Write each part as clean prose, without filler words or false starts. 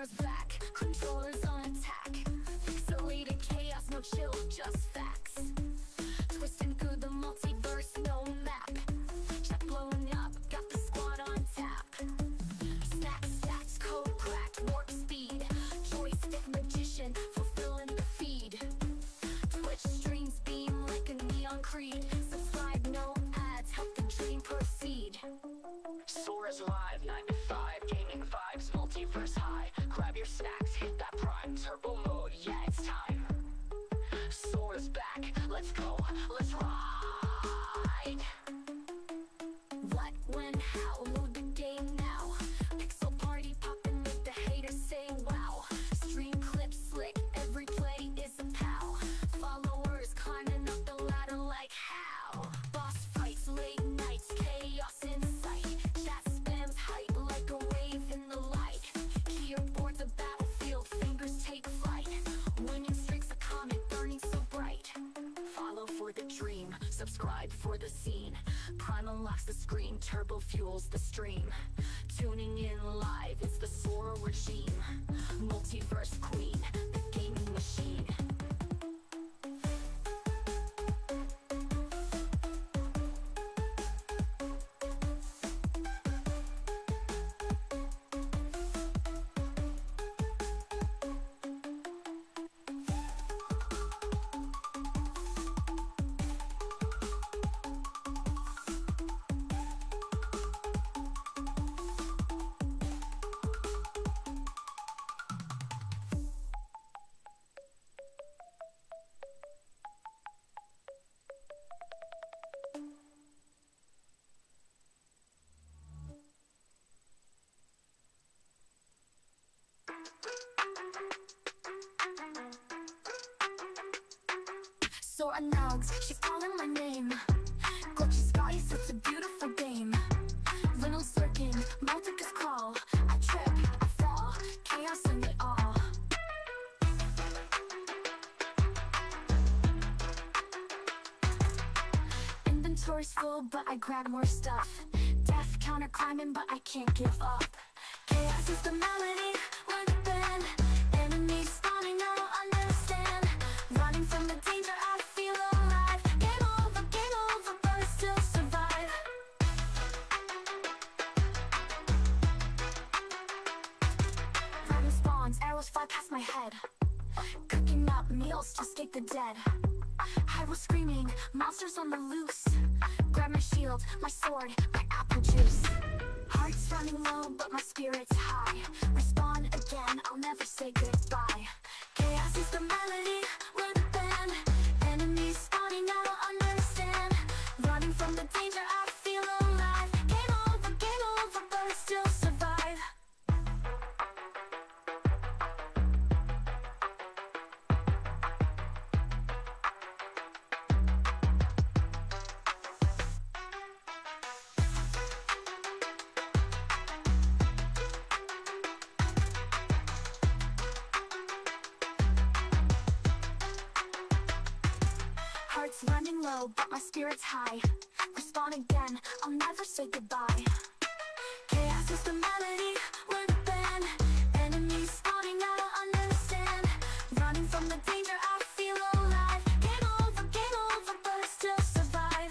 Sora's back, controllers on attack. Pixelated chaos, no chill, just facts. Twisting through the multiverse, no map. Chat blowing up, got the squad on tap. Snacks, stacks, code cracked, warp speed. Joystick magician, fulfilling the feed. Twitch streams beam like a neon creed. Subscribe, no ads, help the dream proceed. Sora's live, 9 to 5, gaming vibes, multiverse high. Grab your snacks, hit that prime turbo mode, yeah, it's time. Sora's back, let's go, let's ride. What, when, how, load the game now. Pixel party poppin' with the haters say wow. Stream clips slick, every play is a pow. Followers climbing up the ladder like how. Boss fights, late nights, chaos in sight. Chat spams hype like a wave in the light. Keyboard the battlefield, fingers take flight. Winning streaks a comet burning so bright. Follow for the dream, subscribe for the scene. Prime unlocks the screen, turbo fuels the stream. Tuning in live, it's the Sora regime. Multiverse queen, the gaming machine. Sora nods, she's calling my name. Glitchy skies, it's a beautiful game. Reynolds lurking, multicast crawl. I trip, I fall, chaos in it all. Inventory's full, but I grab more stuff. Death counter climbing, but I can't give up. Chaos is the melody, we're the band. Enemies spawning, I don't understand. Running from the danger, I feel alive. Game over, but I still survive. Random spawns, arrows fly past my head. Cooking up meals to escape the dead. I was screaming, monsters on the loose. Grab my shield, my sword, my apple juice. Heart's running low, but my spirit's high. Respawn again, I'll never say goodbye. Chaos is the melody, we're the band. Enemies spawning, I don't understand. Running from the danger, I feel alive. Game over, but I still survive. Heart's running low, but my spirit's high. Respawn again, I'll never say goodbye. Chaos is the melody, we're the band. Enemies spawning, I don't understand. Running from the danger, I feel alive. Game over, but I still survive.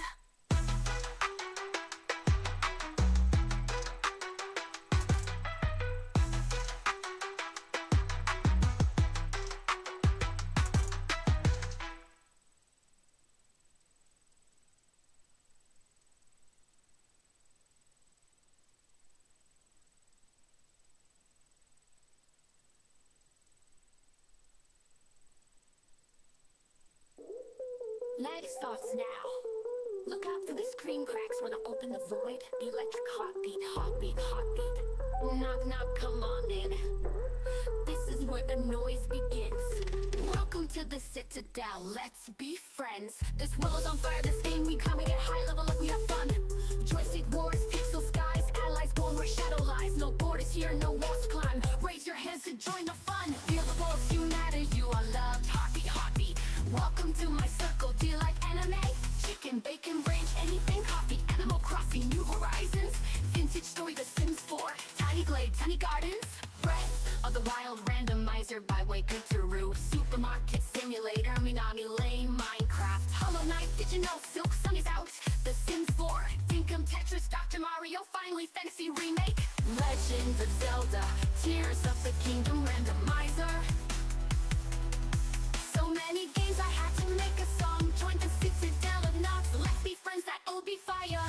Life starts now. Look out for the screen cracks when I open the void. Electric heartbeat, heartbeat, heartbeat. Knock, knock, come on in. This is where the noise begins. Welcome to the Citadel, let's be friends. This world is on fire, this game we come, we get high, level up, we have fun. Joystick wars, pixel skies, allies born where shadow lies. No borders here, no walls to climb. Raise your hands to join the fun. Feel the pulse united, you are loved. Heartbeat, heartbeat. Welcome to my circle, do you like anime? Chicken, bacon, range, anything, coffee, Animal Crossing, New Horizons. Vintage story, The Sims 4, tiny glade, tiny gardens. Breath of the wild randomizer by Waker Turu. Supermarket Simulator, Minami Lane, Minecraft, Hollow Knight, did you know Silk Song is out? The Sims 4, Dinkum Tetris, Dr. Mario, Finally Fantasy Remake, Legend of Zelda, Tears of the Kingdom randomizer. So many games I had to make a song. Join the citadel of nuts. Let's be friends, that'll be fire.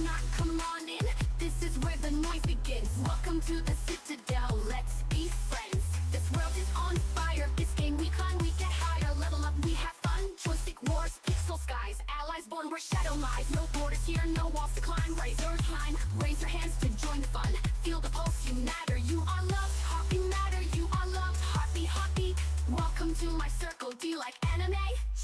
Knock, come on in. This is where the noise begins. Welcome to the citadel. Let's be friends. This world is on fire. This game we climb, we get higher. Level up, we have fun. Joystick wars, pixel skies. Allies born where shadow lies. No borders here, no walls to climb. Raise your time, raise your hands to join the fun. Feel the pulse, you matter. You are loved, heartbeat matter. You are loved, heartbeat, heartbeat. Welcome to my circle. Do you like anime?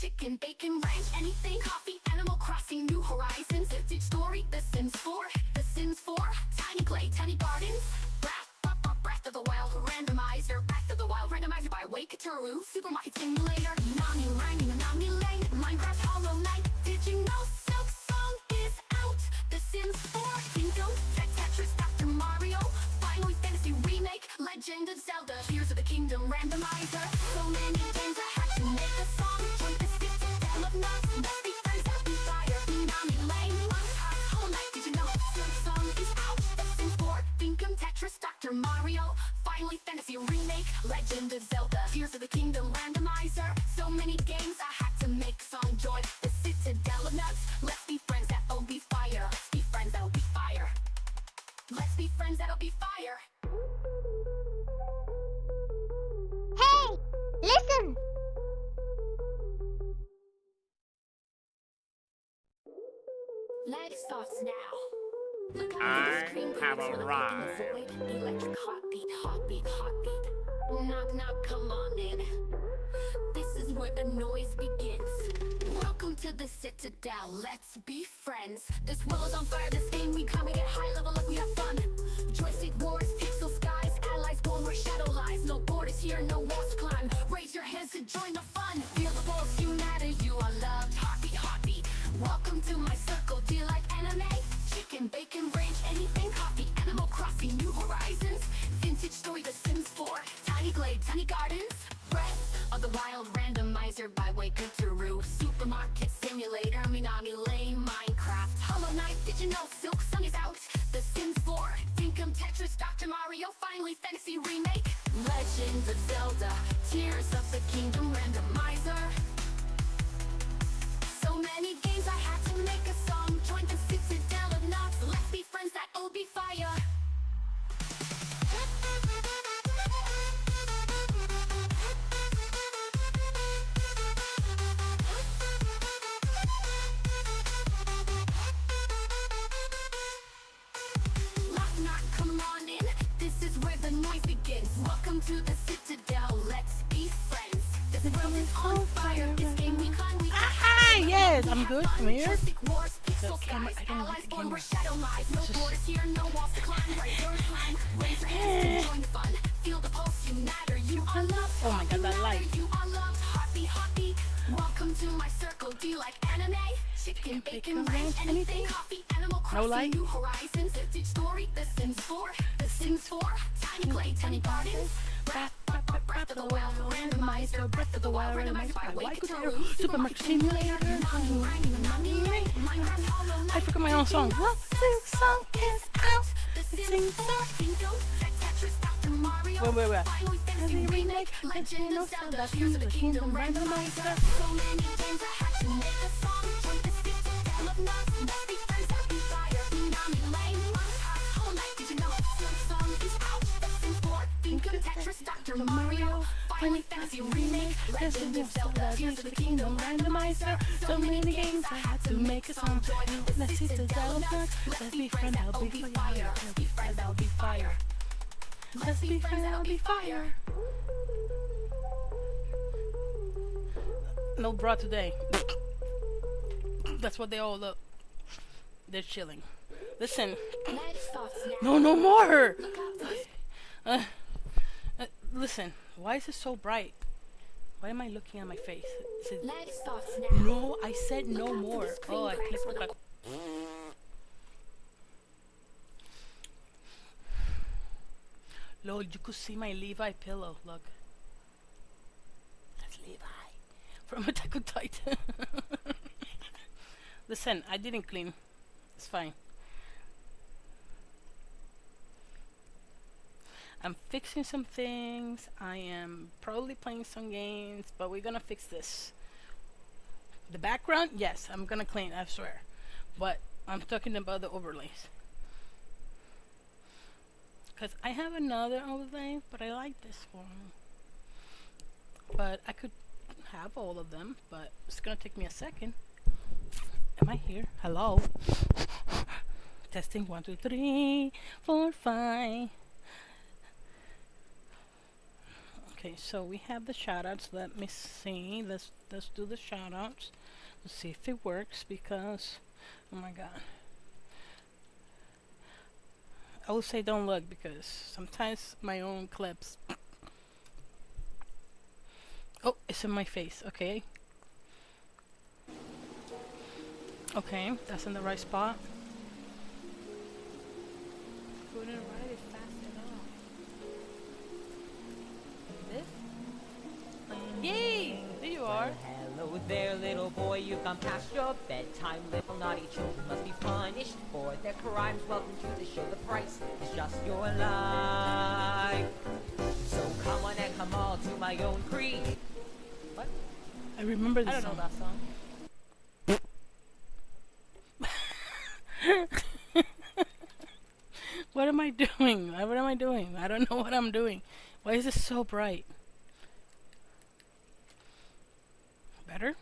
Chicken, bacon, ranch, anything. Coffee, Animal Crossing, New Horizons. Vintage story, The Sims 4. The Sims 4, tiny clay, tiny gardens. Breath of the Wild randomizer. Breath of the Wild randomizer by Waikatoru. Supermarket Simulator. Nami Rhyming, Nami Lane. Minecraft, Hollow Knight. Did you know Silk Song is out? The Sims 4, Dinkum Tetris, Dr. Mario. Finally Fantasy Remake. Legend of Zelda. Tears of the Kingdom randomizer. So many games I had to make a song. Join the citadel of nuts. Let's be friends, that'll be fire. Nami Lane. Minecraft, Hollow Knight. Did you know Silk Song is out? The Sims 4, Dinkum Tetris, Dr. Mario. Finally Fantasy Remake. Legend of Zelda. Tears of the Kingdom randomizer. So many games I had to make a song. Join the citadel of nuts. Let's be friends, that'll be fire. Let's be friends, that'll be fire. Let's be friends, that'll be fire. Hey, listen! Light starts now. Look I under the screen, have please, arrived. void. Electric heartbeat, heartbeat, heartbeat. Knock, knock, come on in. This is where the noise begins. Welcome to the citadel, let's be friends. This world is on fire, this game we come, we get high, level up, we have fun. Joystick wars, pixel skies, allies born where shadow lies. No borders here, no walls to climb. Raise your hands to join the fun. Feel the pulse, you matter, you are loved. Heartbeat, heartbeat. Welcome to my circle, do you like anime? Chicken, bacon, range, anything. Coffee, Animal Crossing, New Horizons. Vintage story, The Sims 4. Tiny glade, tiny gardens. Breath of the Wild randomizer by Waker Turu. Supermarket Simulator, Minami Lane, Minecraft, Hollow Knight. Did you know Silk Song is out? The Sims 4, Dinkum Tetris, Dr. Mario. Finally Fantasy Remake. Legend of Zelda. Tears of the Kingdom randomizer. So many games I had to make a song. Join the citadel of nuts. Let's be friends, that'll be fire. Knock, come on in. This is where the noise begins. Welcome to the citadel. Let's be friends. This world is on fire. This game we climb, we Yes, I'm good. I'm here. Joystick wars, pixel The camera- skies. I don't like Allies the born camera. where shadow lies. No borders here, no walls to climb. Raise your time, raise your hands to join the fun. Feel the pulse, you matter. You are loved. Oh my God, that you light. matter, you are loved. Heartbeat, heartbeat. Welcome to my circle. Do you like anime? Chicken, bacon, ranch, anything. Coffee, Animal Crossing, light? New Horizons. Vintage story, The Sims 4. The Sims 4. Tiny clay, tiny gardens. Breath of the Wild randomizer. Breath of the Wild randomizer by Waikatoru. Supermarket Simulator. I forgot my own song. What? Silk Song is out. Wait. Fantasy Remake. Legend of Zelda. Tears of the Kingdom randomizer. So many games I had to make a song. Join the citadel of nuts. Let's be friends, that'll be fire. Nami Lane. Minecraft, Hollow Knight. Did you know Silk Song is out? The Sims 4. Dinkum Tetris, Dr. Mario. Finally Fantasy Remake. Legend of Zelda. Tears of the Kingdom randomizer. So many games I had to make a song. Join the citadel of nuts. Let's be friends, that'll be fire. Let's be friends, that'll be fire. Let's be friends, that'll be fire. No bra today. That's what they all look. They're chilling. Listen. No more. Listen, why is it so bright? Why am I looking at my face? Is it... Light starts now. No, I said no Look out for more. the screen Oh, I cracks clicked when back. Lord, you could see my Levi pillow. Look. That's Levi. From Attack on Titan. Listen, I didn't clean. It's fine. I'm fixing some things. I am probably playing some games, but we're gonna fix this. The background, yes, I'm gonna clean, I swear. But I'm talking about the overlays. Because I have another overlay, but I like this one. But I could have all of them, but it's gonna take me a second. Am I here? Hello? Testing 1, 2, 3, 4, 5. Okay, so we have the shoutouts. Let me see. Let's do the shoutouts. Let's see if it works because oh my god. I will say don't look because sometimes my own clips. Oh, it's in my face. Okay. Okay, that's in the right spot. Couldn't write it fast enough. This? Yay! There you are. Hello there, little boy, you've gone past your bedtime. Little naughty children must be punished for their crimes. Welcome to the show, the price is just your life. So come on and come all to my own creed. What? I remember this I don't know that song. What am I doing? What am I doing? I don't know what I'm doing. Why is it so bright? Better?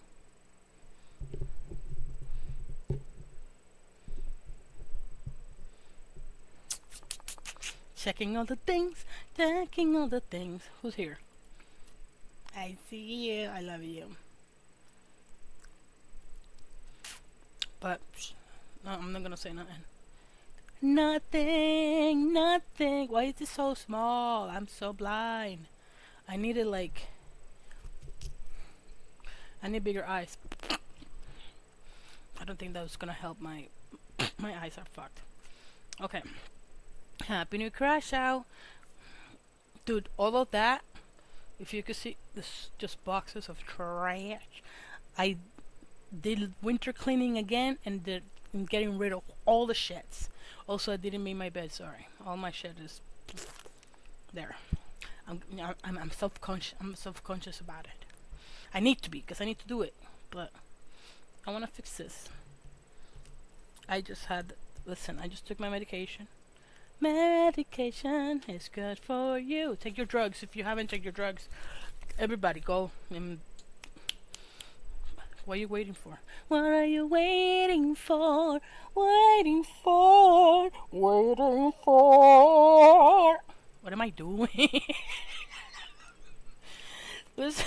Checking all the things. Checking all the things. Who's here? I see you. I love you. But no, I'm not gonna say nothing. Nothing, nothing. Why is it so small? I'm so blind. I needed like I need bigger eyes. I don't think that was gonna help my my eyes are fucked. Okay. Happy New Crash Out. Dude, all of that, if you could see this just boxes of trash. I did winter cleaning again and I'm getting rid of all the shits. Also, I didn't make my bed. Sorry, all my shit is there. I'm self-conscious. I'm self-conscious about it. I need to be because I need to do it. But I want to fix this. I just had. Listen, I just took my medication. Medication is good for you. Take your drugs if you haven't taken your drugs. Everybody, go and. What are you waiting for? What are you waiting for? Waiting for? Waiting for? What am I doing? Listen.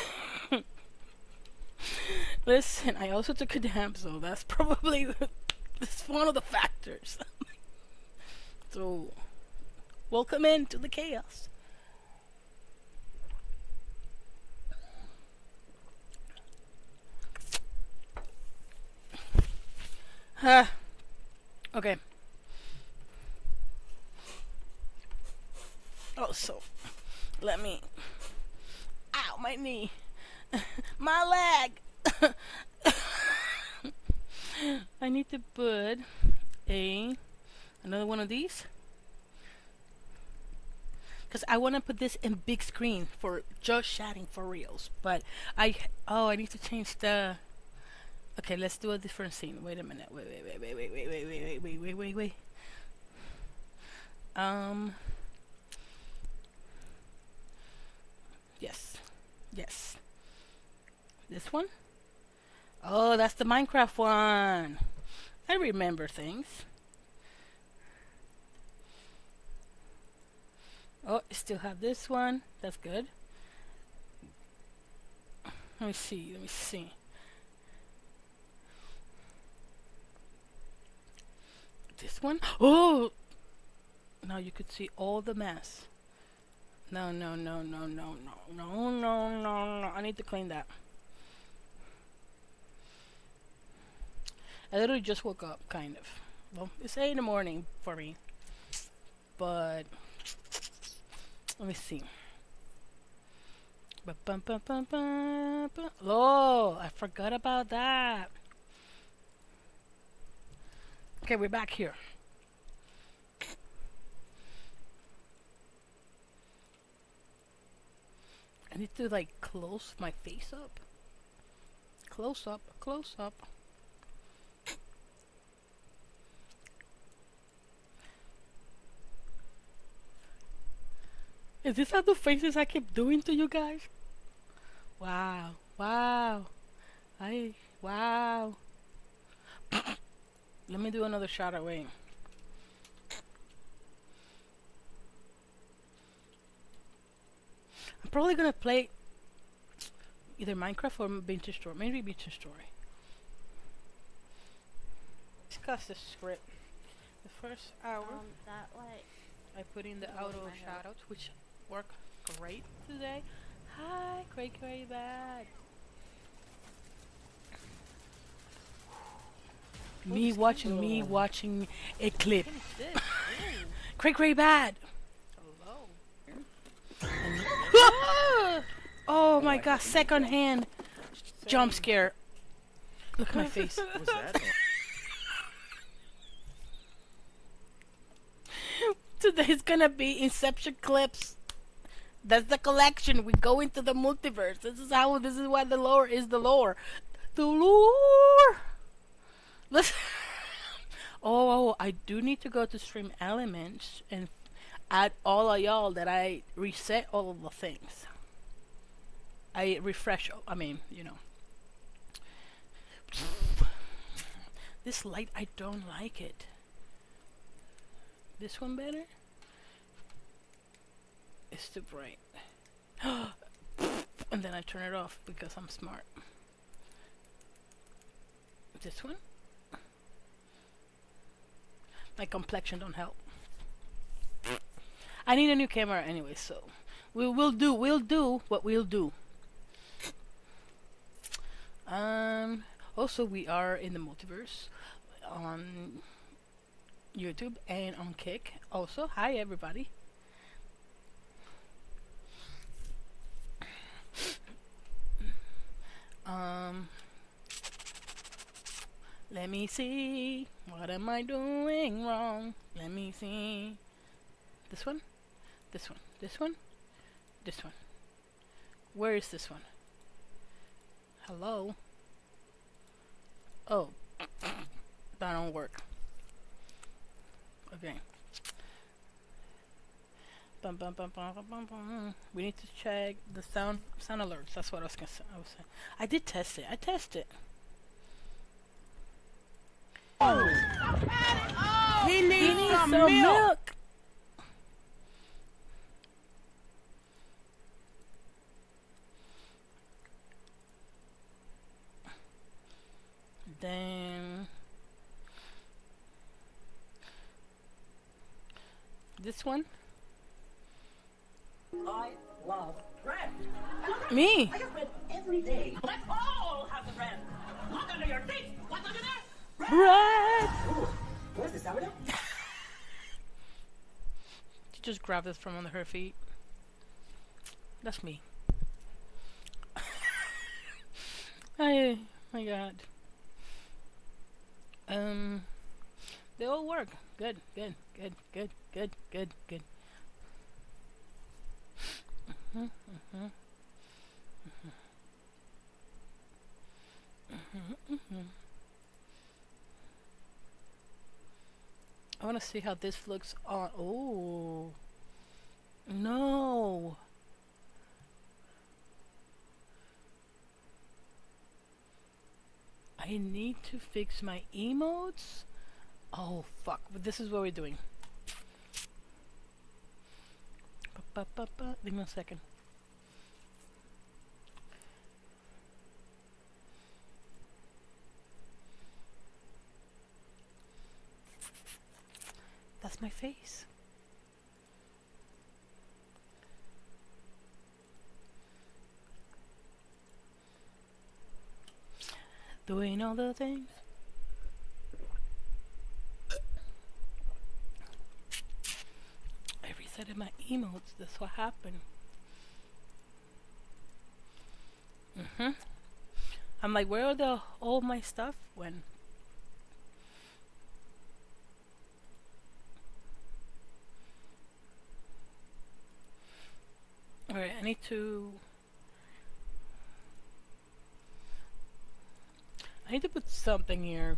Listen, I also took a nap, so that's probably that's one of the factors. So, welcome into the chaos. Okay. Oh, so let me. Ow, my knee, my leg. I need to put another one of these because I want to put this in big screen for just chatting for reals. But I need to change the. Okay, let's do a different scene. Wait a minute. Wait. Yes. This one? Oh, that's the Minecraft one. I remember things. Oh, I still have this one. That's good. Let me see. This one? Oh! Now you could see all the mess. No, no, no, no, no, no, no, no, no, no. I need to clean that. I literally just woke up, kind of. Well, it's 8 in the morning for me. But let me see. Oh, I forgot about that. Okay, we're back here. I need to like close my face up. Close up, close up. Is this how the faces I keep doing to you guys? Wow, wow. Wow. Let me do another shot away. I'm probably gonna play either Minecraft or Vintage Story. Maybe Vintage Story. Discuss the script. The first hour, That like I put in the Going in auto my hair. shoutouts, which work great today. Hi, Cray Bad. Me watching a clip. Cray Bad. Oh my god, second hand jump scare. Look at my face. What was that? Today's gonna be Inception clips. That's the collection. We go into the multiverse. This is why the lore is the lore. The lore. Listen. Oh, I do need to go to Stream Elements and add all of y'all that I reset all of the things. I refresh. I mean, you know. This light, I don't like it. This one better? It's too bright. And then I turn it off because I'm smart. This one? My complexion don't help. I need a new camera anyway, so we'll do what we'll do. Also we are in the multiverse on YouTube and on Kick. Also, hi everybody. Let me see. What am I doing wrong? Let me see. This one? This one? This one? This one? Where is this one? Hello? Oh. That don't work. Okay. Bum, bum, bum, bum, bum, bum, bum. We need to check the sound alerts. That's what I was gonna say. I did test it. I tested it. He needs some Some milk. Then this one. I love bread. Me. I have bread every day. Let's all have the bread. Look under your feet. What's under there? Bread. Ooh, where's the sourdough? She just grabbed it from under her feet. That's me. Oh my god. They all work. Good. I want to see how this looks on. Oh no. I need to fix my emotes. Oh fuck! But this is what we're doing. Give me a second. That's my face. Doing all the things. I resetted my emotes. That's what happened. I'm like, where are all my stuff when? Alright, I need to put something here.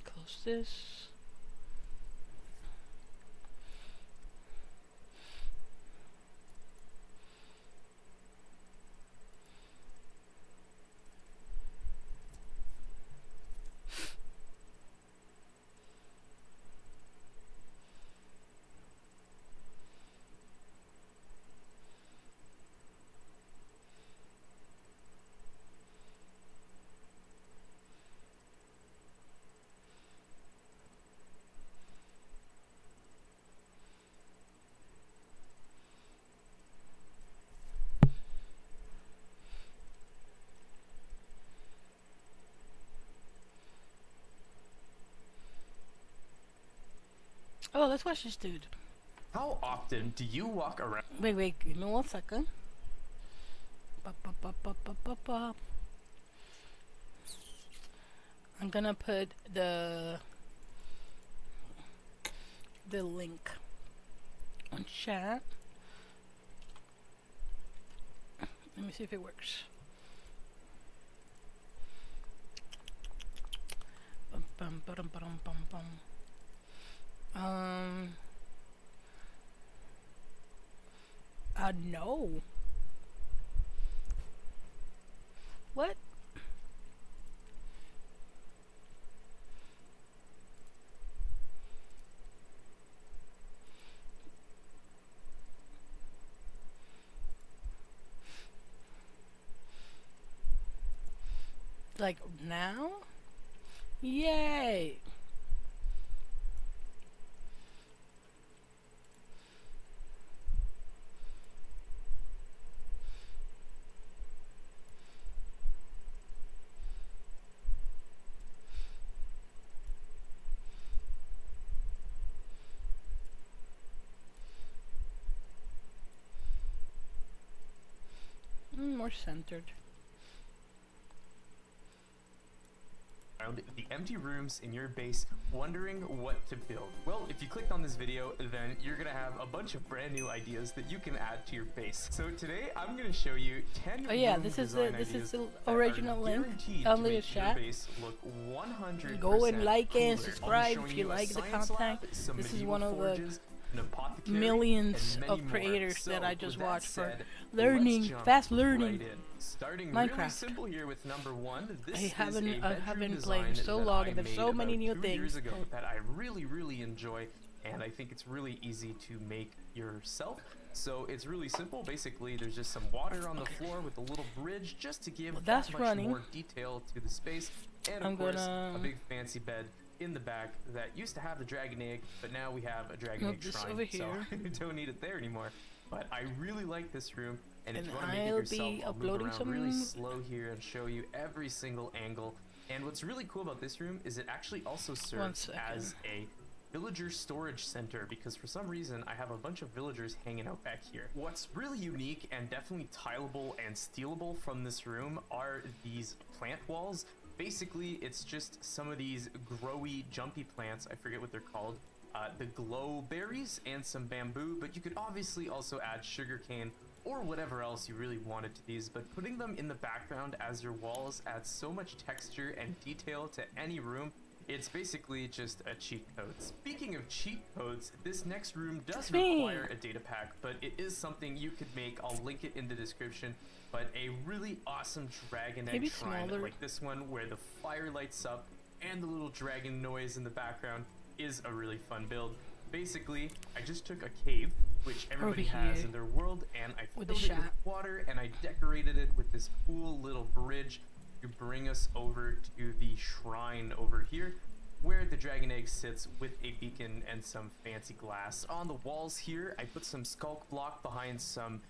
Close this. Oh, let's watch this dude. How often do you walk around? Wait, give me 1 second. Ba, ba, ba, ba, ba, ba, ba. I'm gonna put the link on chat. Let me see if it works. Bum, bum, ba-dum, ba-dum, bum, bum. No. What? Like now? Yay! More centered. The empty rooms in your base wondering what to build. Well, if you clicked on this video, then you're gonna have a bunch of brand new ideas that you can add to your base. So today I'm gonna show you 10 Oh yeah, room this is design the ideas that original are link guaranteed on to the make your chat. base look 100% Go and like and cooler. subscribe I'll be if you showing like a the science content. lab, some This is medieval one of the forges, an apothecary, millions and many of more. creators that So, I just with that watched for said, learning, let's jump fast learning. right in. Starting really Minecraft. simple here with number 1. This I is haven't a bedroom played design so that long I and there's made so many about new 2 years things. ago that I really enjoy, and I think it's really easy to make yourself. So it's really simple. Basically, there's just some water on the floor with a little bridge just to give that's that much running. more detail to the space, and I'm of course gonna- a big fancy bed in the back that used to have the dragon egg, but now we have a dragon Nope, egg this shrine, over so here. we don't need it there anymore. But I really like this room, and if And you want to make it I'll yourself, be I'll move uploading around some- really slow here and show you every single angle. And what's really cool about this room is it actually also serves second. as a villager storage center, because for some reason I have a bunch of villagers hanging out back here. What's really unique and definitely tileable and stealable from this room are these plant walls. Basically, it's just some of these growy, jumpy plants, I forget what they're called, the glow berries and some bamboo, but you could obviously also add sugarcane or whatever else you really wanted to these, but putting them in the background as your walls adds so much texture and detail to any room. It's basically just a cheat code. Speaking of cheat codes, this next room does require a data pack, but it is something you could make. I'll link it in the description. But a really awesome dragon egg Maybe shrine smaller. like this one, where the fire lights up and the little dragon noise in the background, is a really fun build. Basically, I just took a cave, which everybody Over has here. in their world, and I With filled the it with shop. water, and I decorated it with this cool little bridge to bring us over to the shrine over here. where the dragon egg sits with a beacon and some fancy glass. On the walls here, I put some skulk block behind some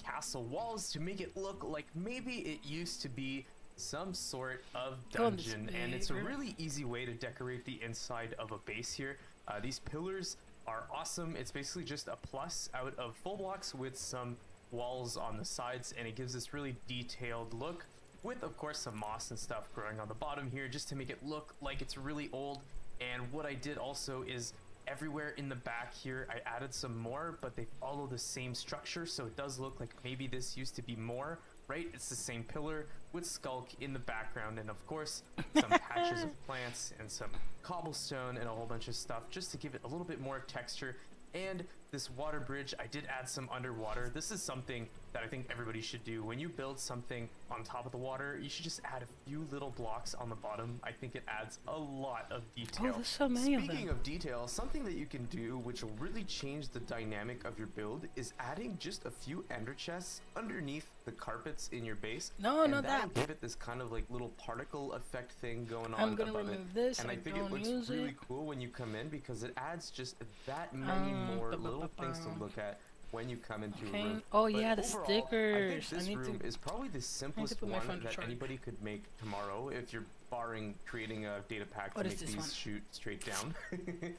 castle walls to make it look like maybe it used to be some sort of Go on this dungeon, and it's a bigger. really easy way to decorate the inside of a base here. These pillars are awesome. It's basically just a plus out of full blocks with some walls on the sides, and it gives this really detailed look with, of course, some moss and stuff growing on the bottom here just to make it look like it's really old. And what I did also is everywhere in the back here I added some more, but they follow the same structure, so it does look like maybe this used to be more, right? It's the same pillar with skulk in the background, and of course some patches of plants and some cobblestone and a whole bunch of stuff just to give it a little bit more texture. And this water bridge, I did add some underwater. This is something that I think everybody should do. When you build something on top of the water, you should just add a few little blocks on the bottom. I think it adds a lot of detail. Oh, there's so many of Speaking them. of detail, something that you can do which will really change the dynamic of your build is adding just a few ender chests underneath the carpets in your base. No, and not that'll that. give it this kind of like little particle effect thing going on I'm gonna above it. remove this. And I think it don't looks use really it. cool when you come in because it adds just that many more little things to look at when you come into Okay. a room. Oh, But yeah, the overall, stickers. I I think need this to- room is probably the simplest put my one phone to that charge. anybody could make tomorrow if you're barring creating a data pack What to is make this these one? shoot straight down.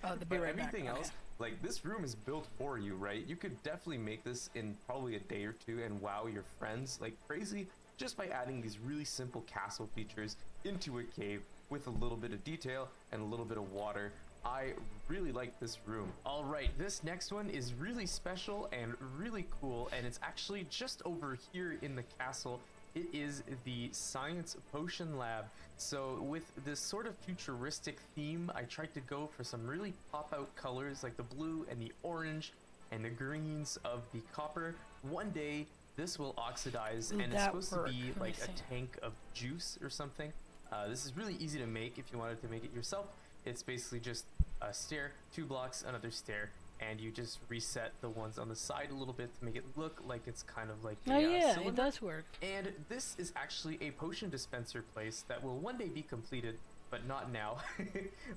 Oh, the be But right back. everything Okay. else, like this room is built for you, right? You could definitely make this in probably a day or two and wow your friends like crazy just by adding these really simple castle features into a cave with a little bit of detail and a little bit of water. I really like this room. All right, this next one is really special and really cool, and it's actually just over here in the castle. It is the science potion lab. So with this sort of futuristic theme, I tried to go for some really pop out colors like the blue and the orange and the greens of the copper. One day this will oxidize, Will and it's that supposed work? to be Let me like a see. tank of juice or something. This is really easy to make if you wanted to make it yourself. It's basically just a stair, 2 blocks, another stair, and you just reset the ones on the side a little bit to make it look like it's kind of like Oh a, yeah, it cylinder. does work. And this is actually a potion dispenser place that will one day be completed, but not now.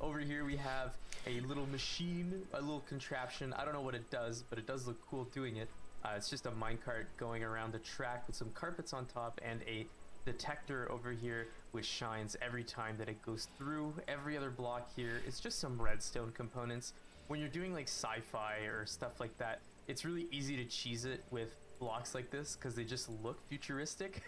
Over here we have a little machine, a little contraption. I don't know what it does, but it does look cool doing it. It's just a minecart going around the track with some carpets on top and a detector over here which shines every time that it goes through. Every other block here is just some redstone components. When you're doing like sci-fi or stuff like that, it's really easy to cheese it with blocks like this because they just look futuristic.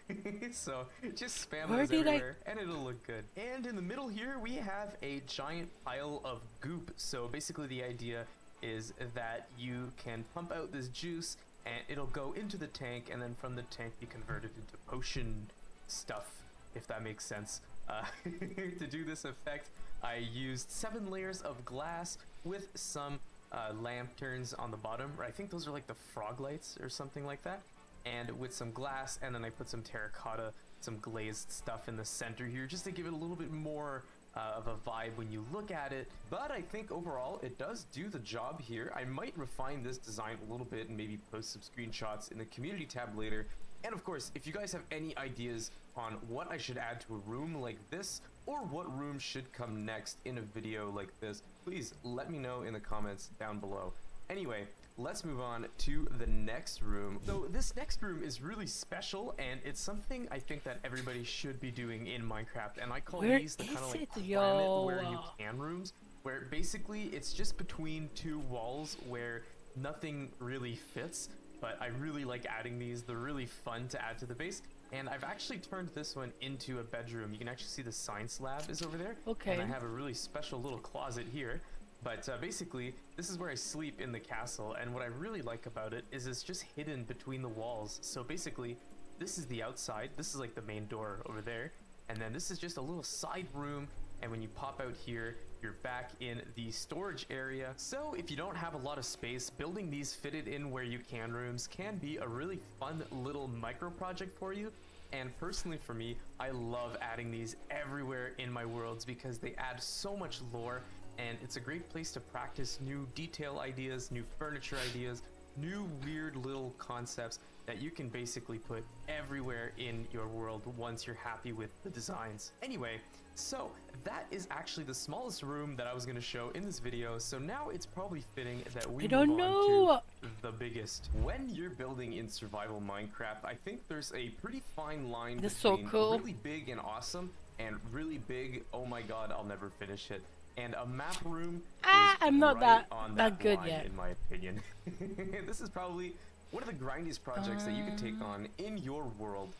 So just spam Where those did I- everywhere and it'll look good. And in the middle here we have a giant pile of goop. So basically the idea is that you can pump out this juice and it'll go into the tank, and then from the tank be converted into potion stuff, if that makes sense. To do this effect, I used 7 layers of glass with some lanterns on the bottom. I think those are like the frog lights or something like that. And with some glass, and then I put some terracotta, some glazed stuff in the center here, just to give it a little bit more of a vibe when you look at it. But I think overall it does do the job here. I might refine this design a little bit and maybe post some screenshots in the community tab later. And of course, if you guys have any ideas on what I should add to a room like this, or what room should come next in a video like this, please let me know in the comments down below. Anyway, let's move on to the next room. So this next room is really special, and it's something I think that everybody should be doing in Minecraft, and I call Where these the kind of is like it, climate yo? where you can rooms, where basically it's just between 2 walls where nothing really fits. But I really like adding these. They're really fun to add to the base. And I've actually turned this one into a bedroom. You can actually see the science lab is over there. Okay. And I have a really special little closet here. But basically, this is where I sleep in the castle. And what I really like about it is it's just hidden between the walls. So basically, this is the outside. This is like the main door over there. And then this is just a little side room. And when you pop out here, you're back in the storage area. So if you don't have a lot of space, building these fitted in where you can rooms can be a really fun little micro project for you. And personally for me, I love adding these everywhere in my worlds because they add so much lore, and it's a great place to practice new detail ideas, new furniture ideas, new weird little concepts that you can basically put everywhere in your world once you're happy with the designs. Anyway, so that is actually the smallest room that I was going to show in this video, so now it's probably fitting that we I don't move know. on to the biggest. When you're building in survival Minecraft, I think there's a pretty fine line This is so between cool. really big and awesome and really big, oh my god, I'll never finish it. And a map room is I'm not right that on that good line, yet. in my opinion. This is probably one of the grindiest projects that you can take on in your world,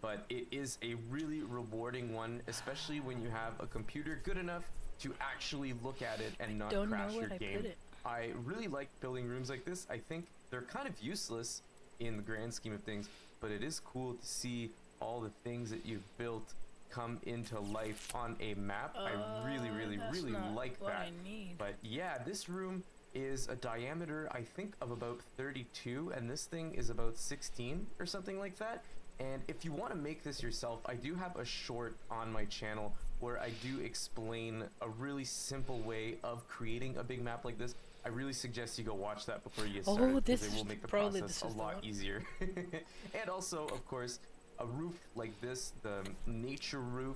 but it is a really rewarding one, especially when you have a computer good enough to actually look at it and not Don't know crash where your I game. put it. I really like building rooms like this. I think they're kind of useless in the grand scheme of things, but it is cool to see all the things that you've built come into life on a map. I really That's not like what that. I need. But yeah, this room is a diameter, I think, of about 32, and this thing is about 16 or something like that. And if you want to make this yourself, I do have a short on my channel where I do explain a really simple way of creating a big map like this. I really suggest you go watch that before you get started, Oh, because this it will is make the probably process this a is the lot one. easier. And also, of course, a roof like this, the nature roof,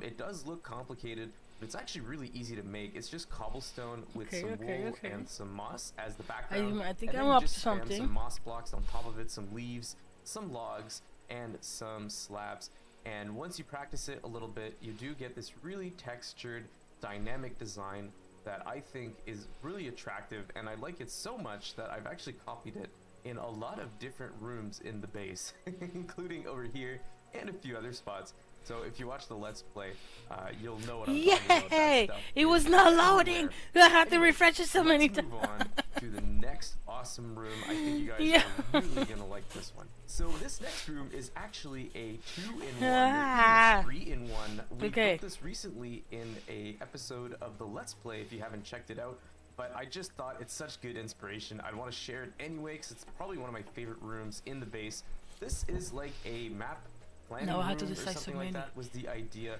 it does look complicated, but it's actually really easy to make. It's just cobblestone with Okay, some okay, wool okay. and some moss as the background. I think and I'm then you up just to spam something. some moss blocks on top of it, some leaves, some logs, and some slabs. And once you practice it a little bit, you do get this really textured, dynamic design that I think is really attractive, and I like it so much that I've actually copied it in a lot of different rooms in the base, including over here and a few other spots. So if you watch the Let's Play, you'll know what I'm talking about. That Yay! stuff It is was not loading. everywhere. I had to Anyway, refresh it so many let's times. move on to the next awesome room. I think you guys Yeah. are really gonna like this one. So this next room is actually a 2-in-1, Ah. or even a 3-in-1. We Okay. built this recently in a episode of the Let's Play. If you haven't checked it out, but I just thought it's such good inspiration. I want to share it anyway because it's probably one of my favorite rooms in the base. This is like a map planning No, I had to room or decide so something like many. that was the idea.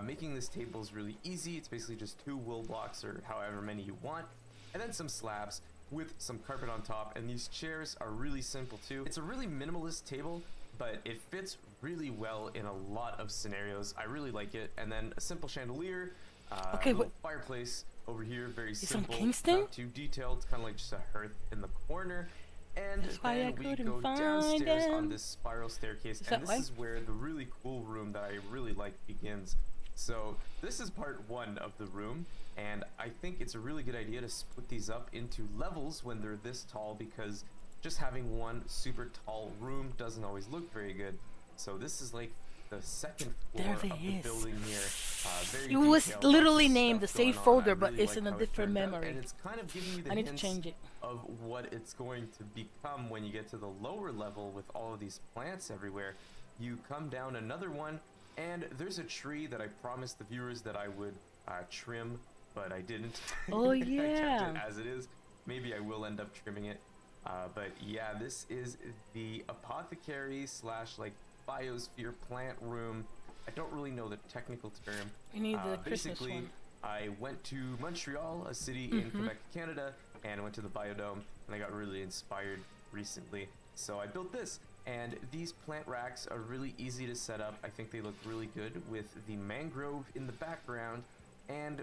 Making this table is really easy. It's basically just 2 wool blocks or however many you want, and then some slabs with some carpet on top, and these chairs are really simple too. It's a really minimalist table, but it fits really well in a lot of scenarios. I really like it. And then a simple chandelier, Okay, little fireplace over here, very from simple, Kingston? not too detailed. It's kind of like just a hearth in the corner. And That's why I then we couldn't go find downstairs on them. this spiral staircase, Is and that this why? is where the really cool room that I really like begins. So this is part 1 of the room, and I think it's a really good idea to split these up into levels when they're this tall, because just having one super tall room doesn't always look very good. So this is like the second floor There of it the is. building here. Very It was detailed, literally lots of named the stuff save going on. folder, I but really it's like in a how it different turned out, memory. and it's kind of giving you the I need to hints change it. of what it's going to become when you get to the lower level with all of these plants everywhere. You come down another one, and there's a tree that I promised the viewers that I would trim, but I didn't. Oh, I kept yeah. it as it is. Maybe I will end up trimming it. But yeah, this is the apothecary slash like biosphere plant room. I don't really know the technical term. We need the Christmas Basically, one. I went to Montreal, a city in Quebec, Canada, and I went to the biodome, and I got really inspired recently. So I built this, and these plant racks are really easy to set up. I think they look really good with the mangrove in the background. And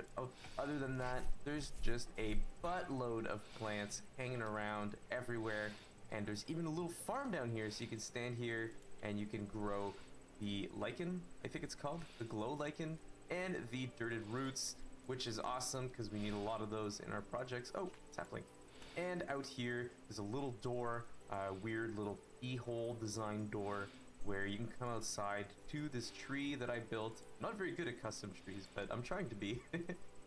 other than that, there's just a buttload of plants hanging around everywhere. And there's even a little farm down here, so you can stand here and you can grow the lichen, I think it's called, the glow lichen, and the dirted roots, which is awesome because we need a lot of those in our projects. Oh, sapling. And out here, there's a little door, weird little keyhole design door, where you can come outside to this tree that I built. Not very good at custom trees, but I'm trying to be.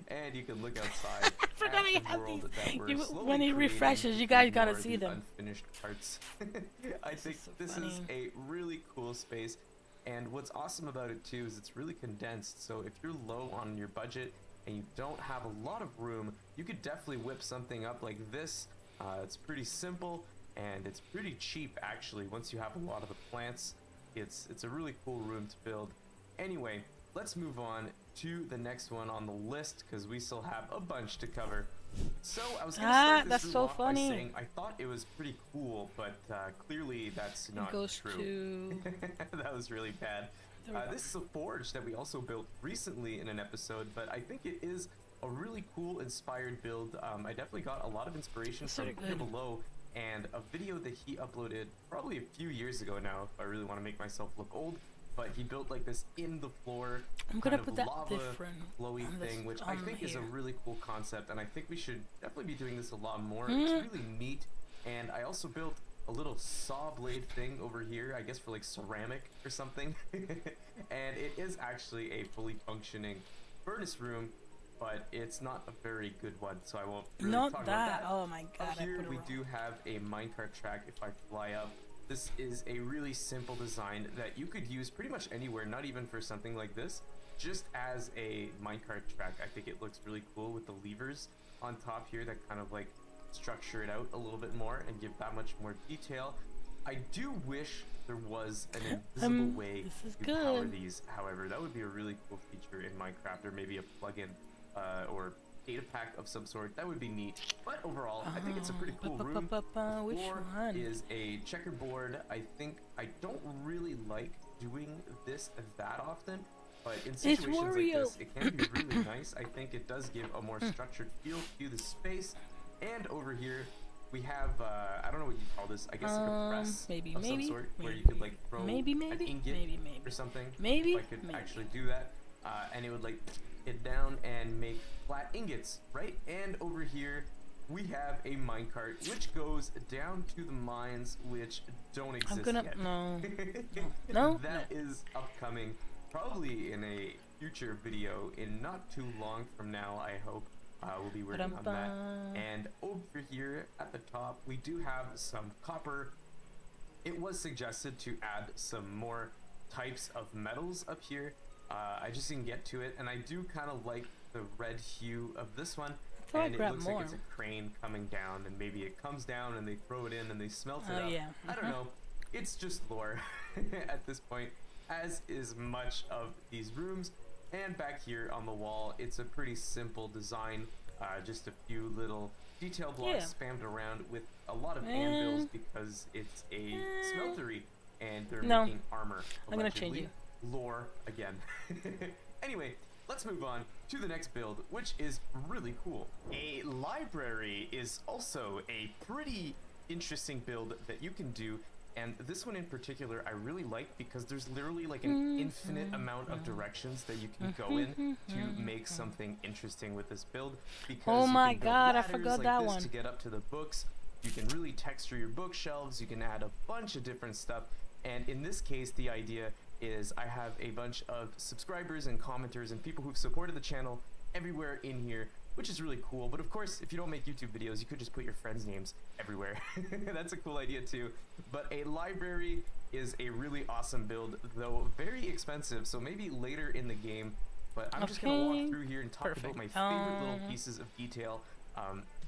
And you can look outside I forgot I at the have world these. that we're You- slowly when it creating refreshes, you to guys gotta ignore see the them. unfinished parts. I think is so this is funny. a really cool space, and what's awesome about it too is it's really condensed. So if you're low on your budget and you don't have a lot of room, you could definitely whip something up like this. It's pretty simple and it's pretty cheap actually. Once you have a lot of the plants, it's a really cool room to build. Anyway, let's move on to the next one on the list because we still have a bunch to cover. So I was gonna start this that's room so off by funny. saying I thought it was pretty cool, but clearly that's not It goes true. to That was really bad. There we go. This is a forge that we also built recently in an episode, but I think it is a really cool inspired build. I definitely got a lot of inspiration That's from really Here good. Below and a video that he uploaded probably a few years ago now, if I really want to make myself look old. But he built like this in the floor I'm gonna kind of put that lava different flowy on this- thing, which I on think is a here. really cool concept, and I think we should definitely be doing this a lot more. Hmm. It's really neat. And I also built a little saw blade thing over here, I guess for like ceramic or something. And it is actually a fully functioning furnace room, but it's not a very good one, so I won't really not talk that. about that. Oh my god! Up I here put it we wrong. do have a minecart track if I fly up. This is a really simple design that you could use pretty much anywhere, not even for something like this, just as a minecart track. I think it looks really cool with the levers on top here that kind of like structure it out a little bit more and give that much more detail. I do wish there was an invisible way this is to power good. these, however. That would be a really cool feature in Minecraft, or maybe a plugin or data pack of some sort. That would be neat. But overall, I think it's a pretty cool room. The Which floor one? is a checkerboard. I think I don't really like doing this that often, but in situations like Wario. this, it can be really nice. I think it does give a more structured feel to the space. And over here, we have, I don't know what you call this, I guess like a press maybe, of maybe, some sort, where you maybe, could like throw maybe, an maybe, ingot maybe, or something. maybe, If I could maybe. actually do that, and it would like it down and make flat ingots, right? And over here, we have a minecart which goes down to the mines, which don't exist I'm gonna yet. no. That is upcoming, probably in a future video in not too long from now, I hope. We'll be working on that. Ba-dum-bum. And over here at the top, we do have some copper. It was suggested to add some more types of metals up here. I just didn't get to it, and I do kind of like the red hue of this one. thought I And it grabbed looks more. like it's a crane coming down, and maybe it comes down and they throw it in and they smelt it Oh, up. yeah. I don't know. It's just lore at this point, as is much of these rooms. And back here on the wall, it's a pretty simple design. Just a few little detail blocks spammed around with a lot of anvils because it's a smeltery and they're No. making armor. I'm gonna change allegedly. Lore again. Anyway, let's move on to the next build, which is really cool. A library is also a pretty interesting build that you can do, and this one in particular I really like because there's literally like an infinite amount of directions that you can go in to make something interesting with this build. Because Oh you my can build god, I ladders forgot like that this one. to get up to the books. You can really texture your bookshelves, you can add a bunch of different stuff, and in this case the idea is I have a bunch of subscribers and commenters and people who've supported the channel everywhere in here, which is really cool. But of course, if you don't make YouTube videos, you could just put your friends' names everywhere. That's a cool idea too. But a library is a really awesome build, though very expensive, so maybe later in the game. But I'm just gonna walk Okay. through here and talk about my Perfect. favorite little pieces of detail.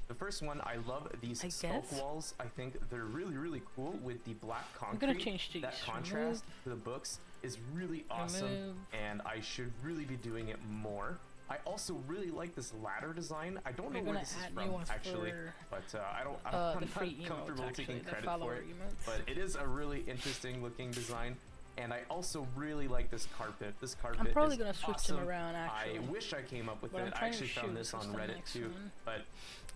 The first one, I love these I sculk guess. walls. I think they're really, really cool with the black concrete. gonna change these. That contrast to the books is really awesome, Remove. and I should really be doing it more. I also really like this ladder design. I don't know We're where gonna this is add new from ones actually, for, but I'm the not free emotes, comfortable actually, taking the credit for follower it. emotes. But it is a really interesting looking design, and I also really like this carpet. This carpet I'm probably is gonna switch awesome. them around actually. I wish I came up with But I'm it. I trying to actually found choose this on what's the Reddit next too, one. but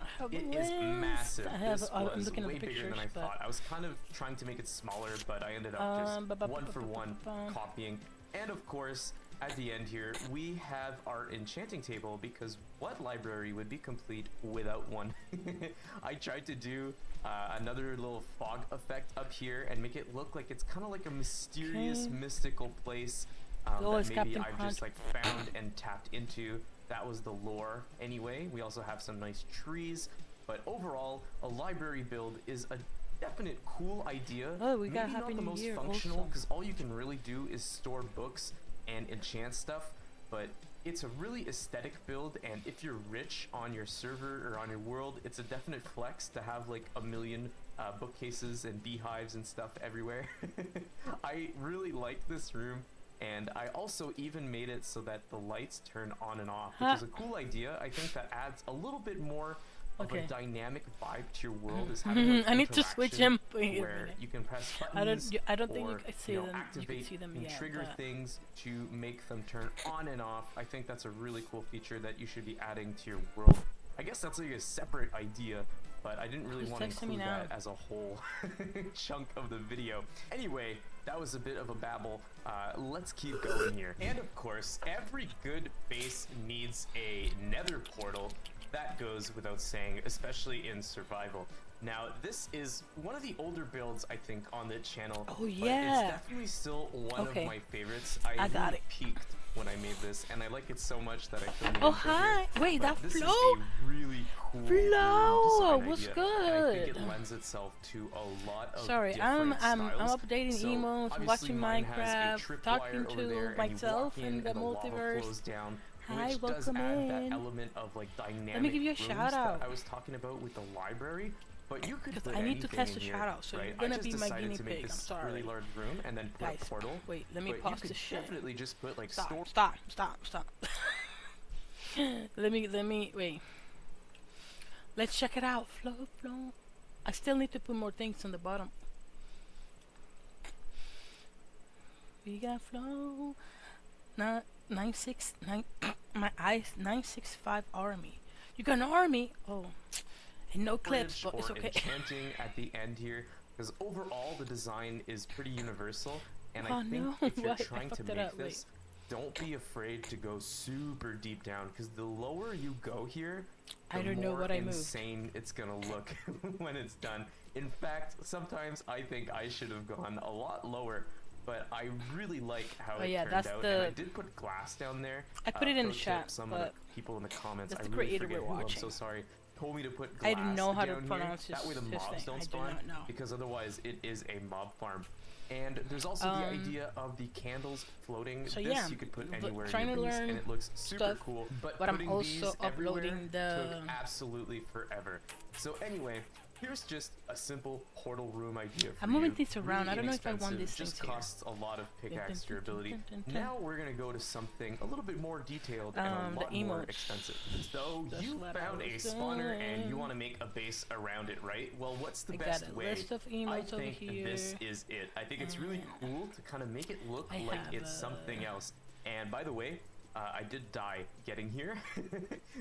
I have a it is list. massive. I have. This I'm was looking way at the bigger pictures, than I but thought. I was kind of trying to make it smaller, but I ended up just one for one copying. And of course, at the end here, we have our enchanting table, because what library would be complete without one? I tried to do another little fog effect up here and make it look like it's kind of like a mysterious, Okay. mystical place Oh, that it's maybe Captain I've just like found and tapped into. That was the lore anyway. We also have some nice trees, but overall, a library build is a definite cool idea. Oh, we got Maybe Happy not the New most Year functional, also. because all you can really do is store books and enchant stuff, but it's a really aesthetic build, and if you're rich on your server or on your world, it's a definite flex to have like a million bookcases and beehives and stuff everywhere. I really like this room. And I also even made it so that the lights turn on and off, which is a cool idea. I think that adds a little bit more of a dynamic vibe to your world. Is having like, I need to switch him. Wait a where minute. you can press buttons. I don't think you or, can see you know, them. You activate can see them and yet. trigger But things to make them turn on and off. I think that's a really cool feature that you should be adding to your world. I guess that's like a separate idea, but I didn't really Who's want to texting me include now? that as a whole chunk of the video. Anyway, that was a bit of a babble. Let's keep going here. And of course, every good base needs a nether portal. That goes without saying, especially in survival. Now, this is one of the older builds, I think, on the channel. Oh, But yeah. it's definitely still one Okay. of my favorites. I got really it. peaked when I made this, and I like it so much that I filmed it. Oh, hi. Wait, But that this flow? is a really cool Flow room design was idea, and I think it good. lends itself to a lot of sorry, I'm different styles. updating So, emails, obviously watching mine has a Minecraft, tripwire talking over there, to and you myself walk in the and lava multiverse. flows down, Hi, which does welcome add that in. element of like dynamic give you a rooms shout out. that I was talking about with the library. But you could Because put I need to anything test in the here, shout out, so right? you're gonna I just be my decided guinea to make pig. I'm this sorry. really large room and then put Guys, a portal. wait, let me But pause you could this shit. definitely just put like Stop, stop. let me wait. Let's check it out. Flow. I still need to put more things on the bottom. We got flow. 969. My eyes. 965 army. You got an army? Oh, and no clips, but it's or okay. enchanting at the end here, because overall the design is pretty universal, and Oh, I think no. if you're Why? I trying to fucked it make up. Wait. this, don't be afraid to go super deep down, because the lower you go here, the I don't know more what I moved. insane it's gonna look when it's done. In fact, sometimes I think I should have gone a lot lower, but I really like how Oh, it yeah, turned that's out, the- and I did put glass down there. I put it in pro the tip, chat, some of but the people in the comments, that's I the really creator forget we're who, I'm watching. so sorry, told me to put glass I didn't know how to down here. pronounce That way the his mobs thing. don't I did spawn, not know. because otherwise it is a mob farm. And there's also the idea of the candles floating. So This yeah, you could put but anywhere in trying your to base, learn and it looks super stuff, cool. But I'm putting also these uploading everywhere the- took absolutely forever. So anyway, here's just a simple portal room idea for I'm moving you. things around. Really I don't know if I want inexpensive, these just things here. costs a lot of pickaxe dun, durability. dun, dun, dun. Now we're gonna go to something a little bit more detailed and a The lot more emotes. expensive. So That's you what I found a was spawner and you doing. want to make a base around it, right? Well, what's the I got best a way? list of I emotes over think here. this is it. I think it's really cool to kind of make it look I like have it's something else. And by the way, I did die getting here.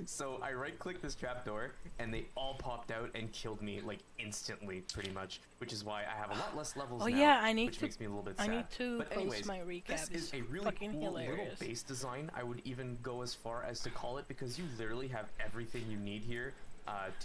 So I right-clicked this trapdoor, and they all popped out and killed me like instantly, pretty much. Which is why I have a lot less levels Oh now. yeah, I need which to. makes me a little bit I sad. need to But post anyways, my recap. this is It's a really fucking cool little hilarious. base design. I would even go as far as to call it, because you literally have everything you need here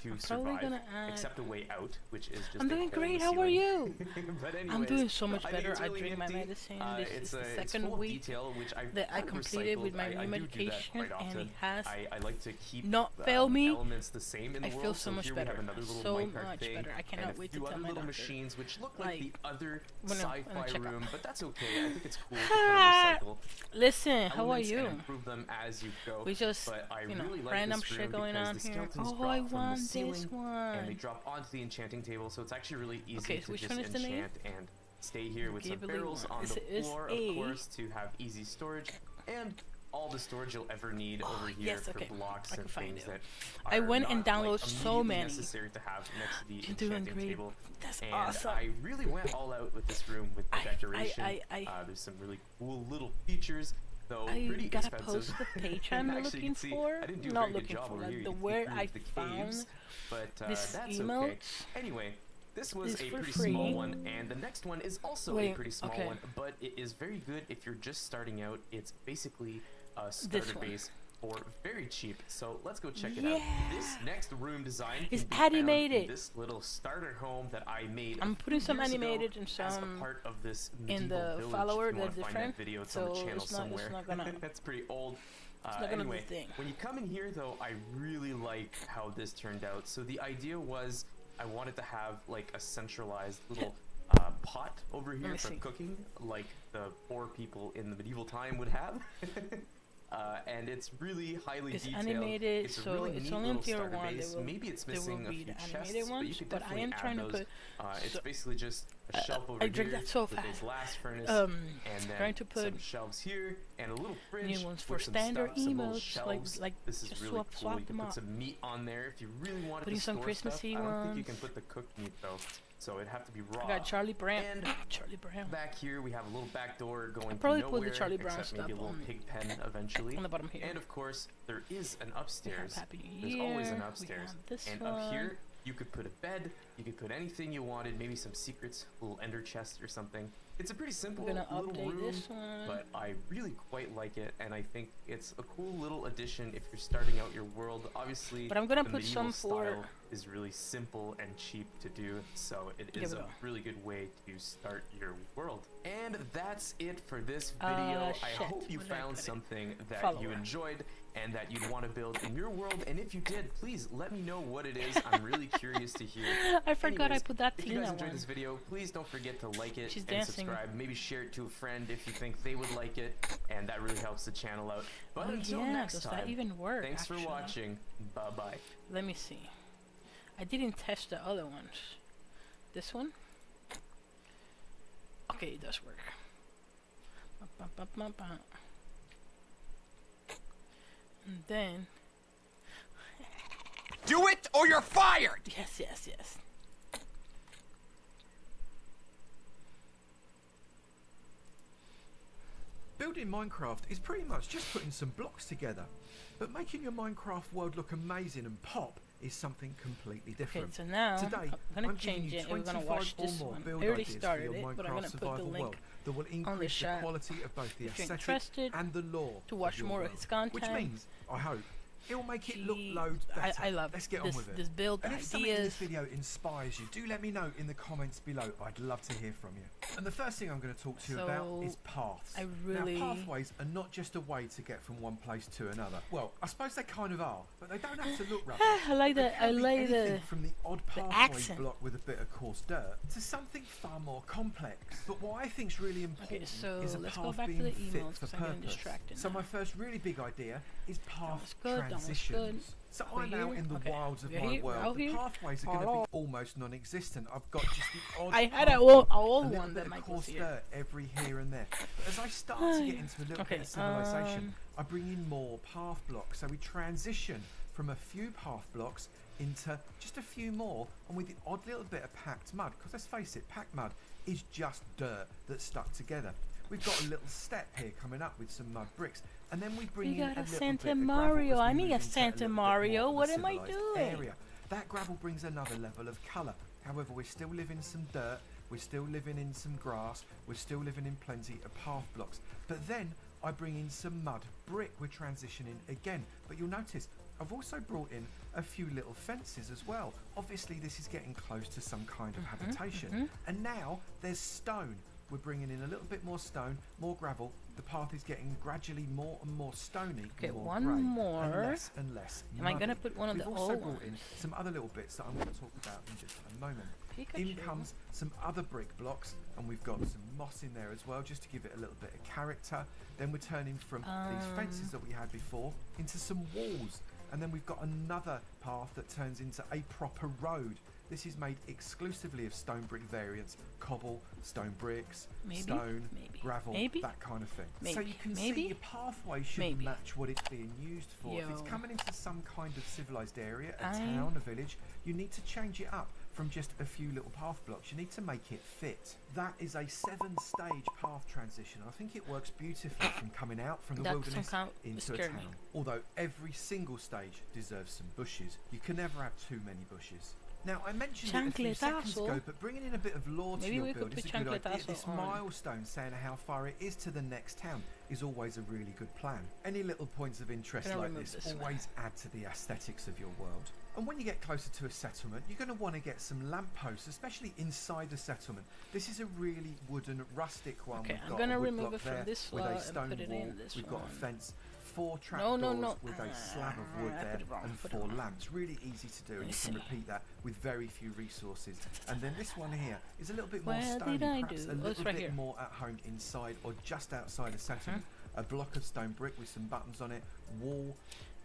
to probably survive, gonna add- except a way out, which is just I'm a doing hole in great. the How are ceiling. you? But I'm anyways, doing so much I think better. it's I really drink my nifty. medicine. This is the It's second full of week detail, which that I kind of completed with recycled. my I new do do that medication, quite and often. it has I like to keep not fail me. elements the same in the I world. feel so much here better. we have another little So Minecraft much thing, better. I cannot and a wait to few tell other my little doctor. machines which look like the other when I'm sci-fi check out. room, but that's okay. I think it's cool to kind of recycle Listen, how are elements and you? improve them as you go. We just, But I you know, really like random this shit room going because on the here. skeletons Oh, drop I from the want ceiling, this and they one. drop onto the enchanting table, so it's actually really easy Okay, to so which just one is the name? enchant and stay here with some Ghibli barrels one. on Is the it- is floor, A? of course, to have easy storage, and all the storage you'll ever need over here yes, for okay. blocks I and can find things it. that I are went and not, like, downloaded so immediately many. necessary to have next to the You're doing enchanting great. table. That's And awesome. I really went all out with this room with the decoration. There's some really cool little features, though I pretty gotta expensive. post the page I'm Actually, you looking can see, for. I didn't do a Not very good looking job for, over like here. the You can where see I the found caves, but this that's emote okay. Anyway, this was is a for pretty free. small one, and the next one is also a Wait, pretty small okay. one, but it is very good if you're just starting out. It's basically a starter one. base for very cheap. So let's go check it out. This next room design It's can be found in animated. this little starter home that I made. I'm a putting few some years ago animated and as some a part of this in medieval the village. follower If you wanna that's find different, that video, it's so on the channel it's not somewhere. gonna That's pretty old. not gonna be a Anyway, thing. when you come in here though, I really like how this turned out. So the idea was I wanted to have like a centralized little pot over here me for see. cooking, like the poor people in the medieval time would have. And it's really highly It's detailed. animated, It's a so really it's neat only on little tier starter 1. base. Maybe it's there will missing a be few the chests, animated but you ones, could but I definitely am add trying to those. put. It's so- basically just a shelf over I here drink that so with a fast. glass furnace, and then Trying to some put shelves here, and a little fridge new ones for with some standard stuff, some little emotes, like shelves. like This is just really swap cool. You them can put up. some meat on there if you really wanted Putting to some store Christmassy stuff. I don't think you ones. can put the cooked meat though, so it'd have to be raw. I got Charlie Brown. And Charlie Brown. back here we have a little back door going probably to put the nowhere, Charlie Brown except maybe a stuff little on- pig pen eventually. on the bottom here. And of course, there is an upstairs. Happy New There's always an Year. We upstairs. have this And one. up here, you could put a bed, you could put anything you wanted, maybe some secrets, a little ender chest or something. It's a pretty simple We're gonna little update room, this one. but I really quite like it, and I think it's a cool little addition if you're starting out your world. Obviously, But I'm gonna the put medieval some for- style is really simple and cheap to do, so it There is we a go. really good way to start your world. And that's it for this video. I shit. hope you Where did I found put it? something that you Follower. enjoyed and that you'd want to build in your world. And if you did, please let me know what it is. I'm really curious to hear. I forgot I Anyways, put that if you guys Tina enjoyed one. this video, please don't forget to like it She's and dancing. subscribe. Maybe share it to a friend if you think they would like it, and that really helps the channel out. But Oh until yeah, next does time, that even work? thanks actually? for watching. Bye-bye. Let me see. I didn't test the other ones. This one? Okay, it does work. Ba, ba, ba, ba. And then, Do it or you're fired! yes, yes, yes. Building Minecraft is pretty much just putting some blocks together, but making your Minecraft world look amazing and pop is something completely Okay, different. so now Today, I'm gonna I'm giving change you it and we're gonna 25 watch or this more one. I build already ideas for started your it, but I'm Minecraft gonna put the survival link world that will increase the chat quality of both the if you're aesthetic interested and the lore to of watch your more of world, his content. which means, I hope, it'll make it look Gee, loads better. I love Let's get this, on with it. this build And if something in ideas. this video inspires you, do let me know in the comments below. I'd love to hear from you. And the first thing I'm going to talk to you about So, is paths. I really- Now, pathways are not just a way to get from one place to another. Well, I suppose they kind of are, but they don't have to look rubbish. I like They the can be anything the from the odd pathway accent. block with a bit of coarse dirt to something far more complex. But what I think's really important so is a let's path go back to being the fit emails, for 'cause I'm getting purpose. distracted So now. my first really big idea is path was good, that was good. transitions. So We're I'm out here? in the Okay. wilds of We're my here? We're out world. The here? pathways are going to Hello? be almost non-existent. I've got just the odd I had path, a old a one little that bit of Mike was coarse here. dirt every here and there. But as I start to get into a little Okay, bit of civilization, I bring in more path blocks. So we transition from a few path blocks into just a few more, and with the odd little bit of packed mud. Because let's face it, packed mud is just dirt that's stuck together. We've got a little step here coming up with some mud bricks, and then we bring You in got a a little Santa bit of gravel Mario. as we I need move a into Santa little bit Mario. more of a What am I civilized doing? area. That gravel brings another level of colour. However, we're still living in some dirt, we're still living in some grass, we're still living in plenty of path blocks. But then I bring in some mud brick, we're transitioning again. But you'll notice I've also brought in a few little fences as well. Obviously this is getting close to some kind of habitation. And now there's stone. We're bringing in a little bit more stone, more gravel. The path is getting gradually more and more stony, Okay, more one grey, more. and less Am I gonna muddy. put one of We've the also old brought in ones? some other little bits that I'm going to talk about in just a moment. In Pikachu. comes some other brick blocks, and we've got some moss in there as well, just to give it a little bit of character. Then we're turning from these fences that we had before into some walls, and then we've got another path that turns into a proper road. This is made exclusively of stone brick variants, cobble, stone bricks, Maybe, stone, maybe, gravel, maybe, that kind of thing. So maybe, you can maybe, see your pathway should maybe. match what it's being used for. If it's Yo. coming into some kind of civilized area, a I- town, a village, you need to change it up from just a few little path blocks. You need to make it fit. That is a 7-stage path transition. I think it works beautifully from coming out from the That's wilderness somehow into a scared me. town. Although every single stage deserves some bushes. You can never have too many bushes. Now, I mentioned it a few seconds Chancletazo. ago, but bringing in a bit of lore to Maybe your we build could is a put good idea. Chancletazo This on. milestone saying how far it is to the next town is always a really good plan. Any little points of interest Gonna like remove this this one. always add to the aesthetics of your world. And when you get closer to a settlement, you're going to want to get some lampposts, especially inside the settlement. This is a really wooden, rustic one. Okay, We've I'm got gonna a wood remove block it from there this with slot a and stone put it wall. in this We've got a one. fence, 4 No, trapdoors no, no. with a slab of wood I there put it wrong, and put it 4 wrong. lamps. Really easy to do, and you Let's can see. repeat that with very few resources. And then this one here is a little bit more Where stony, did I perhaps do? a Oh, it's little right bit here. more at home inside or just outside a settlement. A block of stone brick with some buttons on it, wall,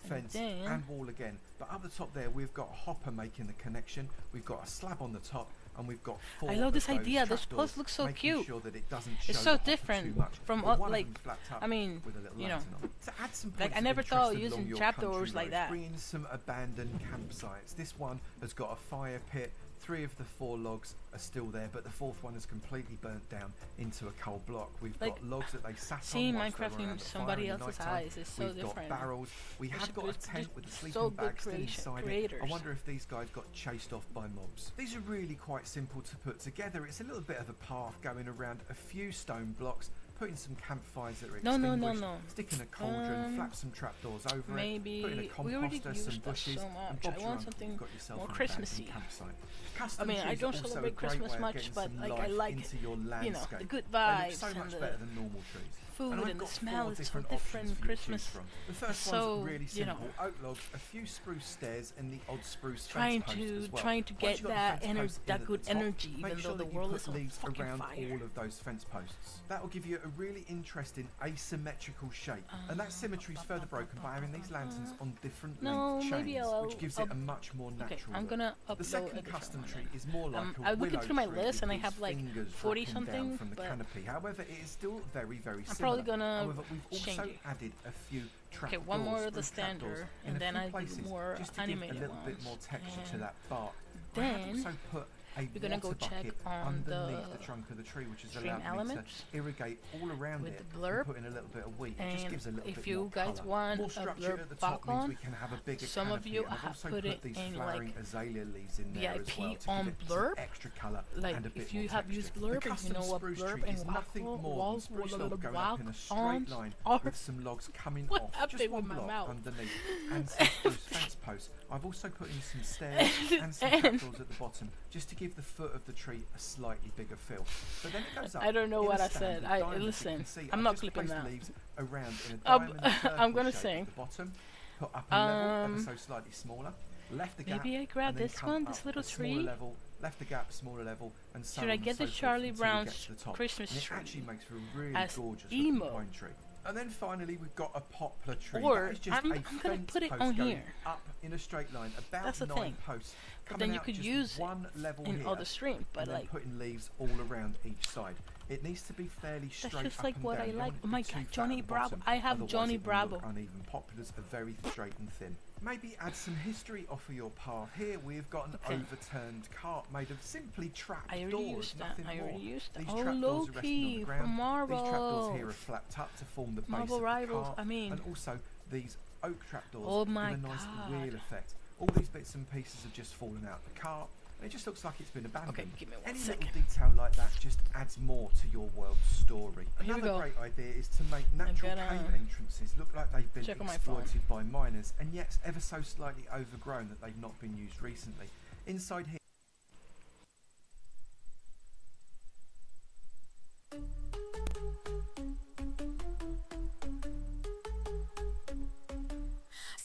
fence, then- and wall again. But up the top there, we've got a hopper making the connection. We've got a slab on the top, and we've got 4 I love this of those idea. This trapdoors, post looks so making cute. sure that it doesn't It's show so the hopper different too much, from but all, one of like, them's flapped up I mean, with a little you know, lantern on. To add some like, points I of never thought interest using along your trapdoors country like roads, that. bring in some abandoned campsites. This one has got a fire pit. 3 of the 4 logs are still there, but the 4th one is completely burnt down into a coal block. We've Like, got logs that they sat seeing on whilst they were Minecraft in around the fire somebody in the else's nighttime. eyes is so We've different. got barrels. We It's have got a just tent with a sleeping so good bag still creation- inside it. I creators. wonder if these guys got chased off by mobs. These are really quite simple to put together. It's a little bit of a path going around a few stone blocks, putting some campfires that are No, no, extinguished, no, no. sticking a cauldron, flap some trapdoors over maybe it, putting a we already composter, used some that bushes, so and much. Bob's I your want uncle, something you've got yourself more an abandoned Christmassy. campsite. I Custom mean, I trees don't are also celebrate a great Christmas way of much, getting but some like I life like, into your you know, landscape. the good They look vibes so and much the better than normal trees. food And I've and the got smell. 4 It's so different options different for you to Christmas. choose from. The first So, one's really you know, simple. Oak logs, a few spruce stairs, and the odd spruce trying fence posts to as well. trying to Once get you've got the that fence posts in that at good the top, energy, make even sure though the that you world put is on leaves fucking around fire. all of those fence posts. That will give you a really interesting asymmetrical shape, and that symmetry is further broken by having these lanterns on different No, length maybe chains, I'll- which gives I'll- it a much more natural Okay, I'm look. gonna The upload a second different custom one tree then. is more like a I was looking willow through my tree list with and I these have like fingers 40 dropping down something, from the but canopy. However, it is still very, very I'm similar. probably gonna However, we've change also it. added a few Okay, one more of the spruce trapdoors standard, in and a then few I do places, more just to give a animated little bit ones. more texture to And that bark. I have then also put a we're gonna go water check bucket on underneath the the trunk of the tree, which has stream allowed me elements to irrigate all around with it the blurb. and put in a little bit of wheat. It just And gives a little if bit you more guys colour. want More a structure blurb at the top means back we can have a bigger some of canopy, you and I've have also put it these in, flowering like, azalea leaves in there as VIP well to on give it blurb. some extra colour Like, and a bit if more you have texture. used The blurb and you custom know what spruce blurb tree and is nothing more than walls spruce will log going up in a straight on line are with some logs coming what off happened just with one my block mouth? underneath and some spruce fence posts. I've also put in some stairs and some And- trapdoors at the bottom just to give the foot of the tree a slightly bigger feel. But then it goes up I don't know in what a I said. standard I diamond. You listen. can see I'm I've not just clipping placed that. leaves around in a Um, diamond I'm circle gonna shape sing. at the bottom. Put up a level ever so slightly smaller. Left the gap. Maybe I grab and then this come one, up this little a smaller tree. level, left the gap, smaller level, and so Should I on get and the so forth Charlie until you get Brown's to the top. Christmas And it tree actually makes for a really as gorgeous emo? looking pine tree. And then finally we've got a poplar tree. Or That is just I'm a gonna fence put it post on going here. up in a straight line, about That's the 9 thing. posts. But coming then you out could just use it one level in here, other streams, but and then like putting leaves all around each side. It needs to be fairly straight that's just up like and what down. I You don't like. want it Oh to my be too god, flat Johnny at the Bravo! bottom, I have otherwise Johnny it will Bravo. look uneven. Poplars are very straight and thin. Maybe add some history off of your path. Here we've got an Okay. overturned cart made of simply trap I already doors, used that. nothing I more. already used that. These Oh, trapdoors are resting on Loki the from ground. Marvel. These trapdoors here are flapped up to form the base Marvel of the Rivals, cart, I mean. and also these oak trapdoors Oh my give a nice God. wheel effect. All these bits and pieces have just fallen out the cart, and it just looks like it's been abandoned. Okay, give me one Any second. little detail like that just adds more to your world's story. Here we Another go. great idea is to make natural gonna cave entrances look like they've been check on my phone. exploited by miners, and yet ever so slightly overgrown that they've not been used recently. Inside here.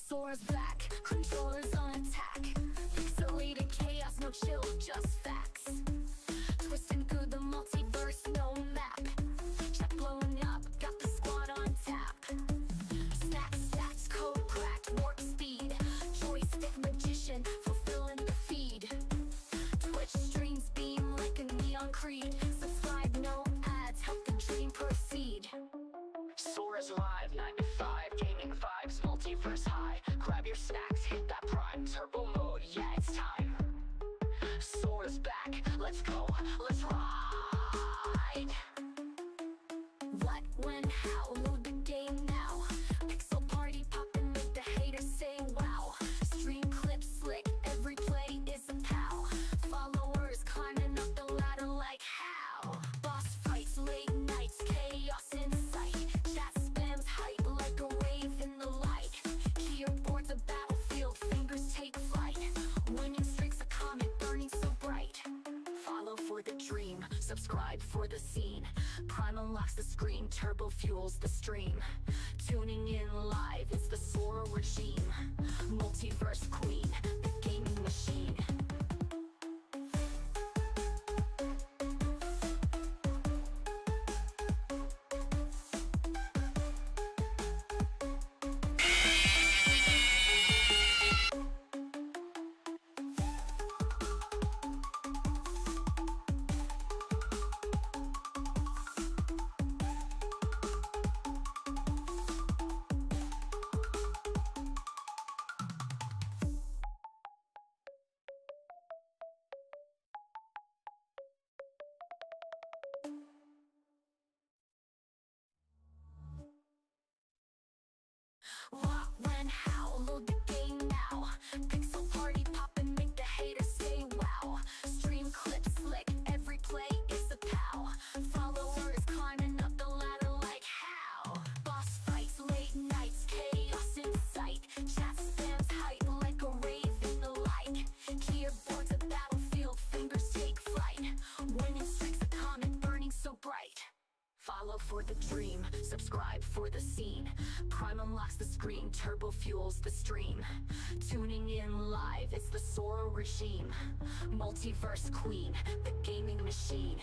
Sora's back, controllers on attack. Pixelated chaos, no chill, just facts. Twisting through the multiverse, no map. Chat blowing up, got the squad on tap. Snacks, stacks, code cracked, warp speed. Joystick magician, fulfilling the feed. Twitch streams beam like a neon creed. Subscribe, no ads, help the dream proceed. Sora's live, 9 to 5, gaming vibes, multiverse high. Grab your snacks, hit that prime, turbo mode, yeah, it's time. Sora's back, let's go, let's ride. What, when, how, load the game now. Pixel party poppin', make the haters say wow. Stream clips slick, every play is a pow. Followers climbing up the ladder like how. Boss fights, late nights, chaos in sight. Chat spams hype like a wave in the light. Keyboard's a battlefield, fingers take flight. Winning streaks a comet burning so bright. Follow for the dream, subscribe for the scene. Prime unlocks the screen, turbo fuels the stream. Tuning in live, it's the Sora regime. Multiverse queen, the gaming machine. subscribe for the scene. Prime unlocks the screen, turbo fuels the stream. Tuning in live, it's the Sora regime. Multiverse queen, the gaming machine.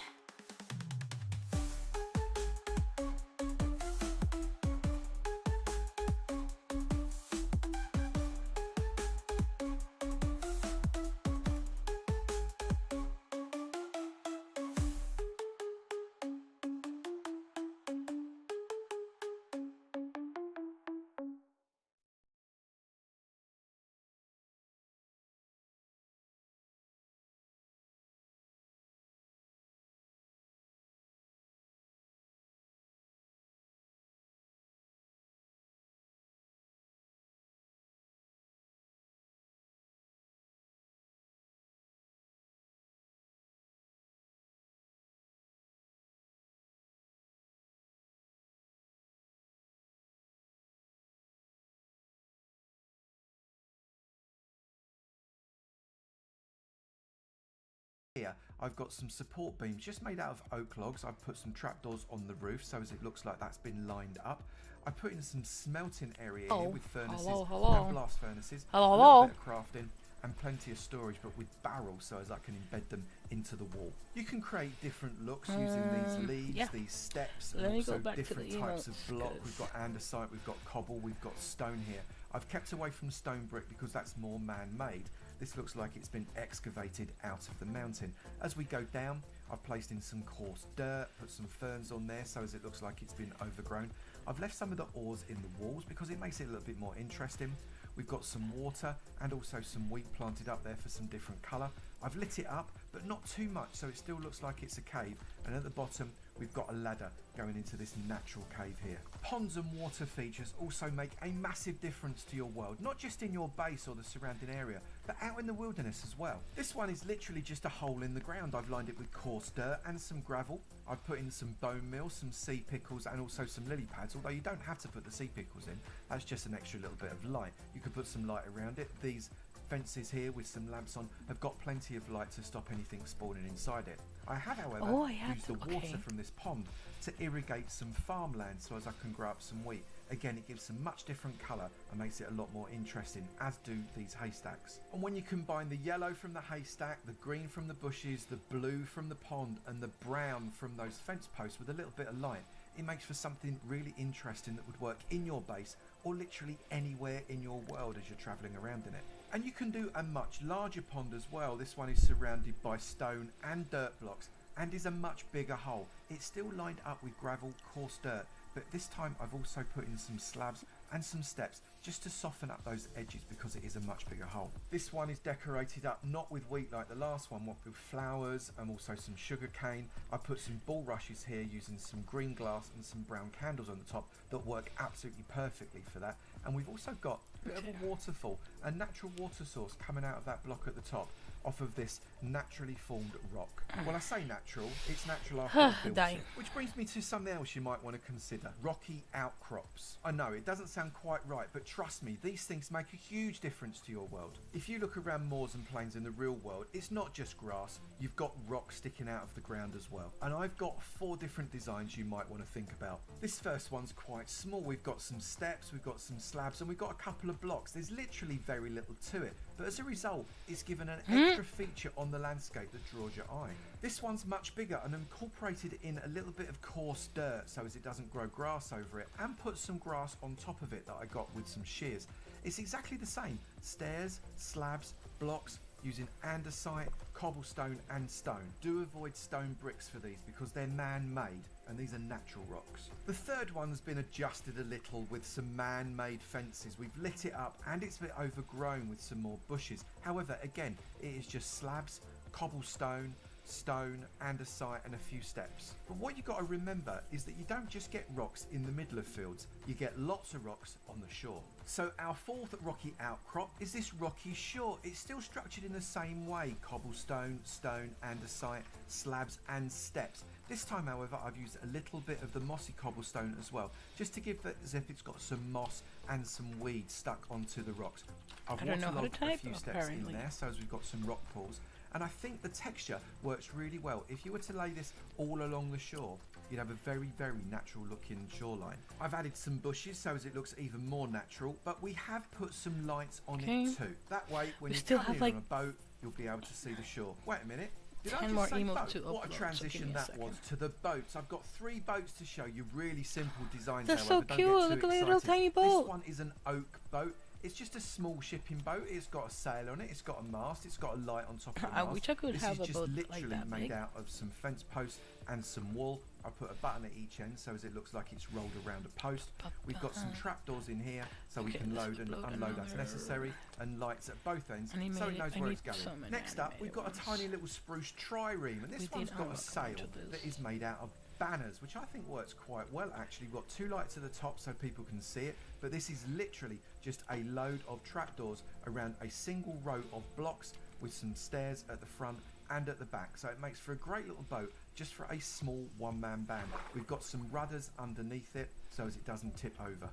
Here I've got some support beams just made out of oak logs. I've put some trapdoors on the roof so as it looks like that's been lined up. I put in some smelting area here with furnaces and blast furnaces. A little bit of crafting and plenty of storage, but with barrels so as I can embed them into the wall. You can create different looks using these leaves, these steps, and also different types of block. We've got andesite, we've got cobble, we've got stone here. I've kept away from stone brick because that's more man-made. This looks like it's been excavated out of the mountain. As we go down, I've placed in some coarse dirt, put some ferns on there so as it looks like it's been overgrown. I've left some of the ores in the walls because it makes it a little bit more interesting. We've got some water and also some wheat planted up there for some different colour. I've lit it up, but not too much, so it still looks like it's a cave. And at the bottom, we've got a ladder going into this natural cave here. Ponds and water features also make a massive difference to your world, not just in your base or the surrounding area, but out in the wilderness as well. This one is literally just a hole in the ground. I've lined it with coarse dirt and some gravel. I've put in some bone meal, some sea pickles, and also some lily pads, although you don't have to put the sea pickles in. That's just an extra little bit of light. You could put some light around it. These fences here with some lamps on have got plenty of light to stop anything spawning inside it. I have, however, used the water from this pond to irrigate some farmland so as I can grow up some wheat. Again, it gives some much different colour and makes it a lot more interesting, as do these haystacks. And when you combine the yellow from the haystack, the green from the bushes, the blue from the pond, and the brown from those fence posts with a little bit of light, it makes for something really interesting that would work in your base or literally anywhere in your world as you're travelling around in it. And you can do a much larger pond as well. This one is surrounded by stone and dirt blocks and is a much bigger hole. It's still lined up with gravel, coarse dirt, but this time I've also put in some slabs and some steps just to soften up those edges because it is a much bigger hole. This one is decorated up not with wheat like the last one, but with flowers and also some sugar cane. I put some bulrushes here using some green glass and some brown candles on the top that work absolutely perfectly for that. And we've also got a bit of a waterfall, a natural water source coming out of that block at the top off of this naturally formed rock. Well, I say natural, it's natural after I built it. Which brings me to something else you might want to consider. Rocky outcrops. I know, it doesn't sound quite right, but trust me, these things make a huge difference to your world. If you look around moors and plains in the real world, it's not just grass, you've got rock sticking out of the ground as well. And I've got 4 different designs you might want to think about. This first one's quite small. We've got some steps, we've got some slabs, and we've got a couple of blocks. There's literally very little to it, but as a result, it's given an extra feature on the landscape that draws your eye. This one's much bigger and incorporated in a little bit of coarse dirt so as it doesn't grow grass over it, and put some grass on top of it that I got with some shears. It's exactly the same. Stairs, slabs, blocks, using andesite, cobblestone and stone. Do avoid stone bricks for these because they're man-made and these are natural rocks. The third one's been adjusted a little with some man-made fences. We've lit it up and it's a bit overgrown with some more bushes. However, again, it is just slabs, cobblestone, stone, andesite and a few steps. But what you got to remember is that you don't just get rocks in the middle of fields, you get lots of rocks on the shore. So our 4th rocky outcrop is this rocky shore. It's still structured in the same way: cobblestone, stone, andesite, slabs and steps. This time, however, I've used a little bit of the mossy cobblestone as well, just to give it as if it's got some moss and some weeds stuck onto the rocks. I've waterlogged a few steps in there so as we've got some rock pools. And I think the texture works really well. If you were to lay this all along the shore, you'd have a very, very natural looking shoreline. I've added some bushes so as it looks even more natural, but we have put some lights on it too. That way, when We you still come have, in like, on a boat, you'll be able to see the shore. Wait a minute. Did I 10 just more say emotes boat? to What a upload, so transition give me a that second. was to the boats. I've got 3 boats to show you, really simple designs. They're so however, don't cute, get too look at the little excited. tiny boat. This one is an oak boat. It's just a small shipping boat. It's got a sail on it. It's got a mast. It's got a light on top of the I mast. wish I could this have is a just boat literally like that made big. out of some fence posts and some wool. I put a button at each end so as it looks like it's rolled around a post. We've got some trapdoors in here so we Okay, can let's load and upload unload as another necessary, and lights at both ends so it knows I where need it's going. so many Next up, we've got a animated tiny ones. little spruce trireme, and this We one's did got a unlock sail one to this. that is made out of banners, which I think works quite well actually. We've got 2 lights at the top so people can see it, but this is literally just a load of trapdoors around a single row of blocks with some stairs at the front and at the back, so it makes for a great little boat just for a small one-man band. We've got some rudders underneath it so as it doesn't tip over.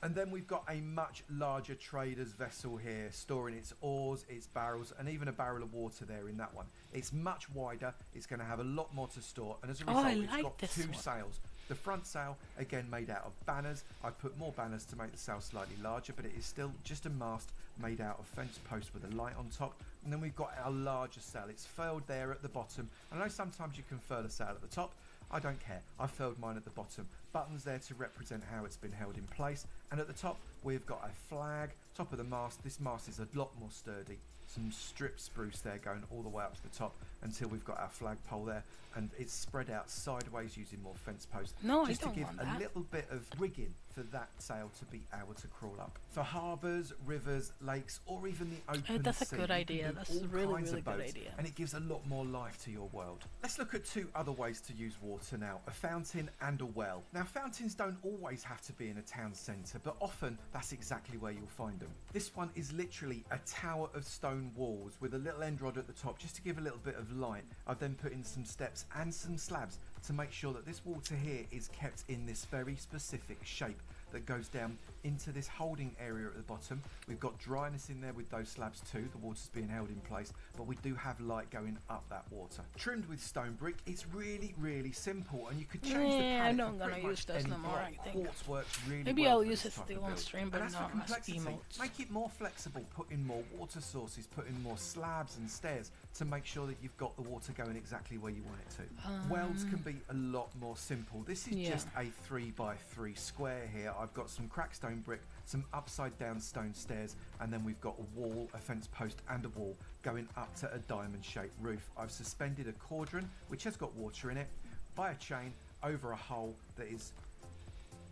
And then we've got a much larger trader's vessel here, storing its oars, its barrels, and even a barrel of water there in that one. It's much wider, it's going to have a lot more to store, and as a result, I it's like got this 2 one. sails. The front sail, again made out of banners. I put more banners to make the sail slightly larger, but it is still just a mast made out of fence posts with a light on top. And then we've got our larger sail. It's furled there at the bottom. I know sometimes you can furl a sail at the top. I don't care. I furled mine at the bottom. Buttons there to represent how it's been held in place. And at the top, we've got a flag. Top of the mast. This mast is a lot more sturdy. Some strip spruce there going all the way up to the top until we've got our flagpole there, and it's spread out sideways using more fence posts No, just I to don't give want a that. little bit of rigging for that sail to be able to crawl up. For harbours, rivers, lakes, or even the open that's a sea, good you idea. can do That's a all really, kinds really of good boats, idea. and it gives a lot more life to your world. Let's look at 2 other ways to use water now: a fountain and a well. Now, fountains don't always have to be in a town centre, but often that's exactly where you'll find them. This one is literally a tower of stone walls with a little end rod at the top just to give a little bit of light. I've then put in some steps and some slabs to make sure that this water here is kept in this very specific shape that goes down into this holding area at the bottom. We've got dryness in there with those slabs too, the water's being held in place, but we do have light going up that water. Trimmed with stone brick, it's really, really simple, and you could change the Yeah, palette I'm for not gonna pretty use much this any no more, block. I think. Quartz works really Maybe well I'll for use this it type still of on build. stream, And but as for not as complexity, emotes. make it more flexible, put in more water sources, put in more slabs and stairs to make sure that you've got the water going exactly where you want it to. Wells can be a lot more simple. This is just a 3x3 square here. I've got some cracked stone brick, some upside down stone stairs, and then we've got a wall, a fence post and a wall going up to a diamond shaped roof. I've suspended a cauldron which has got water in it by a chain over a hole that is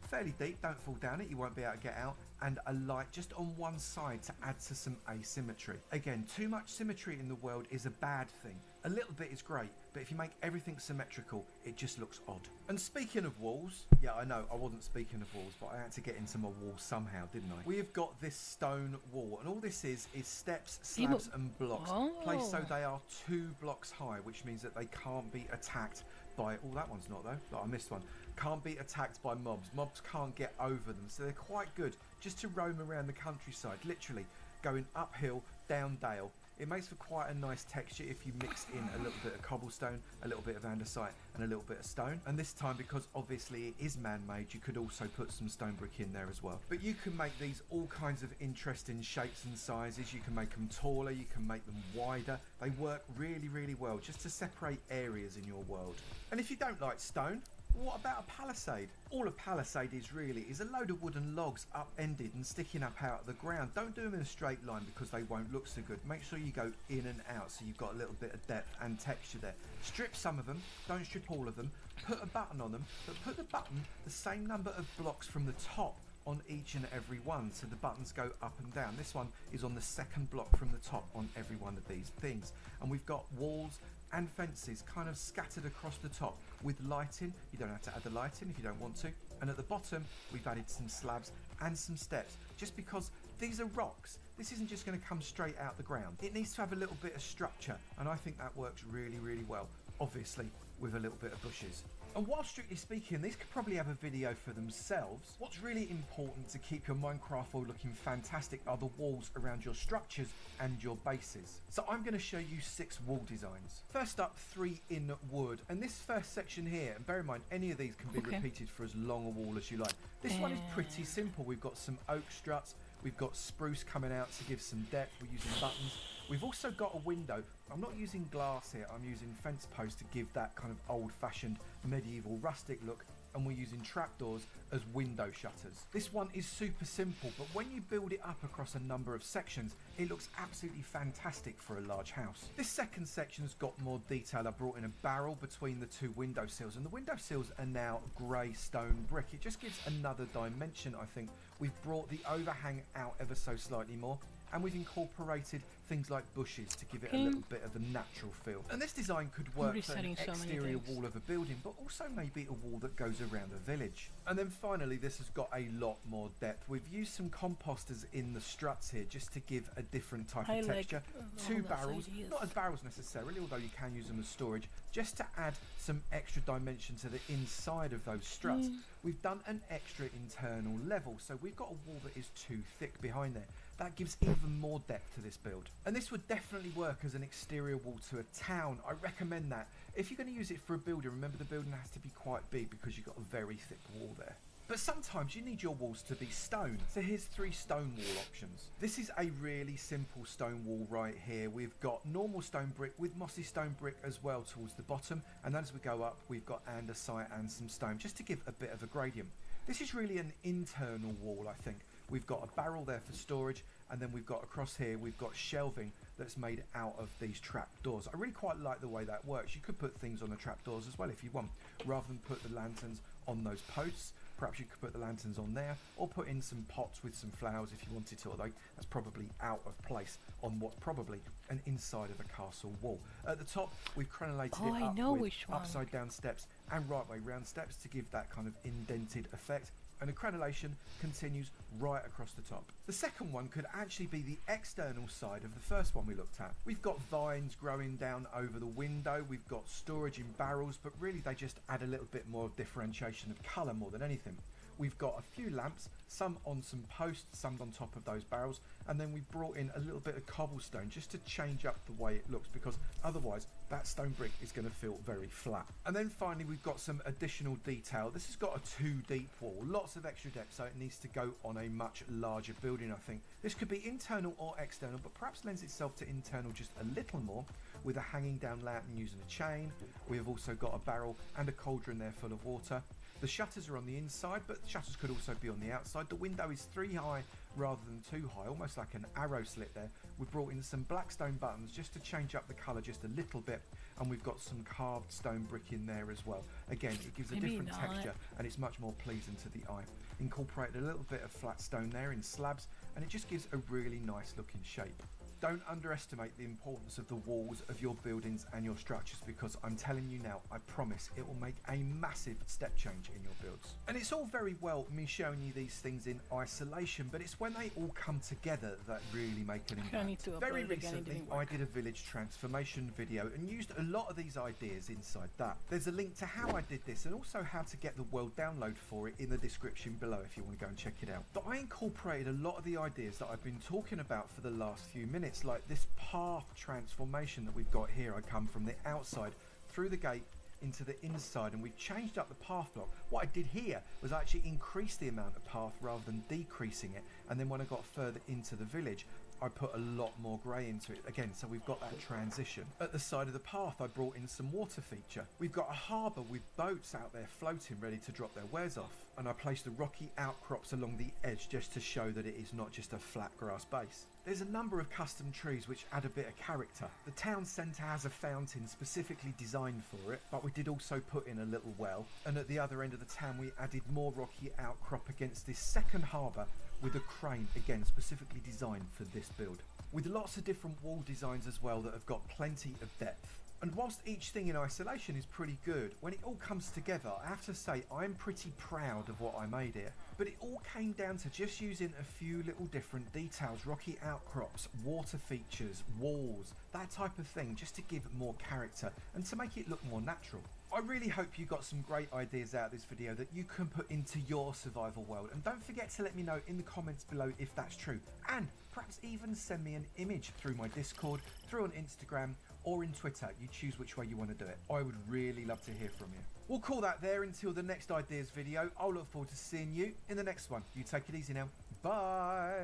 fairly deep, don't fall down it, you won't be able to get out, and a light just on one side to add to some asymmetry. Again, too much symmetry in the world is a bad thing. A little bit is great, but if you make everything symmetrical, it just looks odd. And speaking of walls, yeah, I know I wasn't speaking of walls, but I had to get into my wall somehow, didn't I? We've got this stone wall, and all this is steps, slabs and blocks placed so they are 2 blocks high, which means that they can't be attacked by, oh, that one's not though, but I missed one. Can't be attacked by mobs. Mobs can't get over them, so they're quite good just to roam around the countryside, literally going uphill, down dale. It makes for quite a nice texture if you mix in a little bit of cobblestone, a little bit of andesite and a little bit of stone. And this time, because obviously it is man-made, you could also put some stone brick in there as well. But you can make these all kinds of interesting shapes and sizes. You can make them taller, you can make them wider. They work really, really well just to separate areas in your world. And if you don't like stone, what about a palisade? All a palisade is really is a load of wooden logs upended and sticking up out of the ground. Don't do them in a straight line because they won't look so good. Make sure you go in and out so you've got a little bit of depth and texture there. Strip some of them, don't strip all of them. Put a button on them, but put the button the same number of blocks from the top on each and every one, so the buttons go up and down. This one is on the 2nd block from the top on every one of these things. And we've got walls and fences kind of scattered across the top with lighting. You don't have to add the lighting if you don't want to. And at the bottom we've added some slabs and some steps, just because these are rocks. This isn't just going to come straight out the ground. It needs to have a little bit of structure, and I think that works really, really well, obviously with a little bit of bushes. And while strictly speaking, these could probably have a video for themselves, what's really important to keep your Minecraft world looking fantastic are the walls around your structures and your bases. So I'm going to show you 6 wall designs. First up, 3 in wood. And this first section here, and bear in mind, any of these can be repeated for as long a wall as you like. This one is pretty simple. We've got some oak struts. We've got spruce coming out to give some depth. We're using buttons. We've also got a window. I'm not using glass here. I'm using fence posts to give that kind of old-fashioned medieval rustic look. And we're using trapdoors as window shutters. This one is super simple, but when you build it up across a number of sections, it looks absolutely fantastic for a large house. This second section has got more detail. I brought in a barrel between the 2 window sills, and the window sills are now grey stone brick. It just gives another dimension, I think. We've brought the overhang out ever so slightly more, and we've incorporated things like bushes to give it a little bit of a natural feel. And this design could work for an exterior wall of a building, but also maybe a wall that goes around a village. And then finally, this has got a lot more depth. We've used some composters in the struts here just to give a different type of texture. 2 barrels, not as barrels necessarily, although you can use them as storage, just to add some extra dimension to the inside of those struts. We've done an extra internal level, so we've got a wall that is too thick behind there. That gives even more depth to this build. And this would definitely work as an exterior wall to a town. I recommend that. If you're going to use it for a building, remember the building has to be quite big because you've got a very thick wall there. But sometimes you need your walls to be stone. So here's 3 stone wall options. This is a really simple stone wall right here. We've got normal stone brick with mossy stone brick as well towards the bottom. And then as we go up, we've got andesite and some stone just to give a bit of a gradient. This is really an internal wall, I think. We've got a barrel there for storage, and then we've got across here, we've got shelving that's made out of these trapdoors. I really quite like the way that works. You could put things on the trapdoors as well if you want, rather than put the lanterns on those posts. Perhaps you could put the lanterns on there, or put in some pots with some flowers if you wanted to, although that's probably out of place on what's probably an inside of a castle wall. At the top, we've crenellated it up with upside down steps and right way round steps to give that kind of indented effect. And the crenellation continues right across the top. The second one could actually be the external side of the first one we looked at. We've got vines growing down over the window, we've got storage in barrels, but really they just add a little bit more differentiation of colour more than anything. We've got a few lamps, some on some posts, some on top of those barrels, and then we brought in a little bit of cobblestone just to change up the way it looks, because otherwise that stone brick is going to feel very flat. And then finally we've got some additional detail. This has got a 2 deep wall, lots of extra depth, so it needs to go on a much larger building, I think. This could be internal or external, but perhaps lends itself to internal just a little more, with a hanging down lantern using a chain. We have also got a barrel and a cauldron there full of water. The shutters are on the inside, but the shutters could also be on the outside. The window is 3 high rather than 2 high, almost like an arrow slit there. We've brought in some black stone buttons just to change up the colour just a little bit, and we've got some carved stone brick in there as well. Again, it gives a different texture and it's much more pleasing to the eye. Incorporated a little bit of flat stone there in slabs, and it just gives a really nice looking shape. Don't underestimate the importance of the walls of your buildings and your structures, because I'm telling you now, I promise it will make a massive step change in your builds. And it's all very well me showing you these things in isolation, but it's when they all come together that really make an impact. Very recently I did a village transformation video and used a lot of these ideas inside that. There's a link to how I did this and also how to get the world download for it in the description below if you want to go and check it out. But I incorporated a lot of the ideas that I've been talking about for the last few minutes, like this path transformation that we've got here. I come from the outside through the gate into the inside, and we've changed up the path block. What I did here was actually increase the amount of path rather than decreasing it, and then when I got further into the village I put a lot more grey into it again, so we've got that transition. At the side of the path I brought in some water feature. We've got a harbour with boats out there floating ready to drop their wares off, and I placed the rocky outcrops along the edge just to show that it is not just a flat grass base. There's a number of custom trees which add a bit of character. The town centre has a fountain specifically designed for it, but we did also put in a little well, and at the other end of the town we added more rocky outcrop against this second harbour with a crane, again specifically designed for this build. With lots of different wall designs as well that have got plenty of depth. And whilst each thing in isolation is pretty good, when it all comes together, I have to say I'm pretty proud of what I made here. But it all came down to just using a few little different details, rocky outcrops, water features, walls, that type of thing, just to give it more character and to make it look more natural. I really hope you got some great ideas out of this video that you can put into your survival world, and don't forget to let me know in the comments below if that's true, and perhaps even send me an image through my Discord, through on Instagram or in Twitter. You choose which way you want to do it. I would really love to hear from you. We'll call that there until the next ideas video. I'll look forward to seeing you in the next one. You take it easy now. Bye.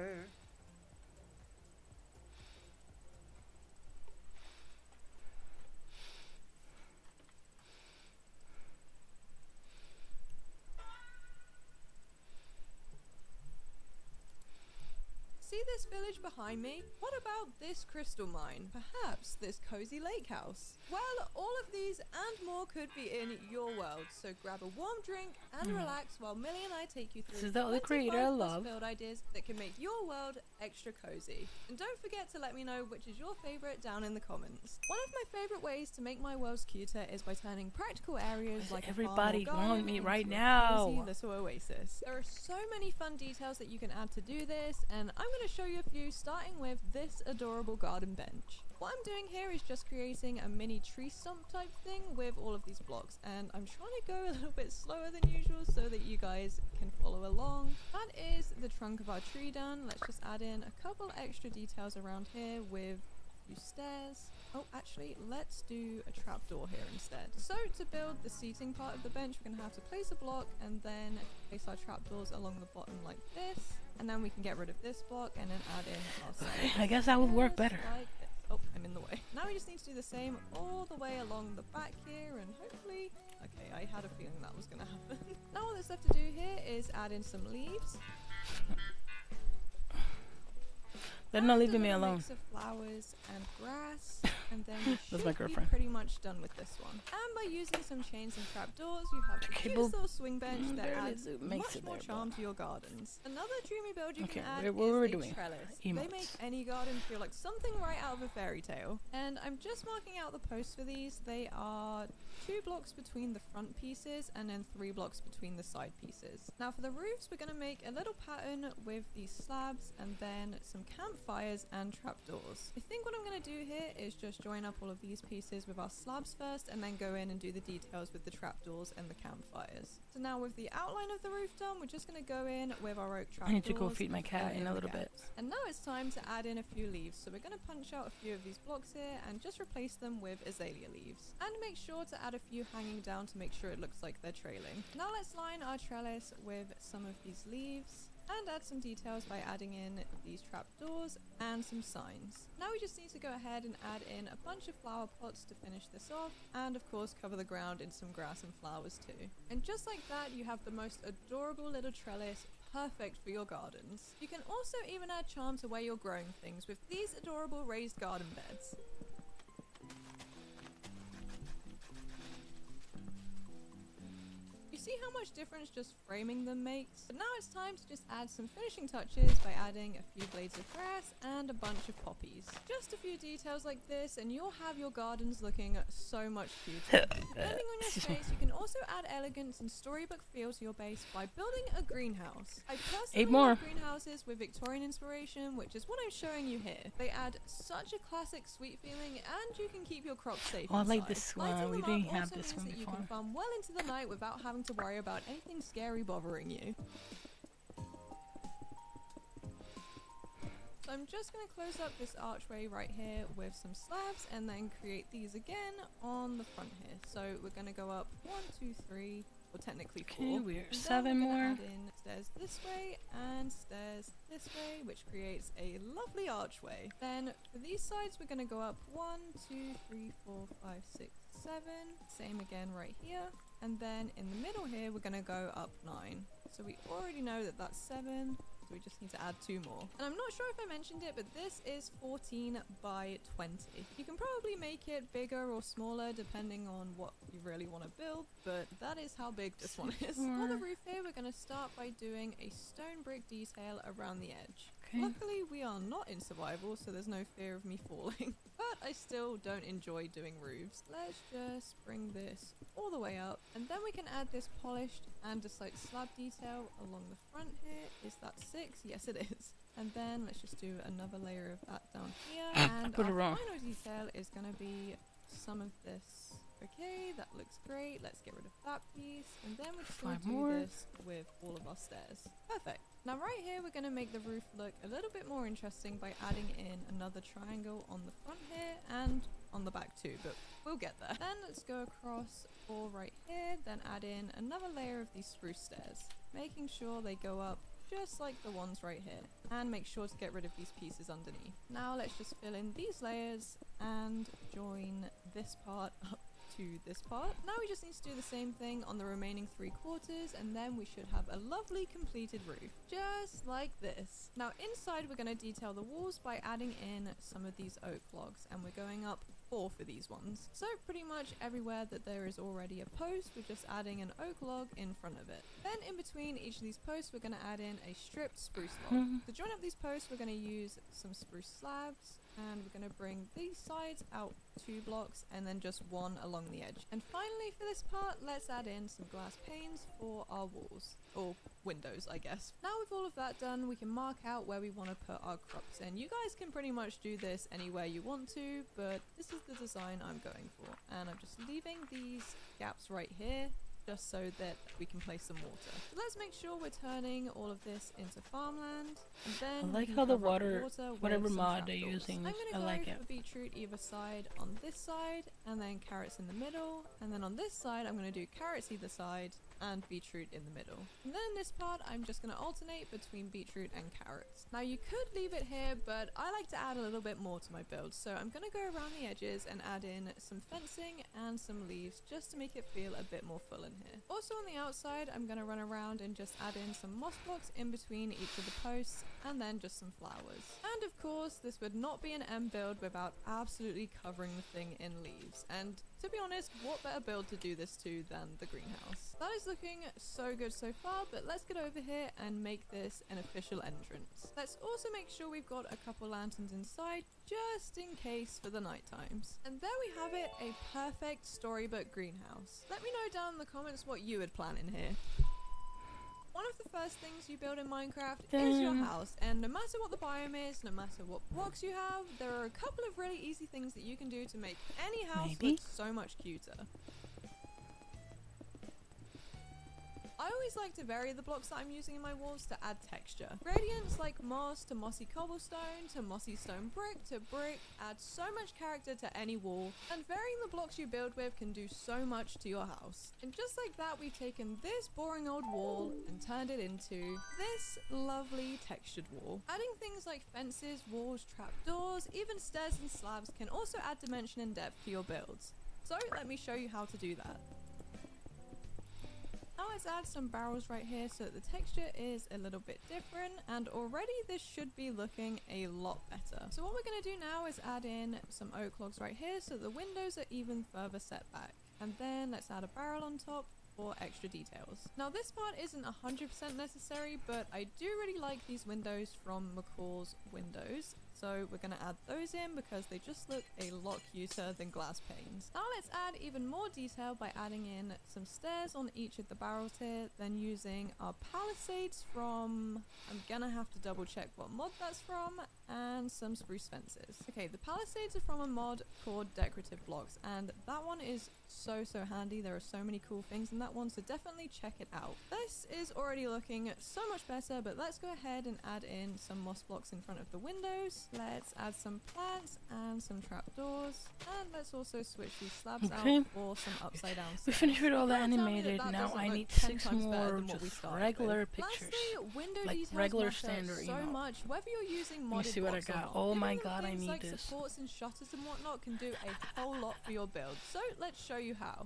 See this village behind me? What about this crystal mine? Perhaps this cozy lake house? Well, all of these and more could be in your world, so grab a warm drink and relax while Millie and I take you through This is the other creator I love. build ideas that can make your world extra cozy. And don't forget to let me know which is your favorite down in the comments. One of my favorite ways to make my worlds cuter is by turning practical areas like everybody a farm or want garden me into right a now. cozy little oasis. There are so many fun details that you can add to do this, and I'm going to show you a few, starting with this adorable garden bench. What I'm doing here is just creating a mini tree stump type thing with all of these blocks, and I'm trying to go a little bit slower than usual so that you guys can follow along. That is the trunk of our tree done. Let's just add in a couple extra details around here with a few stairs. Oh, actually, let's do a trapdoor here instead. So to build the seating part of the bench, we're going to have to place a block and then place our trapdoors along the bottom like this. And then we can get rid of this block and then add in our stairs. I guess that would work better. Like this. Oh, I'm in the way. Now we just need to do the same all the way along the back here, and hopefully... Okay, I had a feeling that was going to happen. Now all that's left to do here is add in some leaves. They're not leaving And me a alone. mix of flowers and grass, and then we That's should my be girlfriend. pretty much done with this one. And by using some chains and trapdoors, you have a Cable cute little swing bench that barely adds makes much it more there, charm but- to your gardens. Another dreamy build you Okay, can add what were we is doing? a trellis. Emotes. They make any garden feel like something right out of a fairy tale. And I'm just marking out the posts for these. They are 2 blocks between the front pieces and then 3 blocks between the side pieces. Now for the roofs, we're going to make a little pattern with these slabs and then some campfires and trapdoors. I think what I'm going to do here is just join up all of these pieces with our slabs first and then go in and do the details with the trapdoors and the campfires. So now with the outline of the roof done, we're just going to go in with our oak trapdoors. I need to go feed my and cat fill in a the little bit. gaps. And now it's time to add in a few leaves. So we're going to punch out a few of these blocks here and just replace them with azalea leaves. And make sure to add a few hanging down to make sure it looks like they're trailing. Now let's line our trellis with some of these leaves and add some details by adding in these trapdoors and some signs. Now we just need to go ahead and add in a bunch of flower pots to finish this off, and of course cover the ground in some grass and flowers too. And just like that, you have the most adorable little trellis, perfect for your gardens. You can also even add charm to where you're growing things with these adorable raised garden beds. You see how much difference just framing them makes? But now it's time to just add some finishing touches by adding a few blades of grass and a bunch of poppies. Just a few details like this and you'll have your gardens looking so much cuter. Depending on your space, you can also add elegance and storybook feel to your base by building a greenhouse. I personally 8 more. love greenhouses with Victorian inspiration, which is what I'm showing you here. They add such a classic sweet feeling and you can keep your crops safe Oh, I like inside. this Lighting one. We them up didn't have also this means one that you before. can farm well into the night without having to worry about anything scary bothering you. So I'm just going to close up this archway right here with some slabs and then create these again on the front here. So we're going to go up 1, 2, 3, or technically 4. Okay, we're And then 7 we're gonna more. add in stairs this way and stairs this way, which creates a lovely archway. Then for these sides, we're going to go up 1, 2, 3, 4, 5, 6, 7. Same again right here. And then in the middle here, we're going to go up 9. So we already know that that's 7. So we just need to add 2 more. And I'm not sure if I mentioned it, but this is 14 by 20. You can probably make it bigger or smaller depending on what you really want to build, but that is how big this one is. For the roof here, we're going to start by doing a stone brick detail around the edge. Okay. Luckily, we are not in survival, so there's no fear of me falling. But I still don't enjoy doing roofs. Let's just bring this all the way up, and then we can add this polished andesite slab detail along the front here. Is that 6? Yes, it is. And then let's just do another layer of that down here. And put it our wrong. final detail is going to be some of this. Okay, that looks great. Let's get rid of that piece. And then we're just going 5 to do more. this with all of our stairs. Perfect. Now right here, we're going to make the roof look a little bit more interesting by adding in another triangle on the front here and on the back too, but we'll get there. Then let's go across 4 right here, then add in another layer of these spruce stairs, making sure they go up just like the ones right here, and make sure to get rid of these pieces underneath. Now let's just fill in these layers and join this part up to this part. Now we just need to do the same thing on the remaining 3 quarters, and then we should have a lovely completed roof, just like this. Now inside we're going to detail the walls by adding in some of these oak logs, and we're going up 4 for these ones. So pretty much everywhere that there is already a post, we're just adding an oak log in front of it. Then in between each of these posts, we're going to add in a stripped spruce log. To join up these posts, we're going to use some spruce slabs, and we're going to bring these sides out 2 blocks and then just 1 along the edge. And finally for this part, let's add in some glass panes for our walls, or windows I guess. Now with all of that done, we can mark out where we want to put our crops in. You guys can pretty much do this anywhere you want to, but this is the design I'm going for, and I'm just leaving these gaps right here just so that we can place some water. So let's make sure we're turning all of this into farmland, and then I like we can how the cover up water, with whatever some mod they're trapdoors. using, I'm I gonna like go it. for beetroot either side on this side, and then carrots in the middle, and then on this side I'm gonna do carrots either side and beetroot in the middle. And then this part I'm just gonna alternate between beetroot and carrots. Now you could leave it here, but I like to add a little bit more to my build, so I'm gonna go around the edges and add in some fencing and some leaves just to make it feel a bit more full in here. Also on the outside I'm gonna run around and just add in some moss blocks in between each of the posts, and then just some flowers. And of course this would not be an end build without absolutely covering the thing in leaves, and to be honest, what better build to do this to than the greenhouse? That is looking so good so far, but let's get over here and make this an official entrance. Let's also make sure we've got a couple lanterns inside, just in case for the night times. And there we have it, a perfect storybook greenhouse. Let me know down in the comments what you would plan in here. One of the first things you build in Minecraft is your house, and no matter what the biome is, no matter what blocks you have, there are a couple of really easy things that you can do to make any house look so much cuter. I always like to vary the blocks that I'm using in my walls to add texture. Gradients like moss to mossy cobblestone to mossy stone brick to brick add so much character to any wall, and varying the blocks you build with can do so much to your house. And just like that, we've taken this boring old wall and turned it into this lovely textured wall. Adding things like fences, walls, trapdoors, even stairs and slabs can also add dimension and depth to your builds. So let me show you how to do that. Now let's add some barrels right here so that the texture is a little bit different, and already this should be looking a lot better. So what we're going to do now is add in some oak logs right here so the windows are even further set back. And then let's add a barrel on top for extra details. Now this part isn't 100% necessary, but I do really like these windows from McCall's Windows. So we're going to add those in because they just look a lot cuter than glass panes. Now let's add even more detail by adding in some stairs on each of the barrels here, then using our palisades from, I'm gonna have to double check what mod that's from, and some spruce fences. Okay, the palisades are from a mod called Decorative Blocks, and that one is so handy. There are so many cool things in that one, so definitely check it out. This is already looking so much better, but let's go ahead and add in some moss blocks in front of the windows. Let's add some plants and some trapdoors, and let's also switch these slabs out for some upside down We stairs. finished with all the Don't tell me animated. that Now doesn't I look need 10 6 times better more than what we just started regular with. pictures. Lastly, window Like details regular matter standard, you so know. much, whether you're using modded Let me see what I blocks or got. not. Oh my Giving them god, I things need like this. supports and shutters and whatnot can do a whole lot for your build. So let's show you how.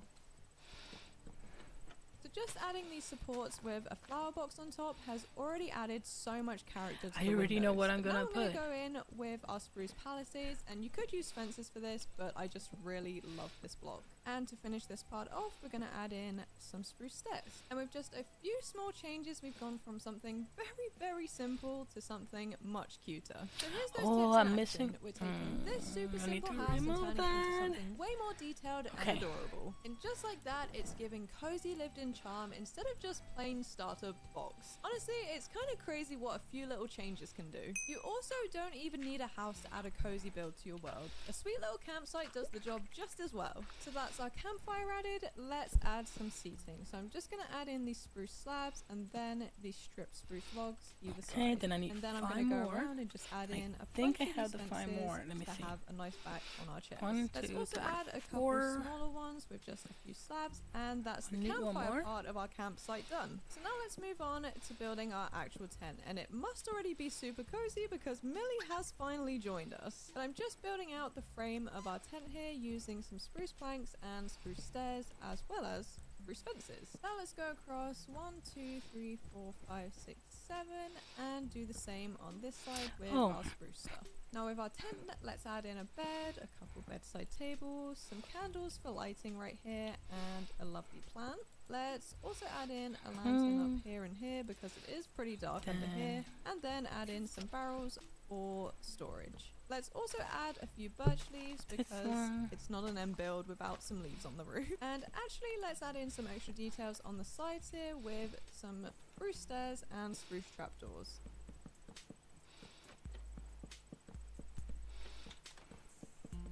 So just adding these supports with a flower box on top has already added so much character to I the already know windows. what I'm But gonna now we're put. go in with our spruce palisades, and you could use fences for this, but I just really love this block. And to finish this part off, we're going to add in some spruce stairs. And with just a few small changes, we've gone from something very simple to something much cuter. So here's those Oh, tips I'm in missing. action. We're taking this super I need simple to house and remove turning it that. into something way more detailed Okay. and adorable. And just like that, it's giving cozy lived-in charm instead of just plain starter box. Honestly, it's kind of crazy what a few little changes can do. You also don't even need a house to add a cozy build to your world. A sweet little campsite does the job just as well. So that's our campfire added. Let's add some seating. So I'm just going to add in these spruce slabs and then these stripped spruce logs either side. Okay, then I need and then I'm 5 going to go more. around and just add in a think bunch I of have these the 5 fences more. Let me to see. have a nice back on our chest. 1, Let's 2, also 3, add a couple 4. smaller ones with just a few slabs, and that's the I need one campfire more. part of our campsite done. So now let's move on to building our actual tent, and it must already be super cozy because Millie has finally joined us. And I'm just building out the frame of our tent here using some spruce planks and spruce stairs as well as spruce fences. Now let's go across 1, 2, 3, 4, 5, 6, 7 and do the same on this side with our spruce stuff. Now with our tent, let's add in a bed, a couple bedside tables, some candles for lighting right here, and a lovely plant. Let's also add in a lantern up here and here because it is pretty dark under here, and then add in some barrels for storage. Let's also add a few birch leaves because it's not an end build without some leaves on the roof. And actually let's add in some extra details on the sides here with some spruce stairs and spruce trapdoors.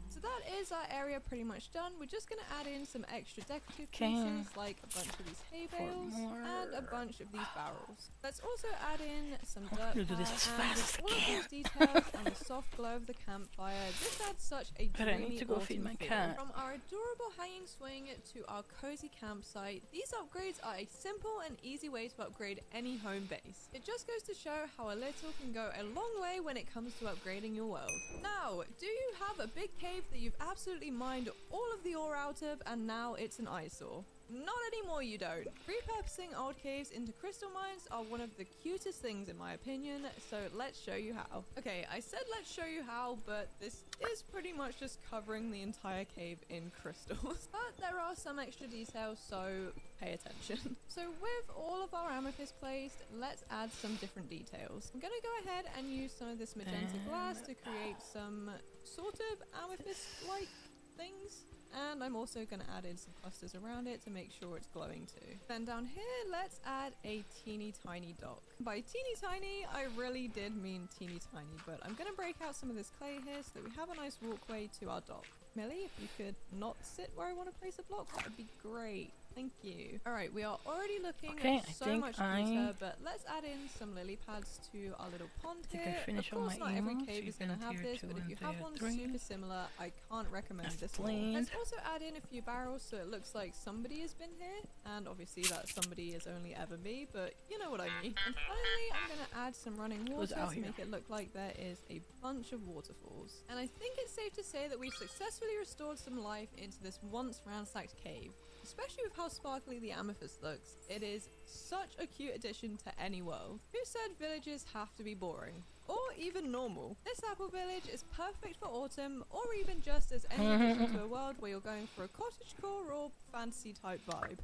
So that is our area pretty much done. We're just going to add in some extra decorative pieces like a bunch of these hay bales and a bunch of these barrels. Let's also add in some dirt do this as and fast as with all of these details and the soft glow of the campfire, this adds such a But I need dreamy to go feed autumn my feel. cat. From our adorable hanging swing to our cozy campsite, these upgrades are a simple and easy way to upgrade any home base. It just goes to show how a little can go a long way when it comes to upgrading your world. Now, do you have a big cave that you've absolutely mined all of the ore out of and now it's an eyesore? Not anymore, you don't. Repurposing old caves into crystal mines are one of the cutest things in my opinion, so let's show you how. Okay, I said let's show you how, but this is pretty much just covering the entire cave in crystals. But there are some extra details, so pay attention. So with all of our amethyst placed, let's add some different details. I'm gonna go ahead and use some of this magenta glass to create some sort of amethyst-like things. And I'm also going to add in some clusters around it to make sure it's glowing too. Then down here, let's add a teeny tiny dock. By teeny tiny, I really did mean teeny tiny, but I'm going to break out some of this clay here so that we have a nice walkway to our dock. Millie, if you could not sit where I want to place a block, that would be great. Thank you. Alright, we are already looking so much cuter, but let's add in some lily pads to our little pond here. Of course, not every cave is going to have this, but if you have one super similar, I can't recommend this one. Let's also add in a few barrels so it looks like somebody has been here, and obviously that somebody is only ever me, but you know what I mean. And finally, I'm going to add some running water to make it look like there is a bunch of waterfalls. And I think it's safe to say that we've successfully restored some life into this once ransacked cave. Especially with how sparkly the amethyst looks, it is such a cute addition to any world. Who said villages have to be boring? Or even normal? This apple village is perfect for autumn, or even just as any addition to a world where you're going for a cottagecore or fantasy type vibe.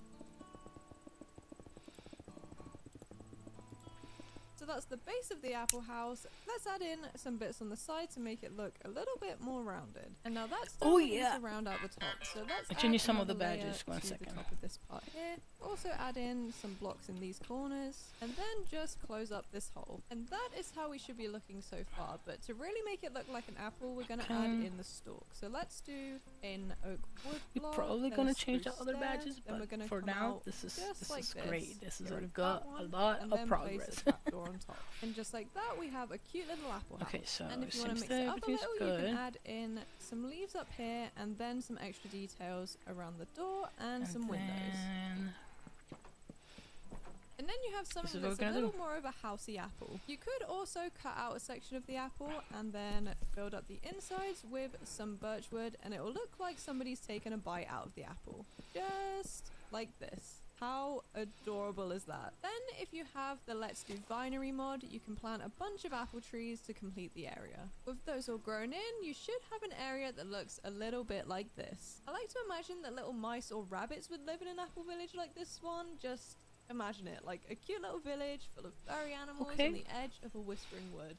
So that's the base of the apple house. Let's add in some bits on the side to make it look a little bit more rounded. And now that's done, we need to round out the top. So let's I need some of the another layer badges. 1 to second. the top of this part here. Also add in some blocks in these corners, and then just close up this hole. And that is how we should be looking so far. But to really make it look like an apple, we're gonna add in the stalk. So let's do an oak wood block. You're probably then gonna a change the spruce other stair, badges, then we're but gonna for come now, out this is just like great. This is Get a rid of lot that one, of and then progress. place a trapdoor on top. And just like that, we have a cute little apple house. Okay, so and if you want to seems mix it that up a everything's little, you good. can add in some leaves up here, and then some extra details around the door and some windows. And then you have something that's a little more of a housey apple. You could also cut out a section of the apple and then build up the insides with some birch wood, and it will look like somebody's taken a bite out of the apple. Just like this. How adorable is that? Then if you have the Let's Do Vinery mod, you can plant a bunch of apple trees to complete the area. With those all grown in, you should have an area that looks a little bit like this. I like to imagine that little mice or rabbits would live in an apple village like this one. Just imagine it, like a cute little village full of furry animals on the edge of a whispering wood.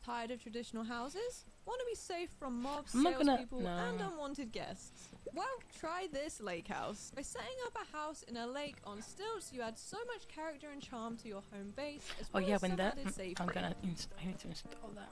Tired of traditional houses? Want to be safe from mobs, salespeople, and unwanted guests? Well, try this lake house. By setting up a house in a lake on stilts, you add so much character and charm to your home base, as well as some added safety. I need to install that.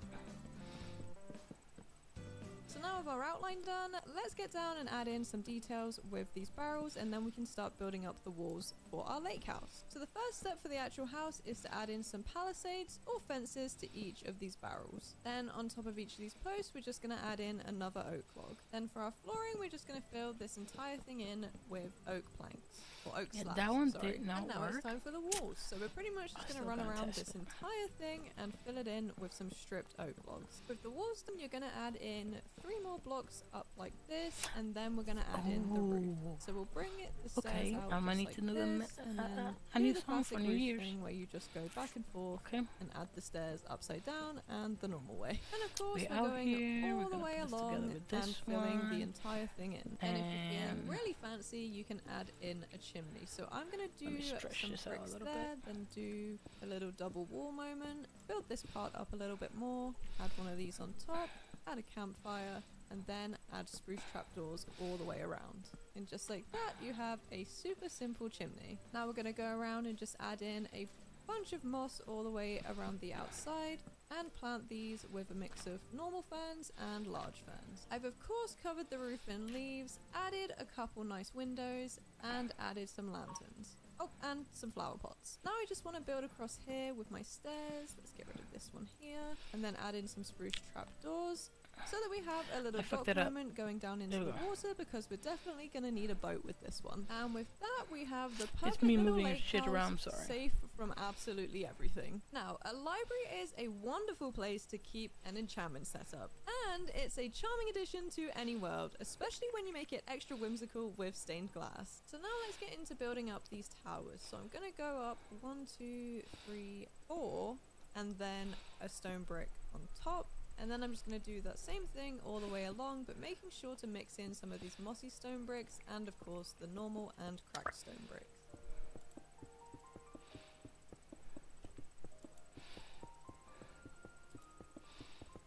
So now with our outline done, let's get down and add in some details with these barrels, and then we can start building up the walls for our lake house. So the first step for the actual house is to add in some palisades or fences to each of these barrels. Then on top of each of these posts, we're just going to add in another oak log. Then for our flooring, we're just going to fill this entire thing in with oak planks. Or oak slabs, that one sorry. did not and now work. it's time for the walls. So we're pretty much just going to run around this entire thing and fill it in with some stripped oak logs. With the walls done, you're going to add in 3 more blocks up like this, and then we're going to add in the roof. So we'll bring it the stairs out I just need like to do this, and then a do new the song for classic New roof Year's. thing where you just go back and forth and add the stairs upside down and the normal way. And of course, we're going all the way along and filling the entire thing in. And if you're feeling really fancy, you can add in a chimney. So I'm going to do some bricks there, then do a little double wall moment, build this part up a little bit more, add one of these on top, add a campfire, and then add spruce trapdoors all the way around. And just like that, you have a super simple chimney. Now we're going to go around and just add in a bunch of moss all the way around the outside and plant these with a mix of normal ferns and large ferns. I've of course covered the roof in leaves, added a couple nice windows, and added some lanterns. Oh, and some flower pots. Now I just want to build across here with my stairs. Let's get rid of this one here. And then add in some spruce trapdoors, so that we have a little dock moment going down into the water, because we're definitely going to need a boat with this one. And with that, we have the perfect little lake house, safe from absolutely everything. Now, a library is a wonderful place to keep an enchantment set up, and it's a charming addition to any world, especially when you make it extra whimsical with stained glass. So now let's get into building up these towers. So I'm going to go up 1, 2, 3, 4, and then a stone brick on top. And then I'm just going to do that same thing all the way along, but making sure to mix in some of these mossy stone bricks and of course the normal and cracked stone bricks.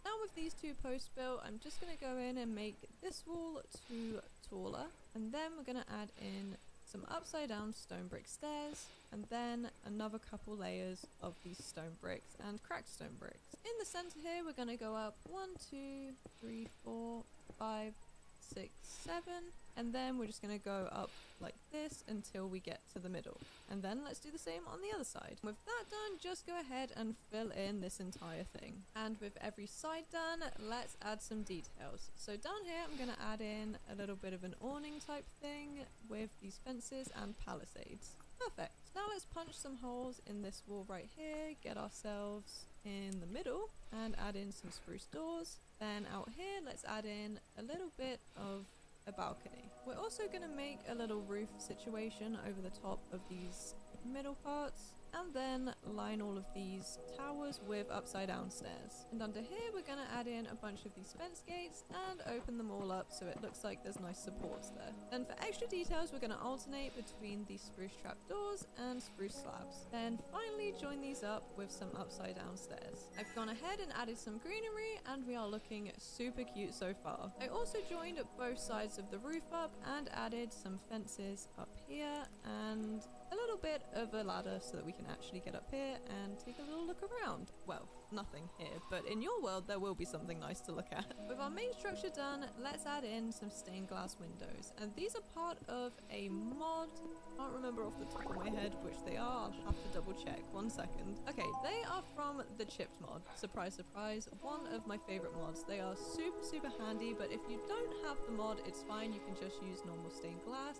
Now with these 2 posts built, I'm just going to go in and make this wall 2 taller, and then we're going to add in some upside down stone brick stairs, and then another couple layers of these stone bricks and cracked stone bricks. In the center here, we're going to go up 1, 2, 3, 4, 5, 6, 7, and then we're just going to go up like this until we get to the middle. And then let's do the same on the other side. With that done, just go ahead and fill in this entire thing. And with every side done, let's add some details. So down here, I'm going to add in a little bit of an awning type thing with these fences and palisades. Perfect. Now let's punch some holes in this wall right here, get ourselves in the middle, and add in some spruce doors. Then out here, let's add in a little bit of a balcony. We're also going to make a little roof situation over the top of these middle parts, and then line all of these towers with upside down stairs. And under here, we're going to add in a bunch of these fence gates and open them all up so it looks like there's nice supports there. Then for extra details, we're going to alternate between these spruce trapdoors and spruce slabs. Then finally join these up with some upside down stairs. I've gone ahead and added some greenery, and we are looking super cute so far. I also joined both sides of the roof up and added some fences up here and a little bit of a ladder so that we can actually get up here and take a little look around. Well, nothing here, but in your world there will be something nice to look at. With our main structure done, let's add in some stained glass windows. And these are part of a mod. I can't remember off the top of my head which they are. I'll have to double check. 1 second. Okay, they are from the Chipped mod. Surprise, surprise. One of my favorite mods. They are super, super handy, but if you don't have the mod, it's fine. You can just use normal stained glass.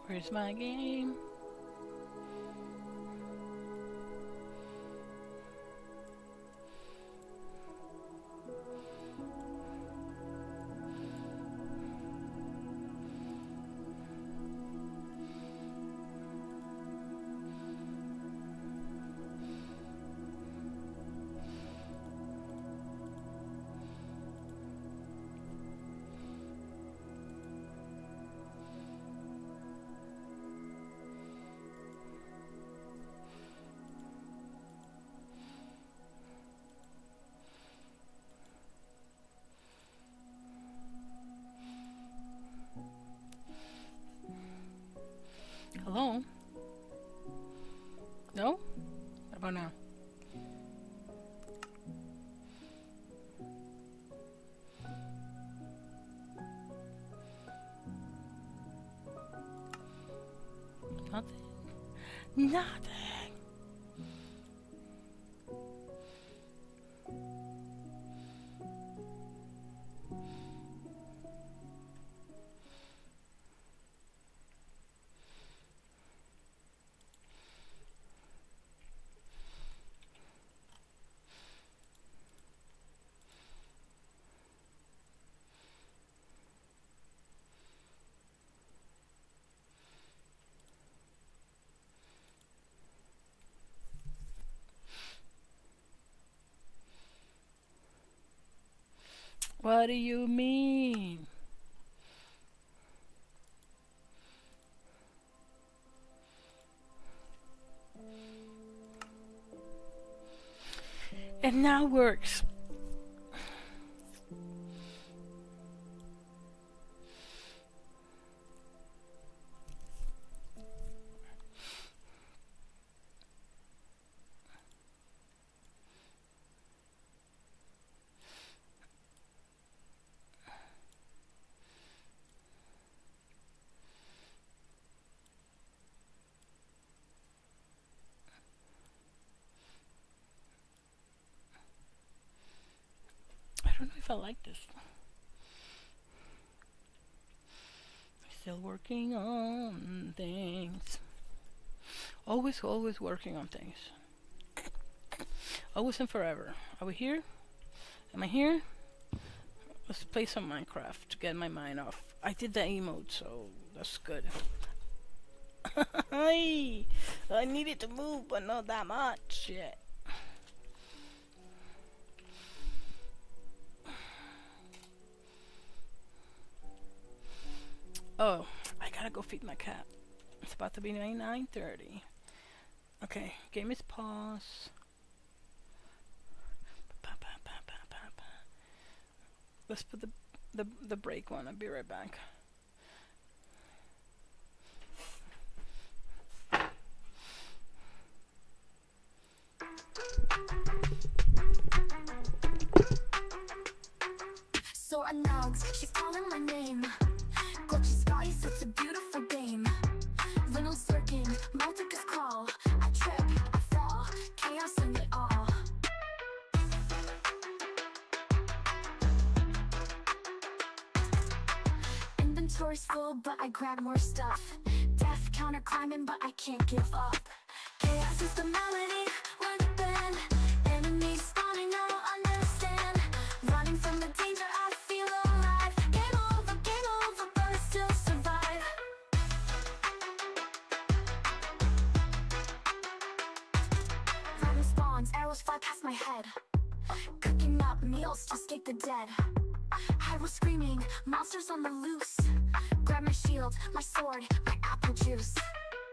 Where's my game? Hello? No? How about now? Nothing. Nothing. What do you mean? It now works. I don't know if I like this. Still working on things. Always working on things. Always and forever. Are we here? Am I here? Let's play some Minecraft to get my mind off. I did the emote, so that's good. I needed to move, but not that much yet. Oh, I gotta go feed my cat. It's about to be 9:30. Okay, game is paused. Let's put the break one. I'll be right back. So announce, she's calling my name. Glitchy skies, it's a beautiful game. Little circuit, multicast call. I trip, I fall, chaos in it all. Inventory's full, but I grab more stuff. Death counter climbing, but I can't give up. Chaos is the melody, we're the band. Enemies spawning, I don't understand. Running from the danger, I feel alive. Game over, but I still survive. Random spawns, arrows fly past my head. Cooking up meals to escape the dead. I was screaming, monsters on the loose. Grab my shield, my sword, my apple juice.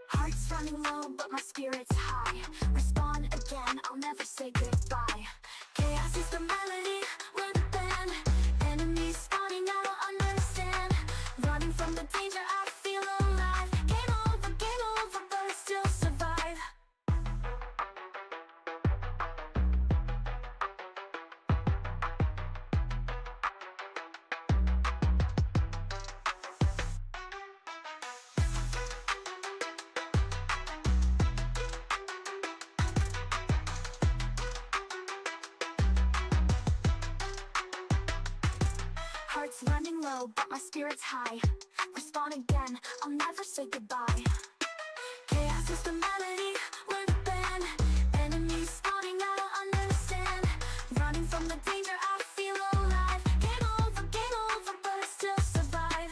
Heart's running low, but my spirit's high. Respawn again, I'll never say goodbye. Chaos is the melody, we're the band. Enemies spawning, I don't understand. Running from the danger, I feel alive. Game over, but I still survive. Heart's running low, but my spirit's high. Respawn again, I'll never say goodbye. Chaos is the melody, we're the band. Enemies spawning, I don't understand. Running from the danger, I feel alive. Game over, but I still survive.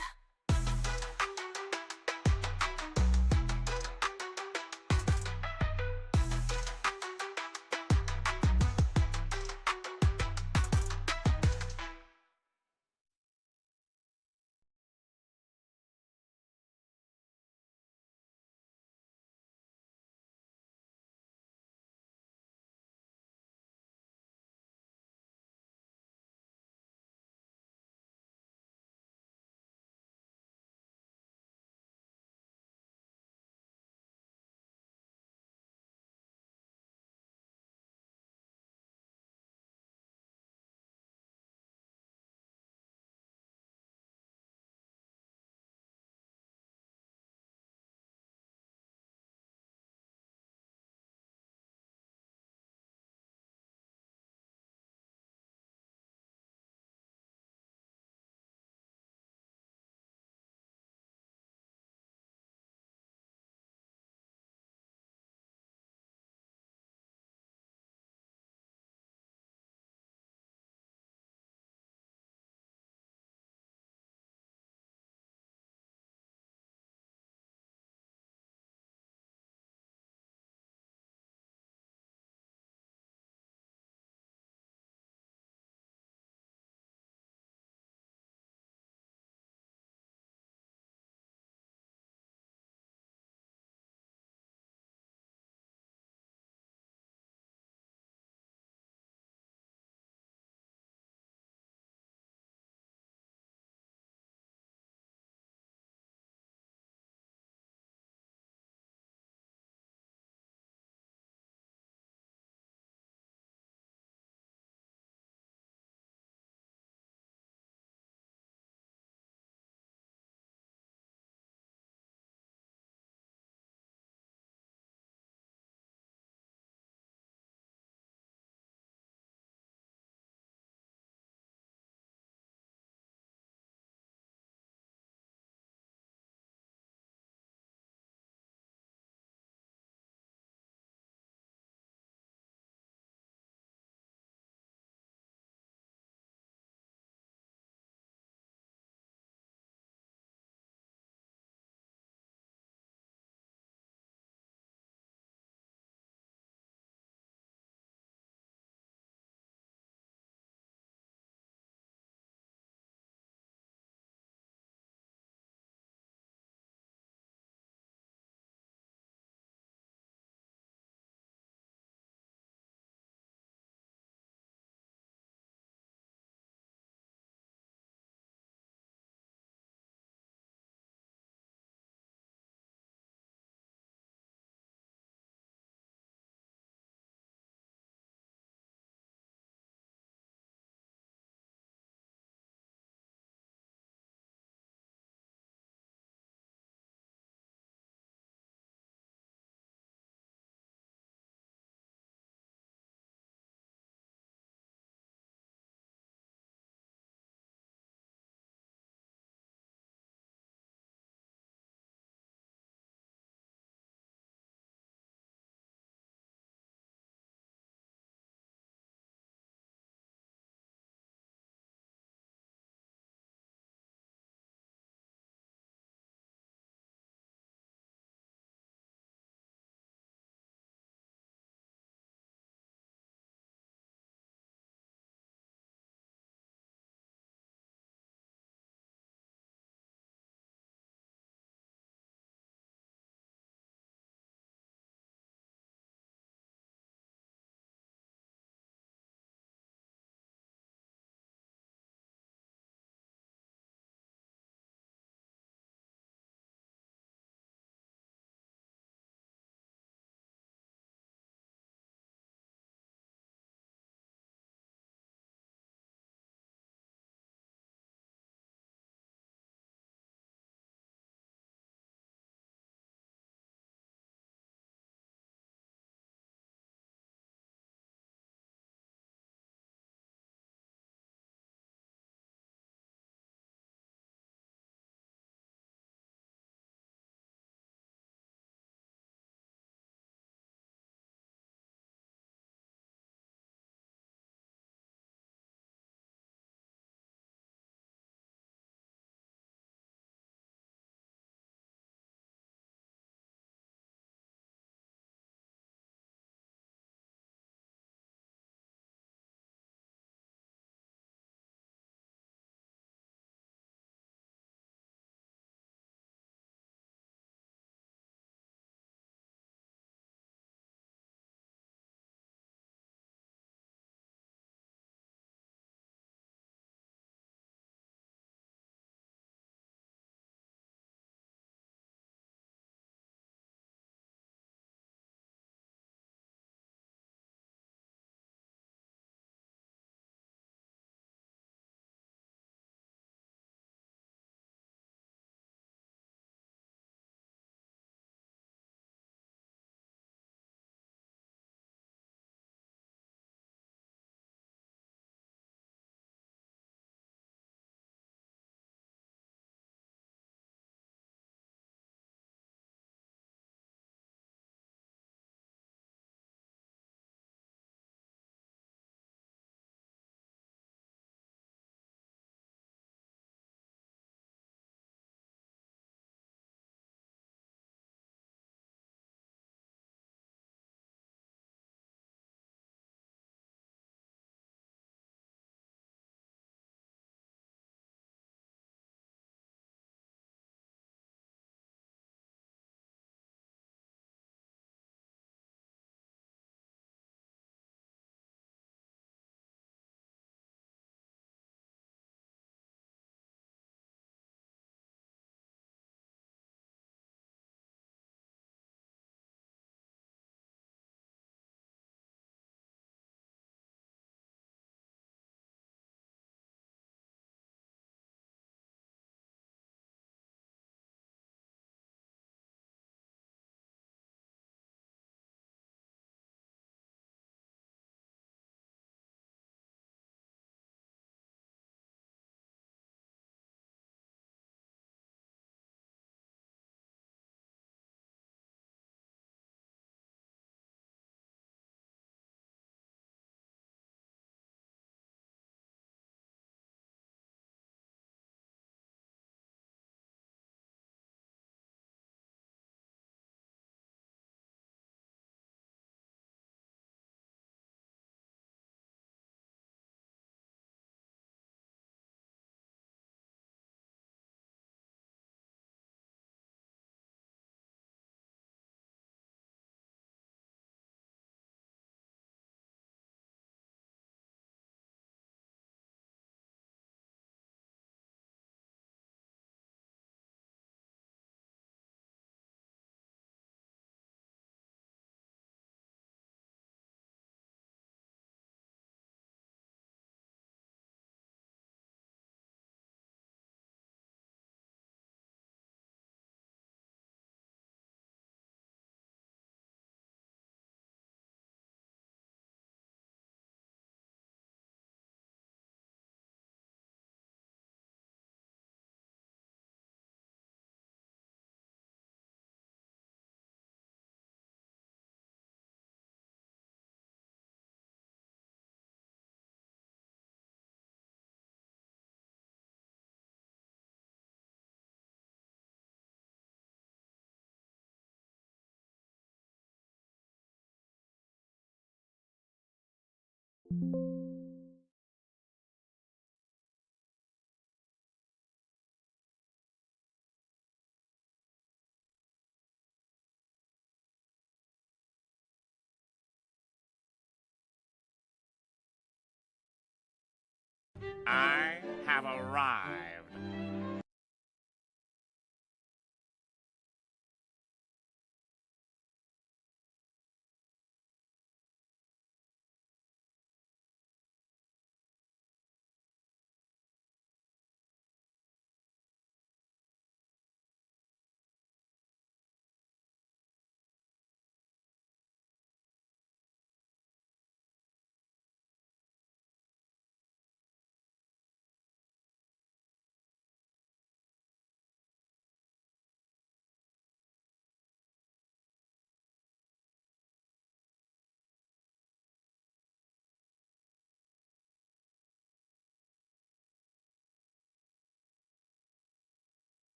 I have arrived.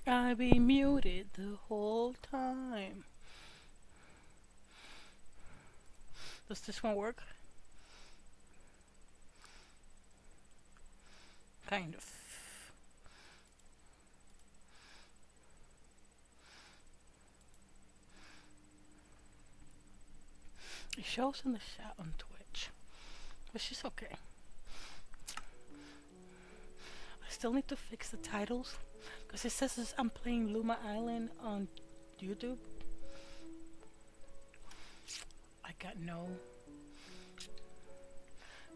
I've been muted the whole time. Does this one work? Kind of. It shows in the chat on Twitch, which is okay. I still need to fix the titles because it says I'm playing Luma Island on YouTube. I got no.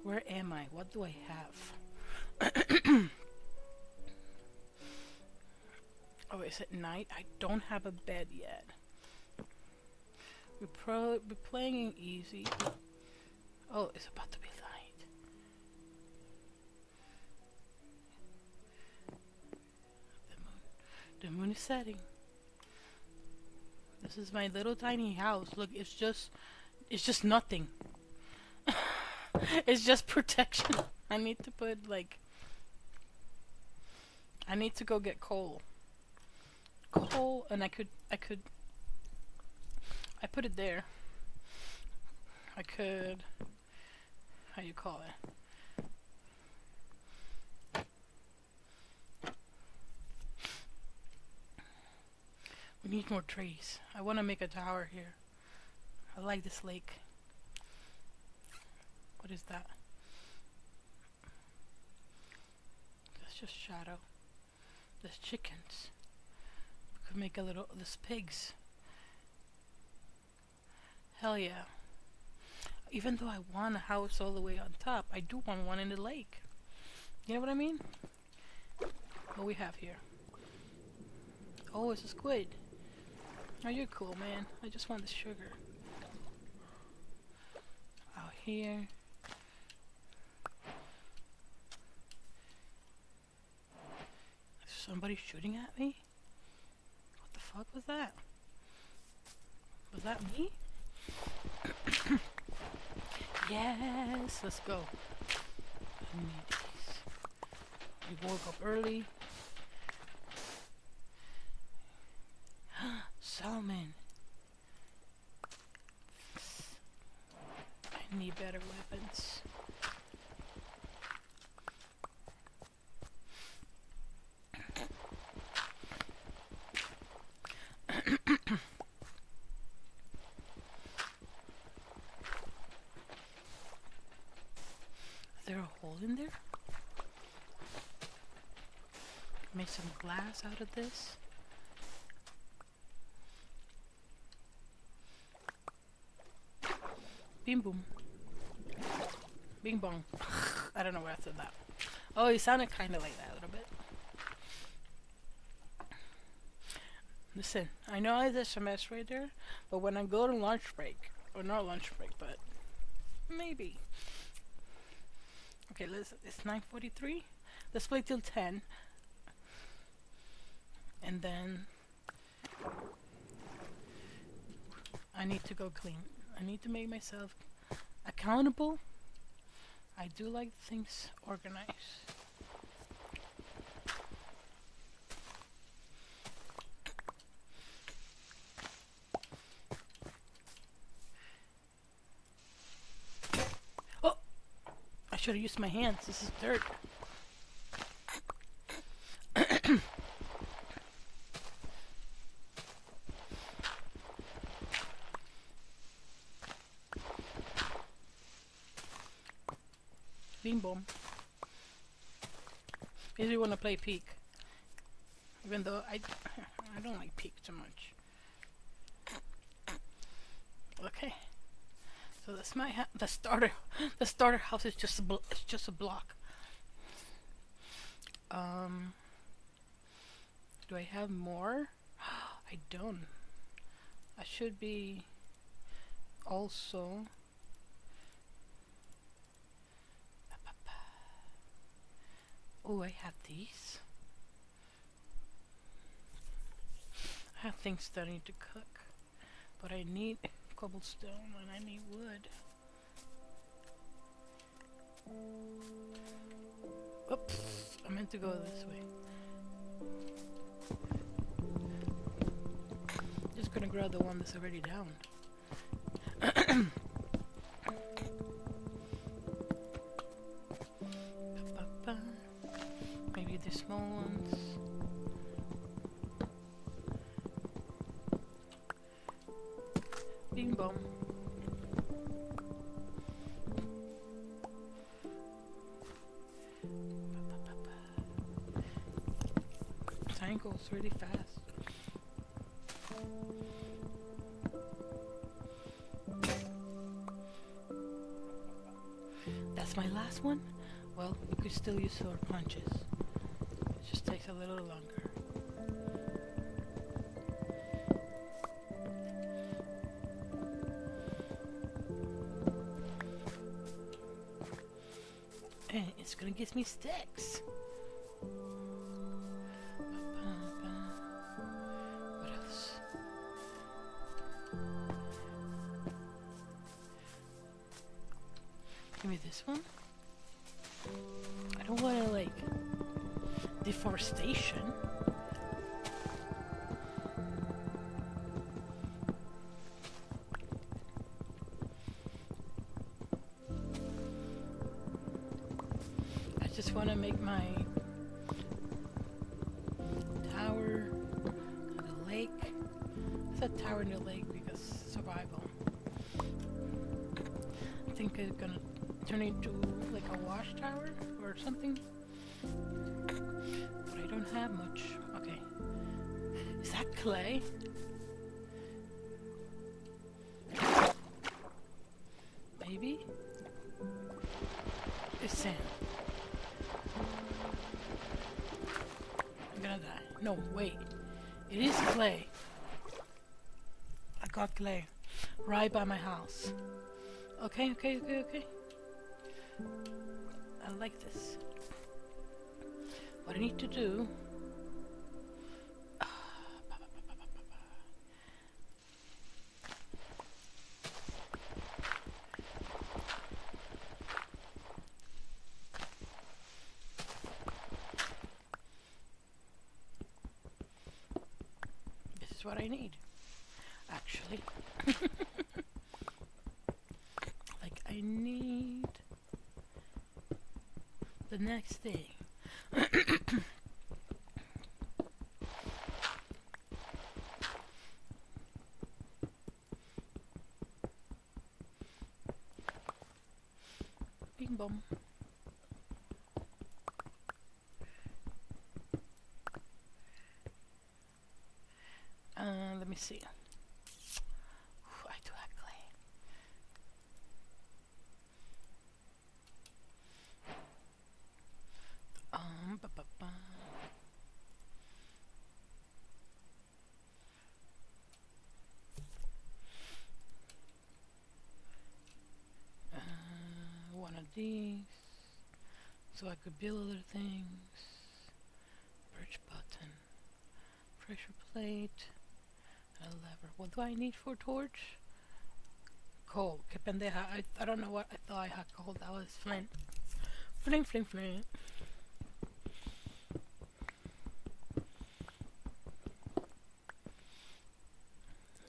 Where am I? What do I have? Oh, is it night? I don't have a bed yet. We're playing in easy. Oh, it's about to be light. The moon is setting. This is my little tiny house. Look, it's just nothing. It's just protection. I need to put like. I need to go get coal. Coal, and I put it there. I could, how you call it? We need more trees. I want to make a tower here. I like this lake. What is that? That's just shadow. There's chickens. We could make a little, there's pigs. Hell yeah. Even though I want a house all the way on top, I do want one in the lake. You know what I mean? What we have here? Oh, it's a squid. Oh, you're cool, man. I just want the sugar. Out here. Is somebody shooting at me? What the fuck was that? Was that me? Yes, let's go. I need these. We woke up early. Salmon. I need better weapons. Is there a hole in there? Make some glass out of this. Bing boom. Bing bong. I don't know where I said that. Oh, it sounded kind of like that a little bit. Listen, I know there's a mess right there, but when I go to lunch break, or not lunch break, but maybe. Okay, it's 9:43. Let's play till 10. And then I need to go clean. I need to make myself accountable. I do like things organized. Oh! I should have used my hands. This is dirt. Beam boom. Usually want to play peek, even though I don't like peek too much. Okay, so that's my the starter. The starter house is just it's just a block. Do I have more? I don't. I should be also. Oh, I have these. I have things that I need to cook, but I need cobblestone and I need wood. Oops, I meant to go this way. Just gonna grab the one that's already down. Maybe the small ones. Bing bong. Time goes really fast. That's my last one? Well, we could still use our punches. It just takes a little longer. And it's gonna give me sticks. What else? Give me this one. I don't want to like deforestation. I just want to make my tower in the lake. I said tower in the lake because survival. I think it's gonna turn into like a watchtower or something. But I don't have much. Okay. Is that clay? Maybe? It's sand. I'm gonna die. No, wait. It is clay. I got clay. Right by my house. Okay. I like this. What I need to do. This is what I need. Actually. Like I need the next thing. Bing bong. Let me see. I do have clay. Ba -ba -ba. these so I could build other things. Bridge button, pressure plate, a lever. What do I need for a torch? Coal. Que pendeja. I don't know what I thought I had coal. That was flint. Flint, flint, flint.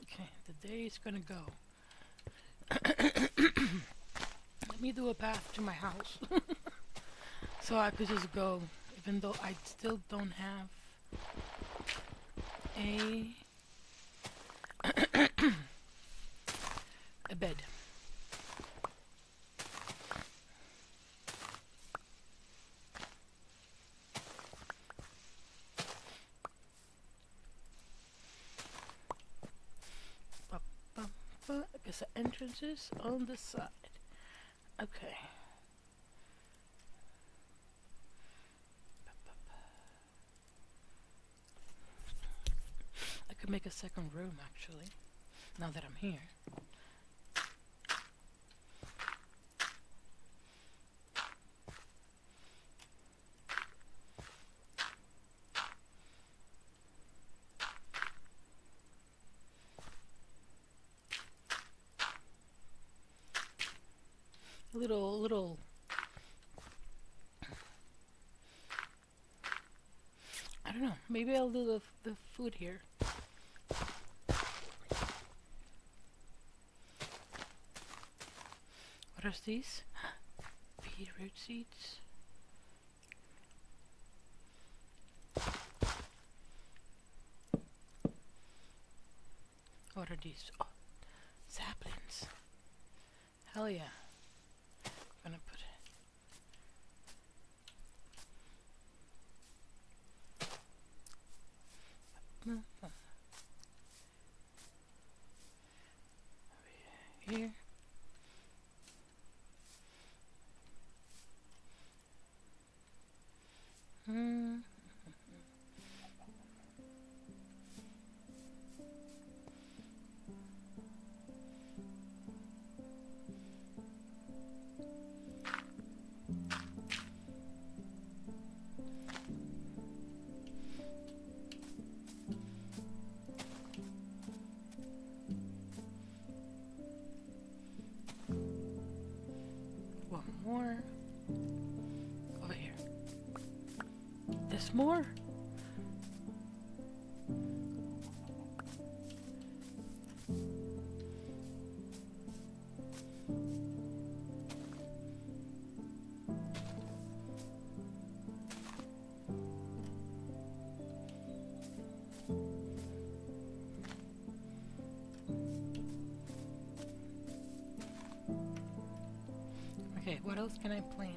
Okay, the day is gonna go. Let me do a path to my house. So I could just go, even though I still don't have a bed. Because the entrance is on the side. Okay. I could make a second room actually, now that I'm here. Little I don't know, maybe I'll do the food here. What are these? Beetroot seeds. What are these? Oh, saplings. Hell yeah. I'm gonna put here. One more over here. There's more. Okay, what else can I plant?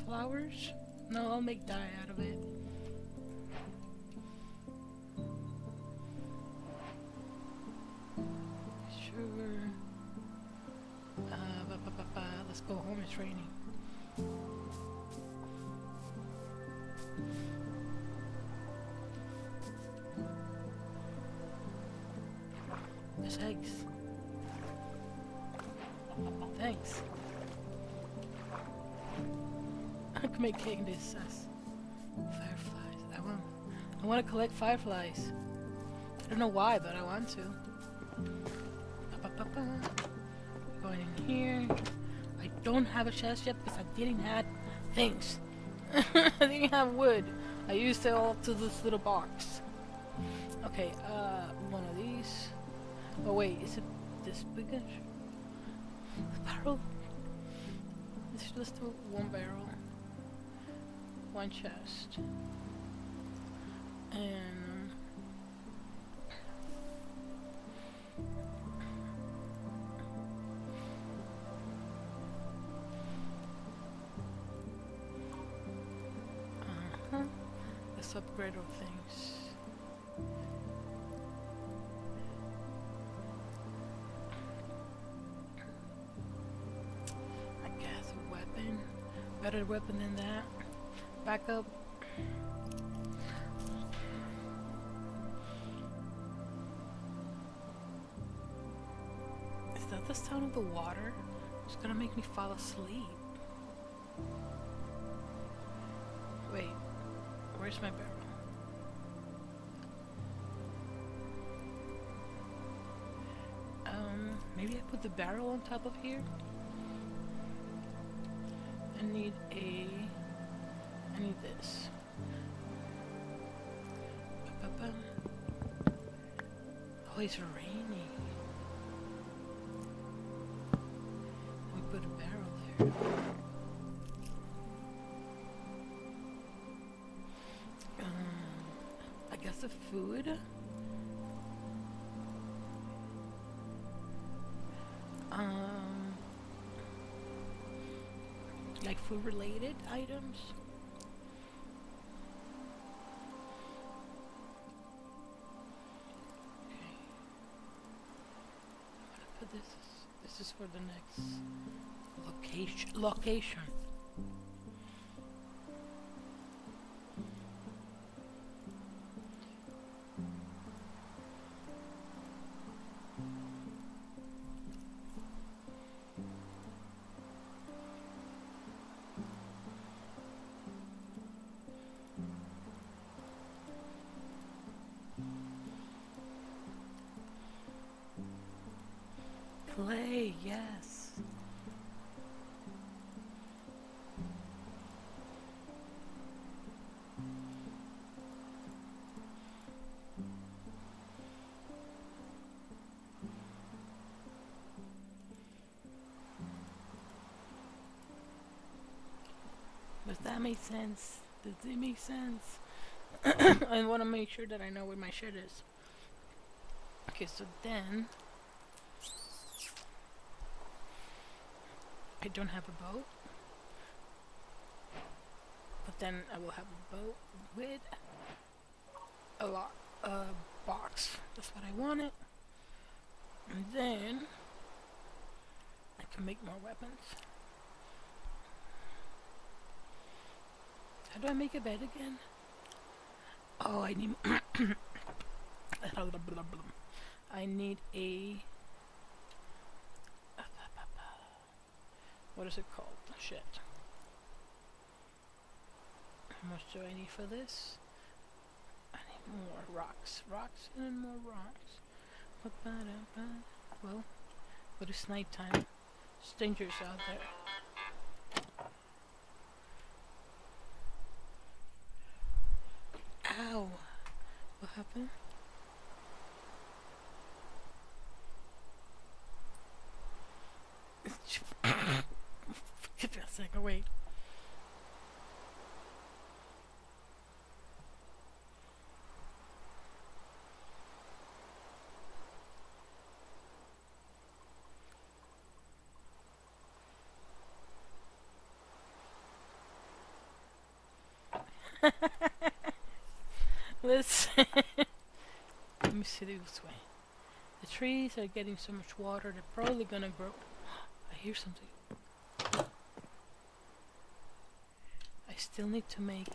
Flowers? No, I'll make dye out of it. Sugar. Let's go home, it's raining. There's eggs. Thanks. I can make cake in this. Fireflies. I want to collect fireflies. I don't know why, but I want to. Going in here. I don't have a chest yet because I didn't have things. I didn't have wood. I used it all to this little box. Okay, one of these. Oh wait, is it this bigger? Barrel? It's just one barrel. One chest. And let's upgrade our things. I guess a weapon. Better weapon than that. Back up. Is that the sound of the water? It's gonna make me fall asleep. Where's my barrel? Maybe I put the barrel on top of here? I need this. Ba-ba-bum. Oh, it's raining. We put a barrel there. I guess the food. Like food related items. Okay. I'm gonna put this is for the next location. Play, yes. Does that make sense? Does it make sense? I want to make sure that I know where my shit is. Okay, so then I don't have a boat, but then I will have a boat with a box. That's what I wanted. And then I can make more weapons. How do I make a bed again? Oh, I need I need a what is it called? Shit. How much do I need for this? I need more rocks. Rocks and more rocks. Well, but it's nighttime. It's dangerous out there. Ow! What happened? Give me a second, wait. Let's let me see this way. The trees are getting so much water, they're probably gonna grow. I hear something. I still need to make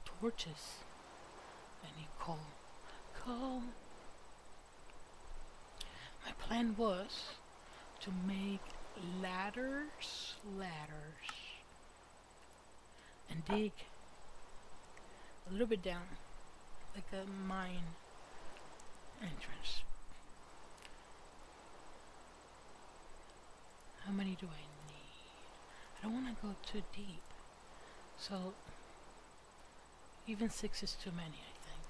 torches. I need coal. Coal. My plan was to make ladders, and dig a little bit down, like a mine entrance. How many do I need? I don't want to go too deep, so even 6 is too many, I think.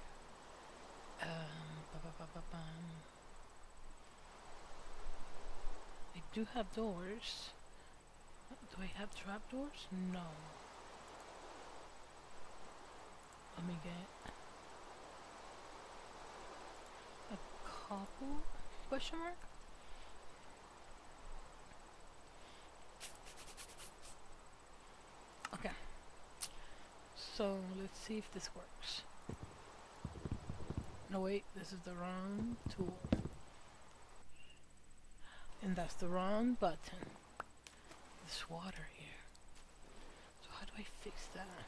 I do have doors. Do I have trapdoors? No. Let me get a couple question mark. Okay. So let's see if this works. No wait, this is the wrong tool. And that's the wrong button. There's water here. So how do I fix that?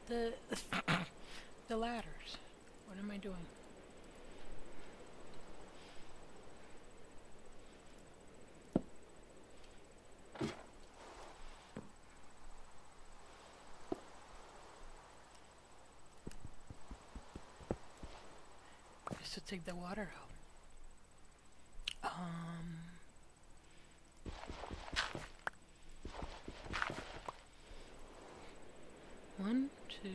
the the ladders. What am I doing? Just to take the water out. 1, 2, 3.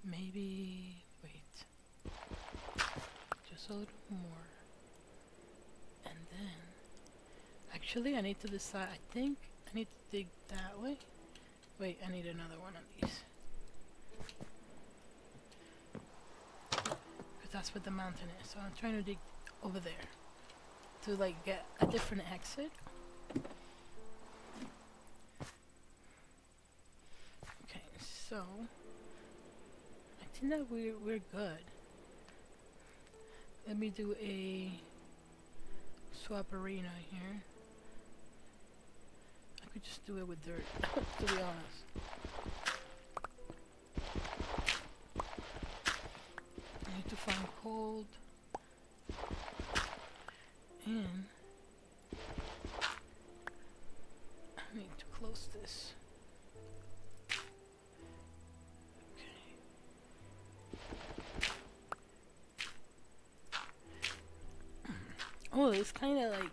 Maybe wait. Just a little more. And then actually I need to decide. I think I need to dig that way. Wait, I need another one of these. Because that's what the mountain is. So I'm trying to dig over there to like get a different exit. Okay, so I think that we're good. Let me do a swap arena here. I could just do it with dirt, to be honest. I need to find cold. And I need to close this. Okay. Oh, it's kind of like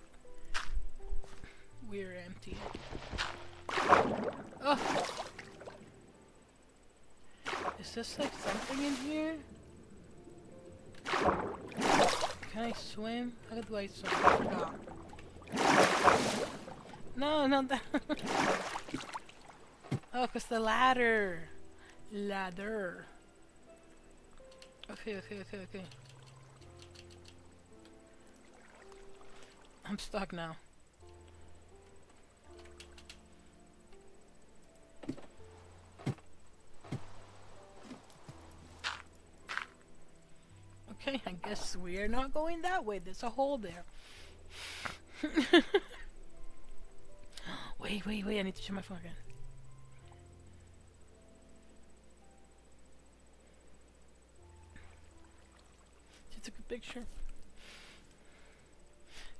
we're empty. Oh! Is this like something in here? Can I swim? How do I swim? No, not that. Oh, cause the ladder. Ladder. Okay. I'm stuck now. Okay, I guess we are not going that way. There's a hole there. Wait, I need to check my phone again. She took a picture.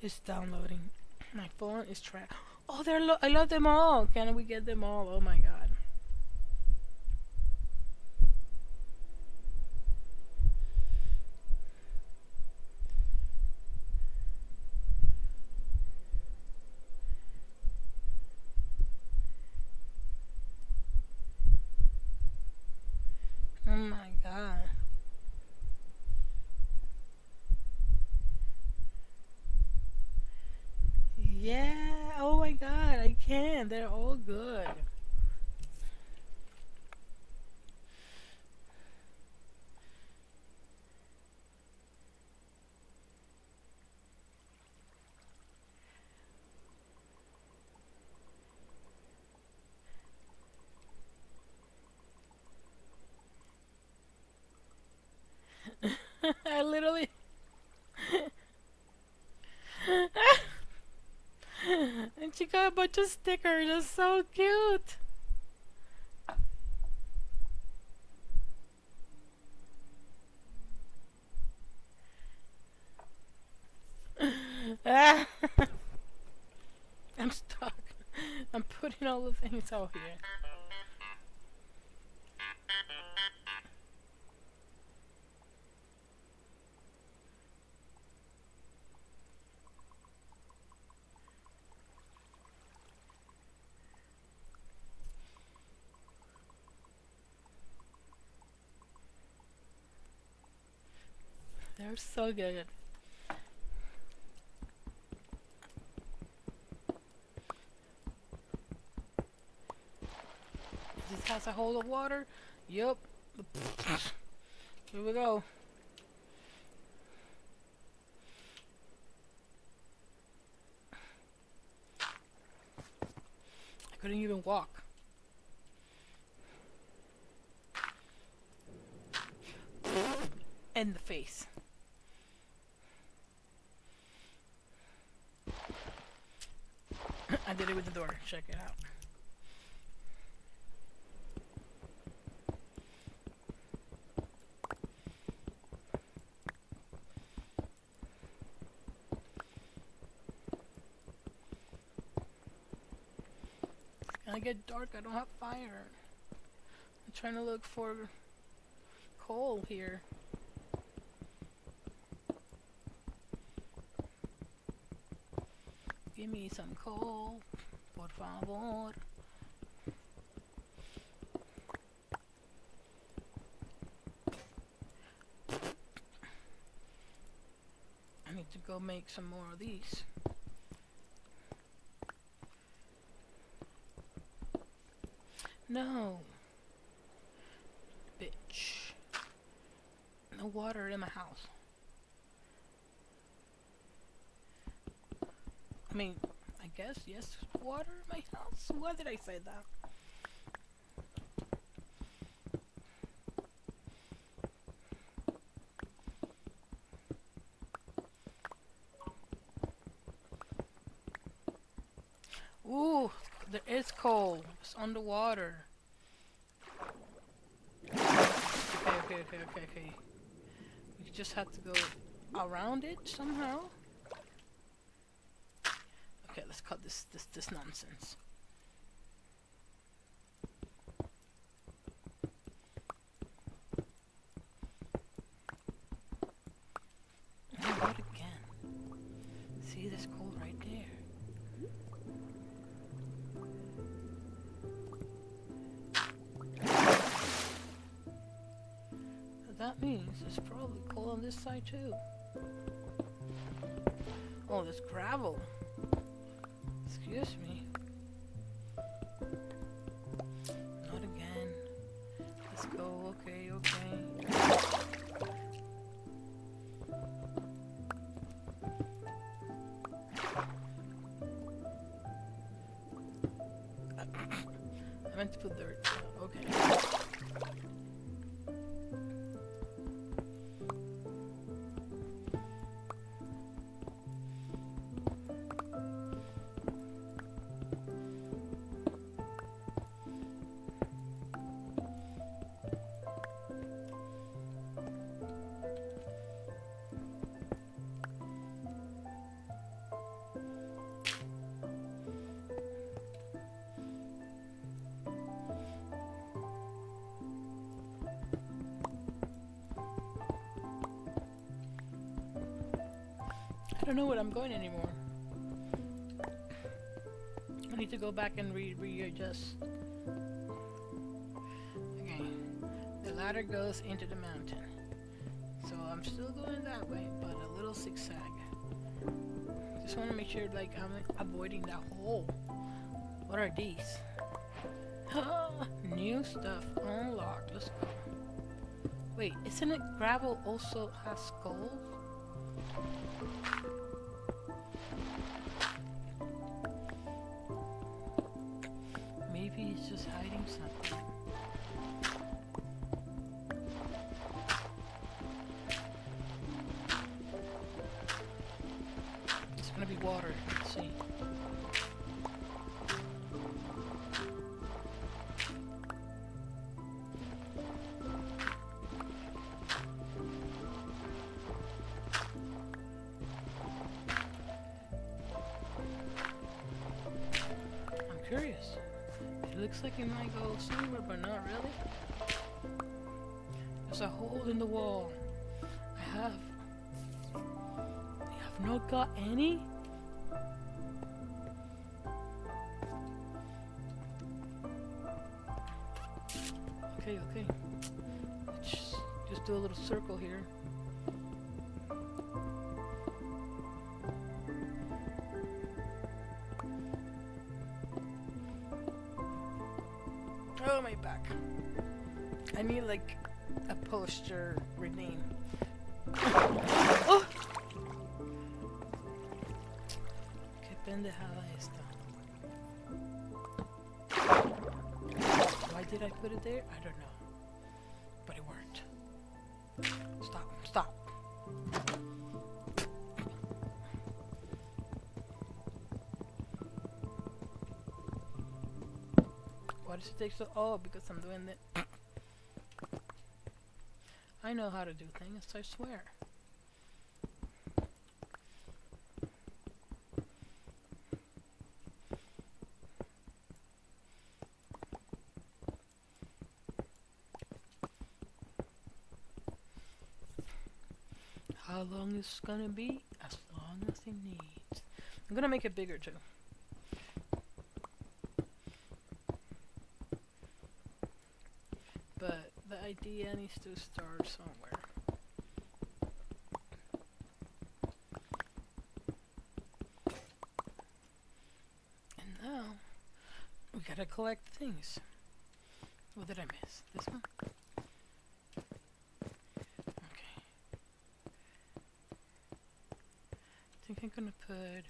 It's downloading. My phone is trash. Oh, I love them all. Can we get them all? Oh my god. Oh my god. Yeah, oh my god, I can. They're all good. I literally and she got a bunch of stickers. That's so cute. I'm stuck. I'm putting all the things out here. They're so good. This has a hole of water. Yup. Here we go. I couldn't even walk. In the face. I did it with the door. Check it out. When I get dark, I don't have fire. I'm trying to look for coal here. Give me some coal, por favor. I need to go make some more of these. No. Bitch. No water in my house. I mean, I guess, yes, water in my house? Why did I say that? Ooh, there is coal. It's underwater. Okay. We just have to go around it somehow. Okay, let's cut this nonsense. Oh, what again? See, there's coal right there. That means there's probably coal on this side too. Oh, there's gravel. Excuse me. Not again. Let's go. Okay. I meant to put dirt. Okay. I don't know where I'm going anymore. I need to go back and readjust. Okay. The ladder goes into the mountain. So I'm still going that way, but a little zigzag. Just want to make sure like I'm avoiding that hole. What are these? New stuff unlocked. Let's go. Wait, isn't it gravel also has skulls? Maybe he's just hiding something. It's gonna be water. Let's see. I'm curious. It looks like it might go somewhere, but not really. There's a hole in the wall. I have not got any. Okay. Let's just do a little circle here. Oh, my back. I need like a poster rename. Oh! Qué pendejada esta. Why did I put it there? I don't know. But it worked. Stop. Why does it take so? Oh, because I'm doing it. I know how to do things, I swear. How long is it gonna be? As long as it needs. I'm gonna make it bigger too. But the idea needs to start somewhere. And now we gotta collect things. What did I miss? This one? Okay. I think I'm gonna put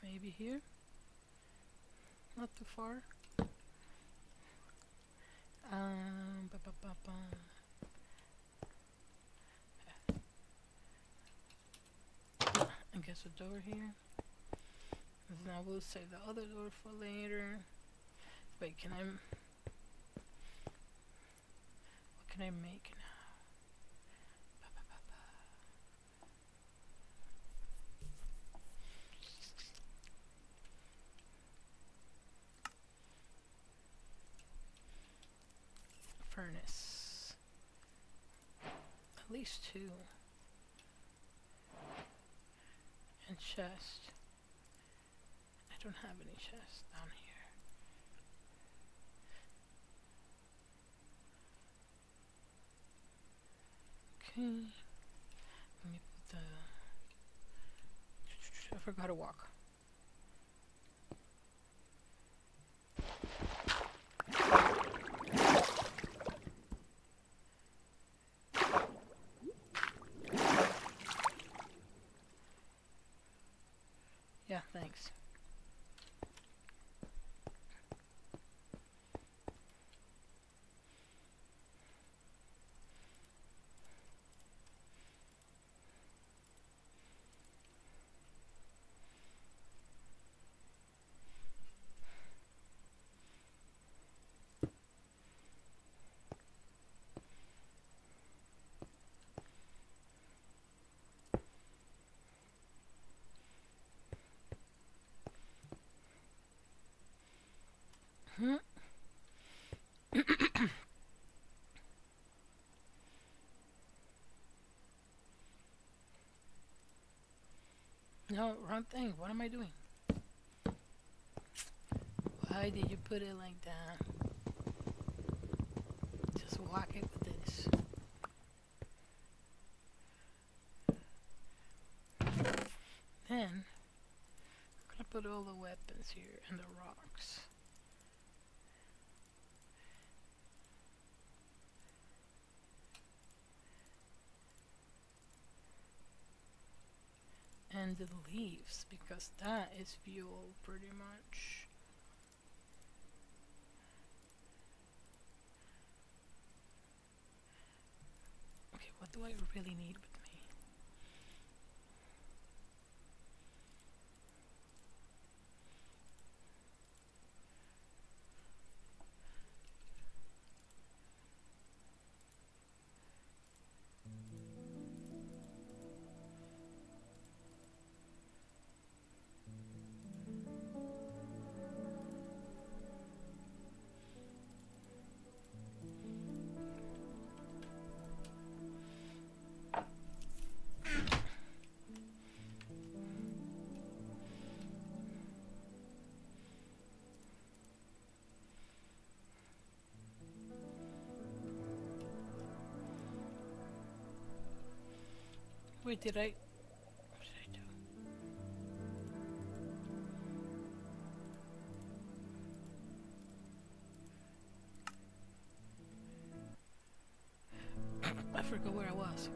maybe here? Not too far. Ba -ba -ba -ba. I guess a door here. And then I will save the other door for later. Wait, can I... What can I make now? Ba -ba -ba -ba. Furnace. At least 2. And chest. I don't have any chests down here. Okay. Let me put the... I forgot to walk. Yeah, thanks. No, wrong thing. What am I doing? Why did you put it like that? Just whack it with this. Then, I'm gonna put all the weapons here and the rocks. And the leaves, because that is fuel pretty much. Okay, what do I really need with me? Wait, did I... What did I do? I forgot where I was.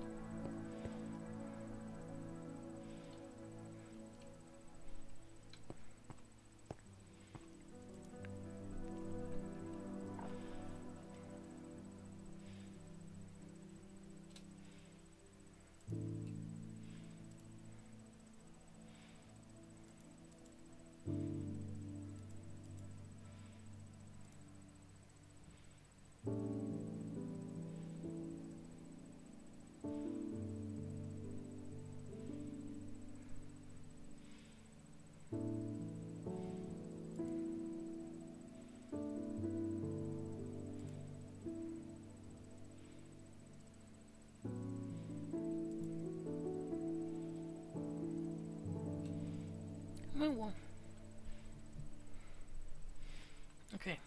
Well. Okay.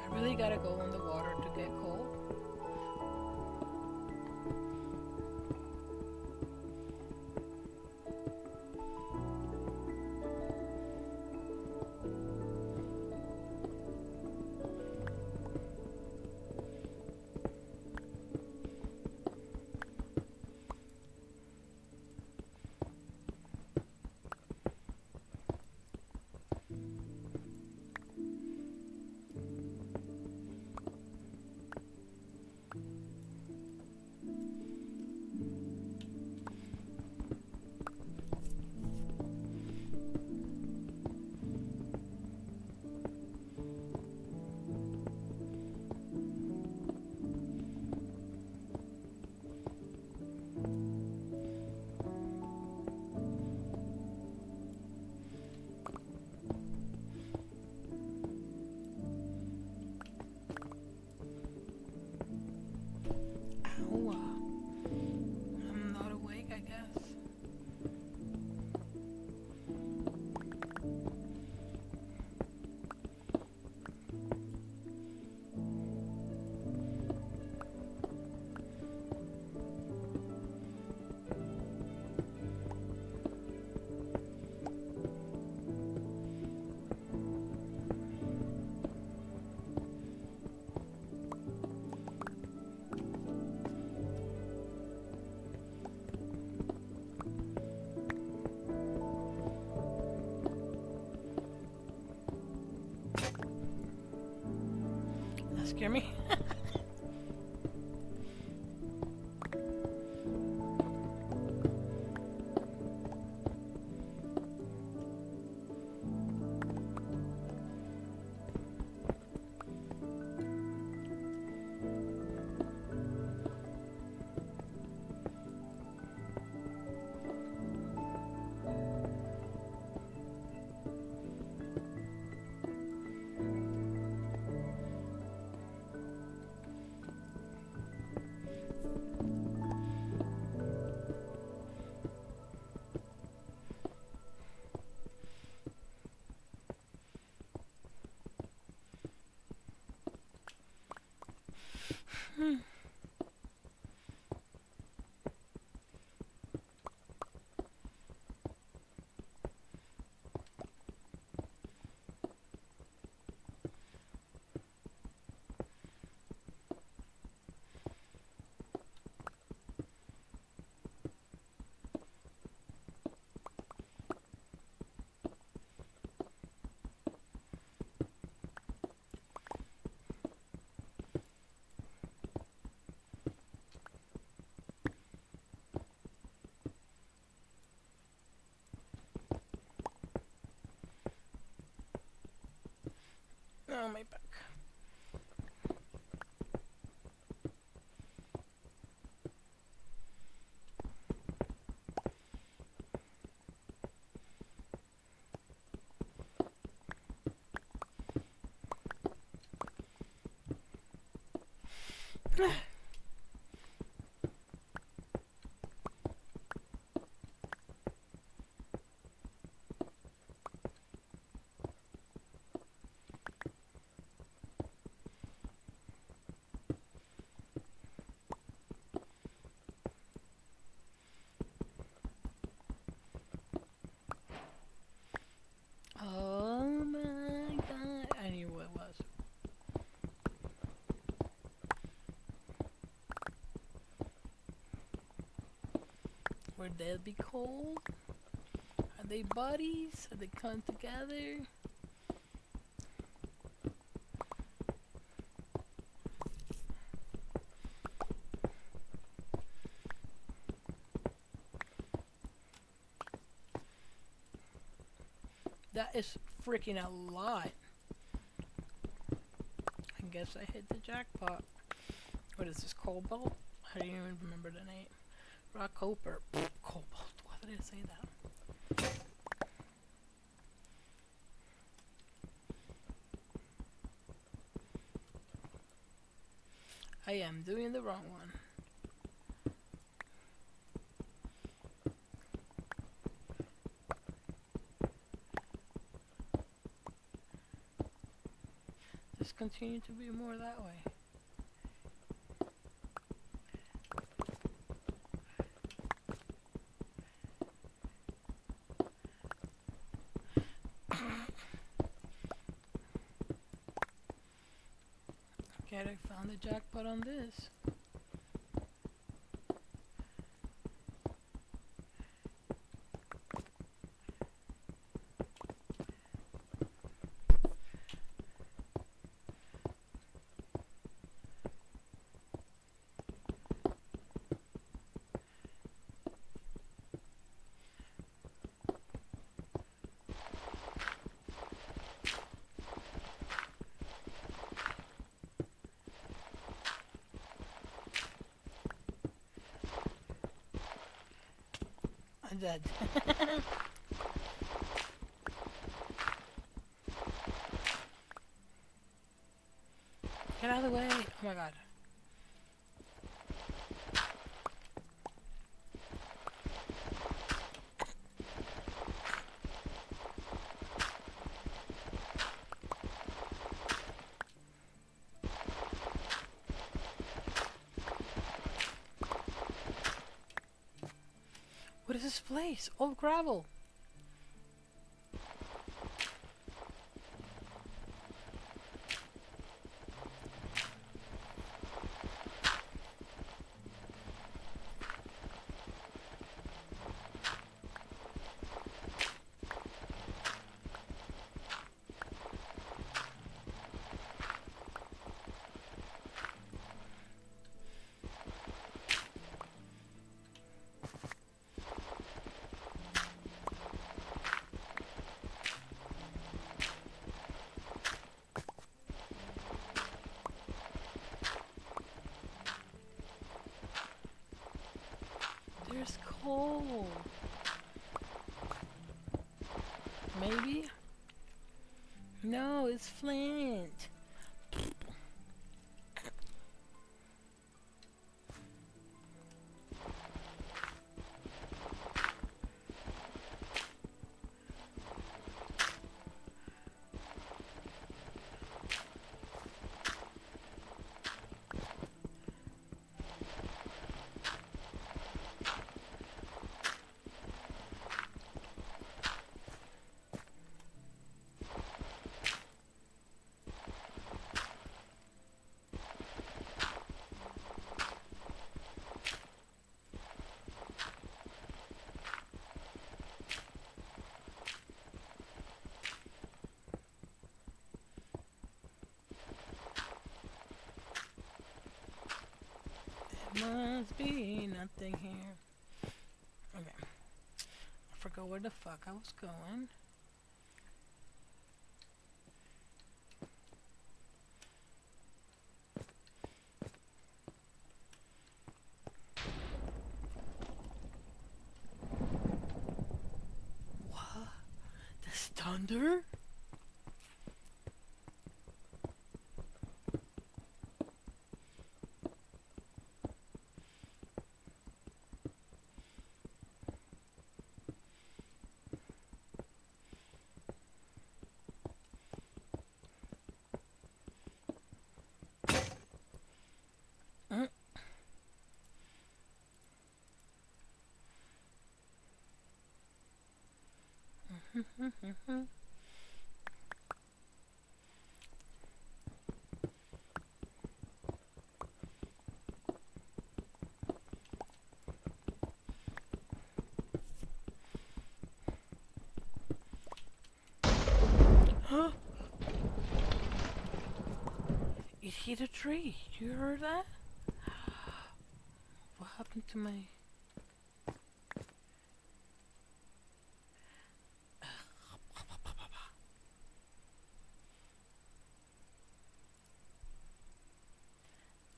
I really gotta go in the water to get cold. Ow. I'm not awake, I guess. That scared me. Oh, my back. Oh my god. I knew what it was. Would they be cold? Are they buddies? Are they coming together? That is freaking a lot. I guess I hit the jackpot. What is this, cobalt? I don't even remember the name. Rock copper. Cobalt. Why did I say that? I am doing the wrong one. Just continue to be more that way. Okay, I found the jackpot on this. I'm dead. Get out of the way. Oh my god. What is this place? All gravel. There's coal. Maybe? No, it's flint. Must be nothing here. Okay. I forgot where the fuck I was going. What? There's thunder? It hit a tree. You heard that? What happened to my...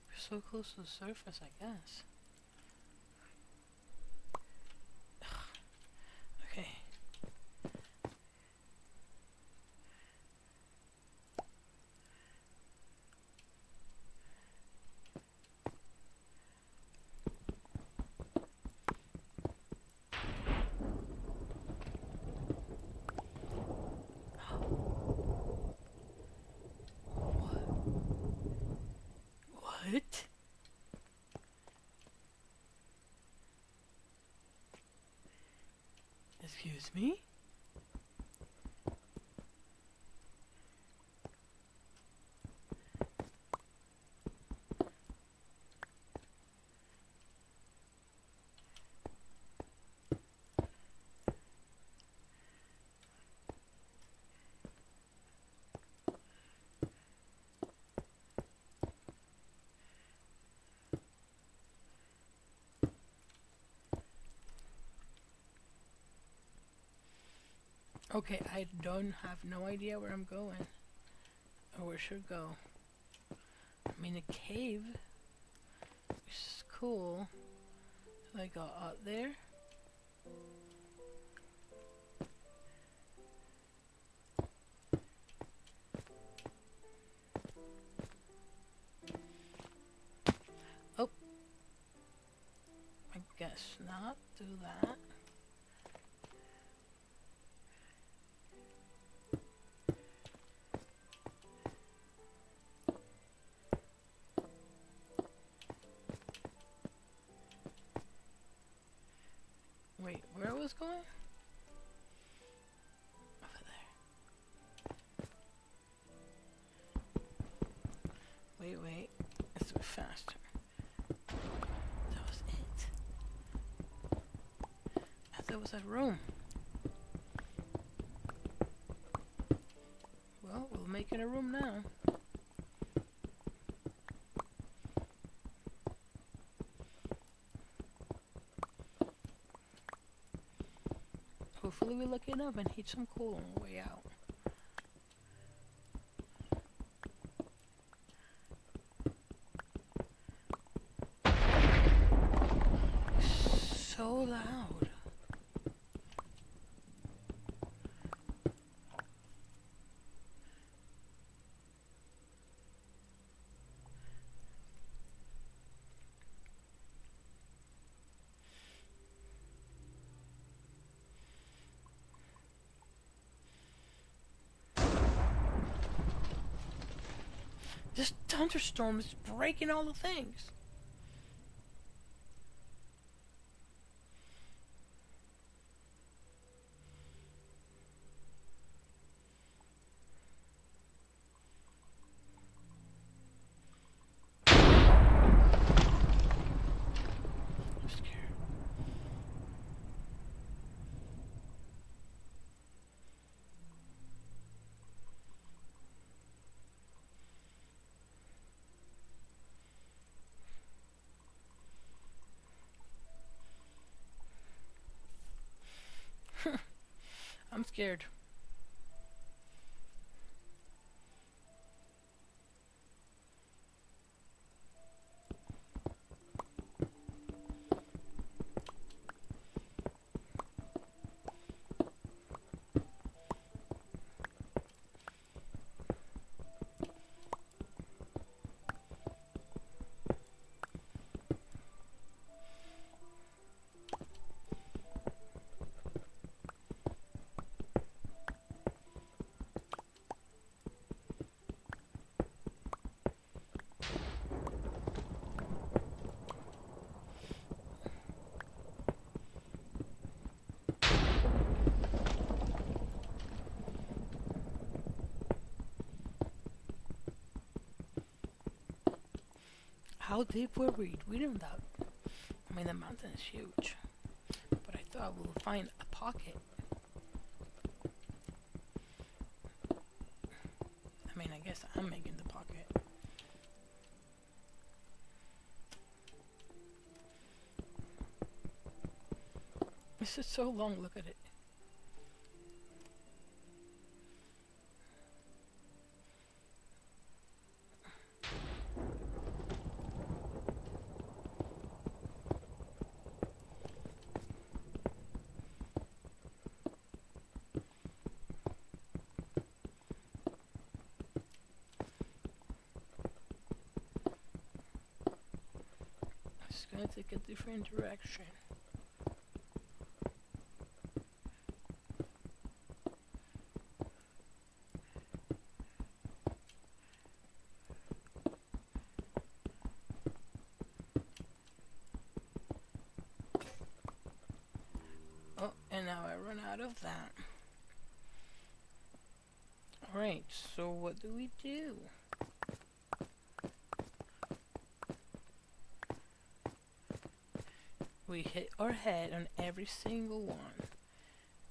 We're so close to the surface, I guess. Okay. What? Excuse me? Okay, I don't have no idea where I'm going. Or where I should go. I'm in a cave. Which is cool. So I go out there. Oh. I guess not do that. Wait, where I was going? Over there. Wait. Let's do it faster. That was it. I thought it was that room. Well, we'll make it a room now. Hopefully we look it up and hit some coal on the way out. So loud. This thunderstorm is breaking all the things. I'm scared. I'm scared. How deep were we? We don't know. I mean, the mountain is huge. But I thought we would find a pocket. I mean, I guess I'm making the pocket. This is so long, look at it. It's gonna take a different direction. Oh, and now I run out of that. Alright, so what do we do? We hit our head on every single one,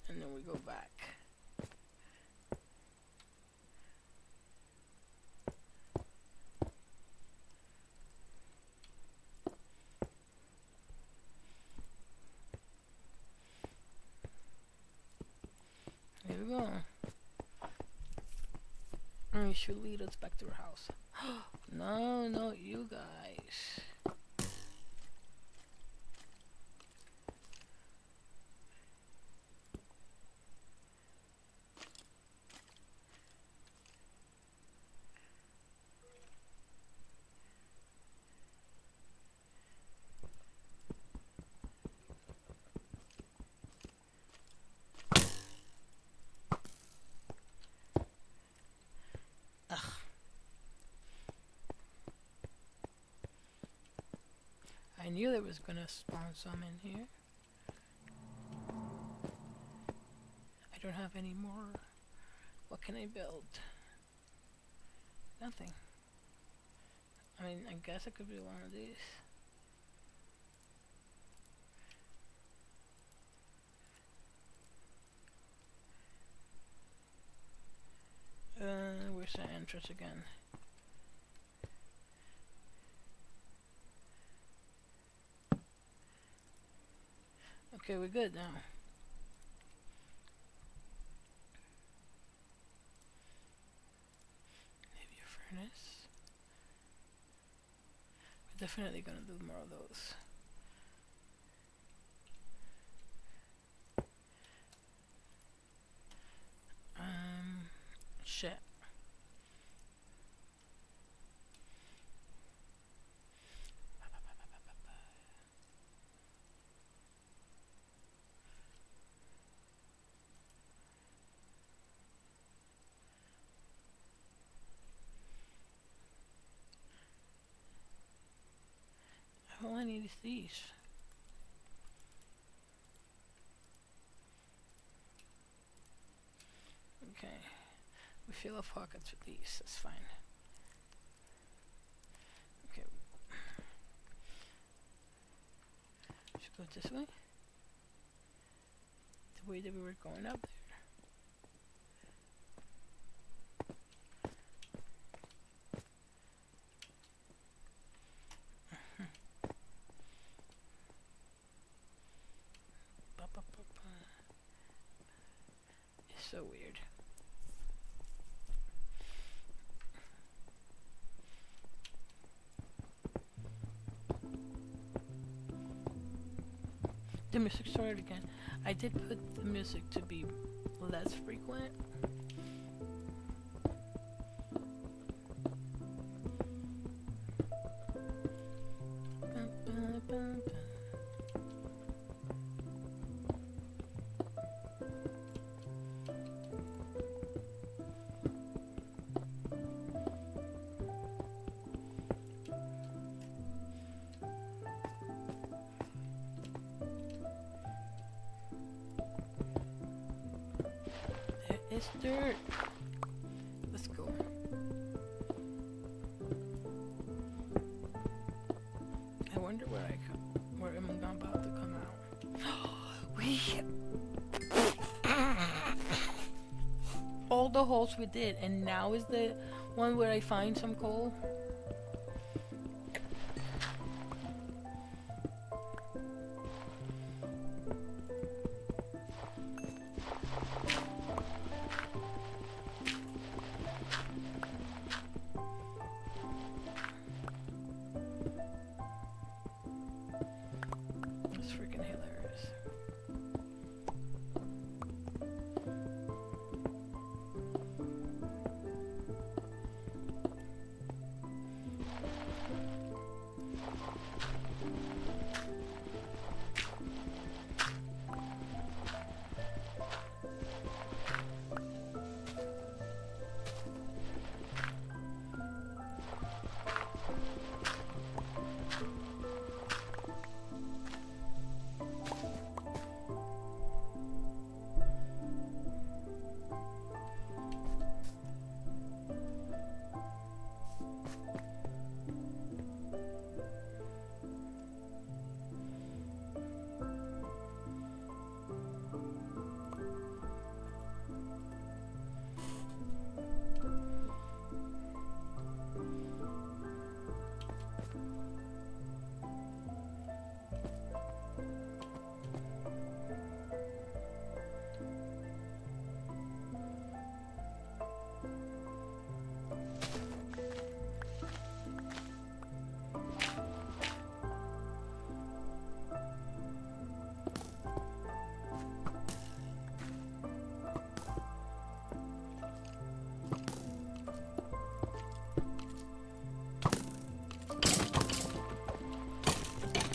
and then we go back. Here we go. And it should lead us back to our house. No, not you guys. I knew there was gonna spawn some in here. I don't have any more. What can I build? Nothing. I mean, I guess I could build one of these. Where's the entrance again? Okay, we're good now. Maybe a furnace. We're definitely gonna do more of those. Shit. All I need is these. Okay. We fill our pockets with these, that's fine. Okay. Should go this way? The way that we were going up there. It's so weird. The music started again. I did put the music to be less frequent. It's dirt. Let's go. the holes we did, and now is the one where I find some coal. It's freaking hilarious.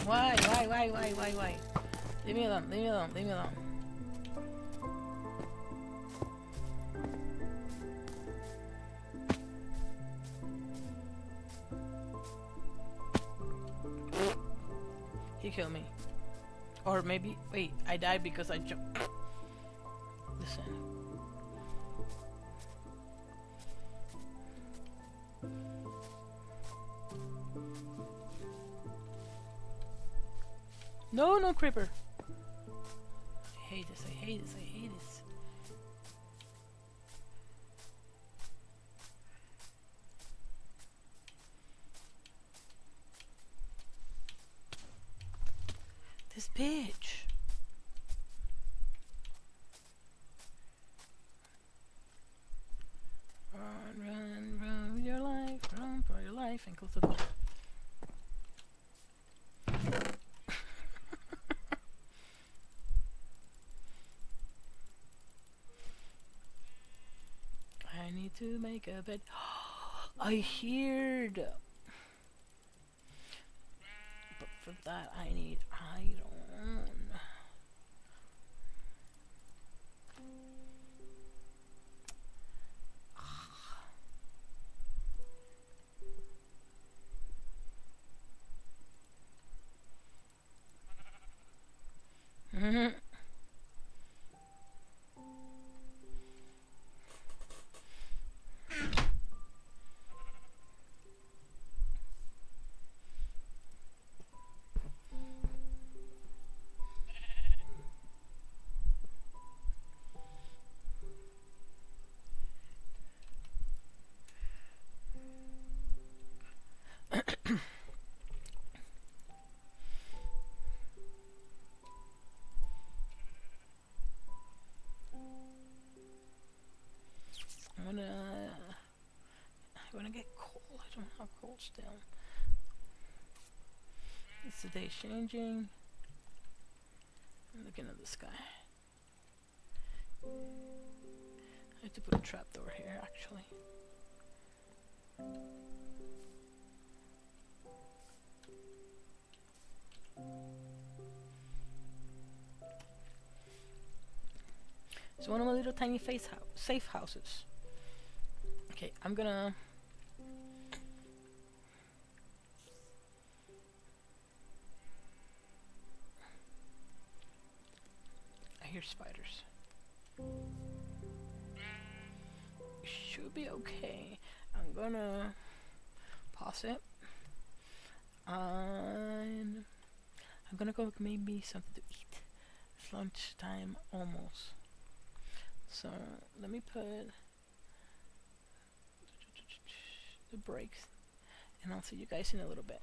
Why? Leave me alone, leave me alone, leave me alone. He killed me. Or maybe, wait, I died because I jumped. Listen. No, creeper. I hate this, I hate this, I hate this. This bitch. Run with your life, run for your life, and close the door. I need to make a bed. I heard. But for that, I need iron. I wanna get coal. I don't have coal still. It's the day changing. I'm looking at the sky. I have to put a trapdoor here, actually. It's one of my little tiny safe houses. Okay, I'm gonna... I hear spiders. Should be okay. I'm gonna pause it. And I'm gonna go maybe something to eat. It's lunchtime almost. So let me put the brakes, and I'll see you guys in a little bit.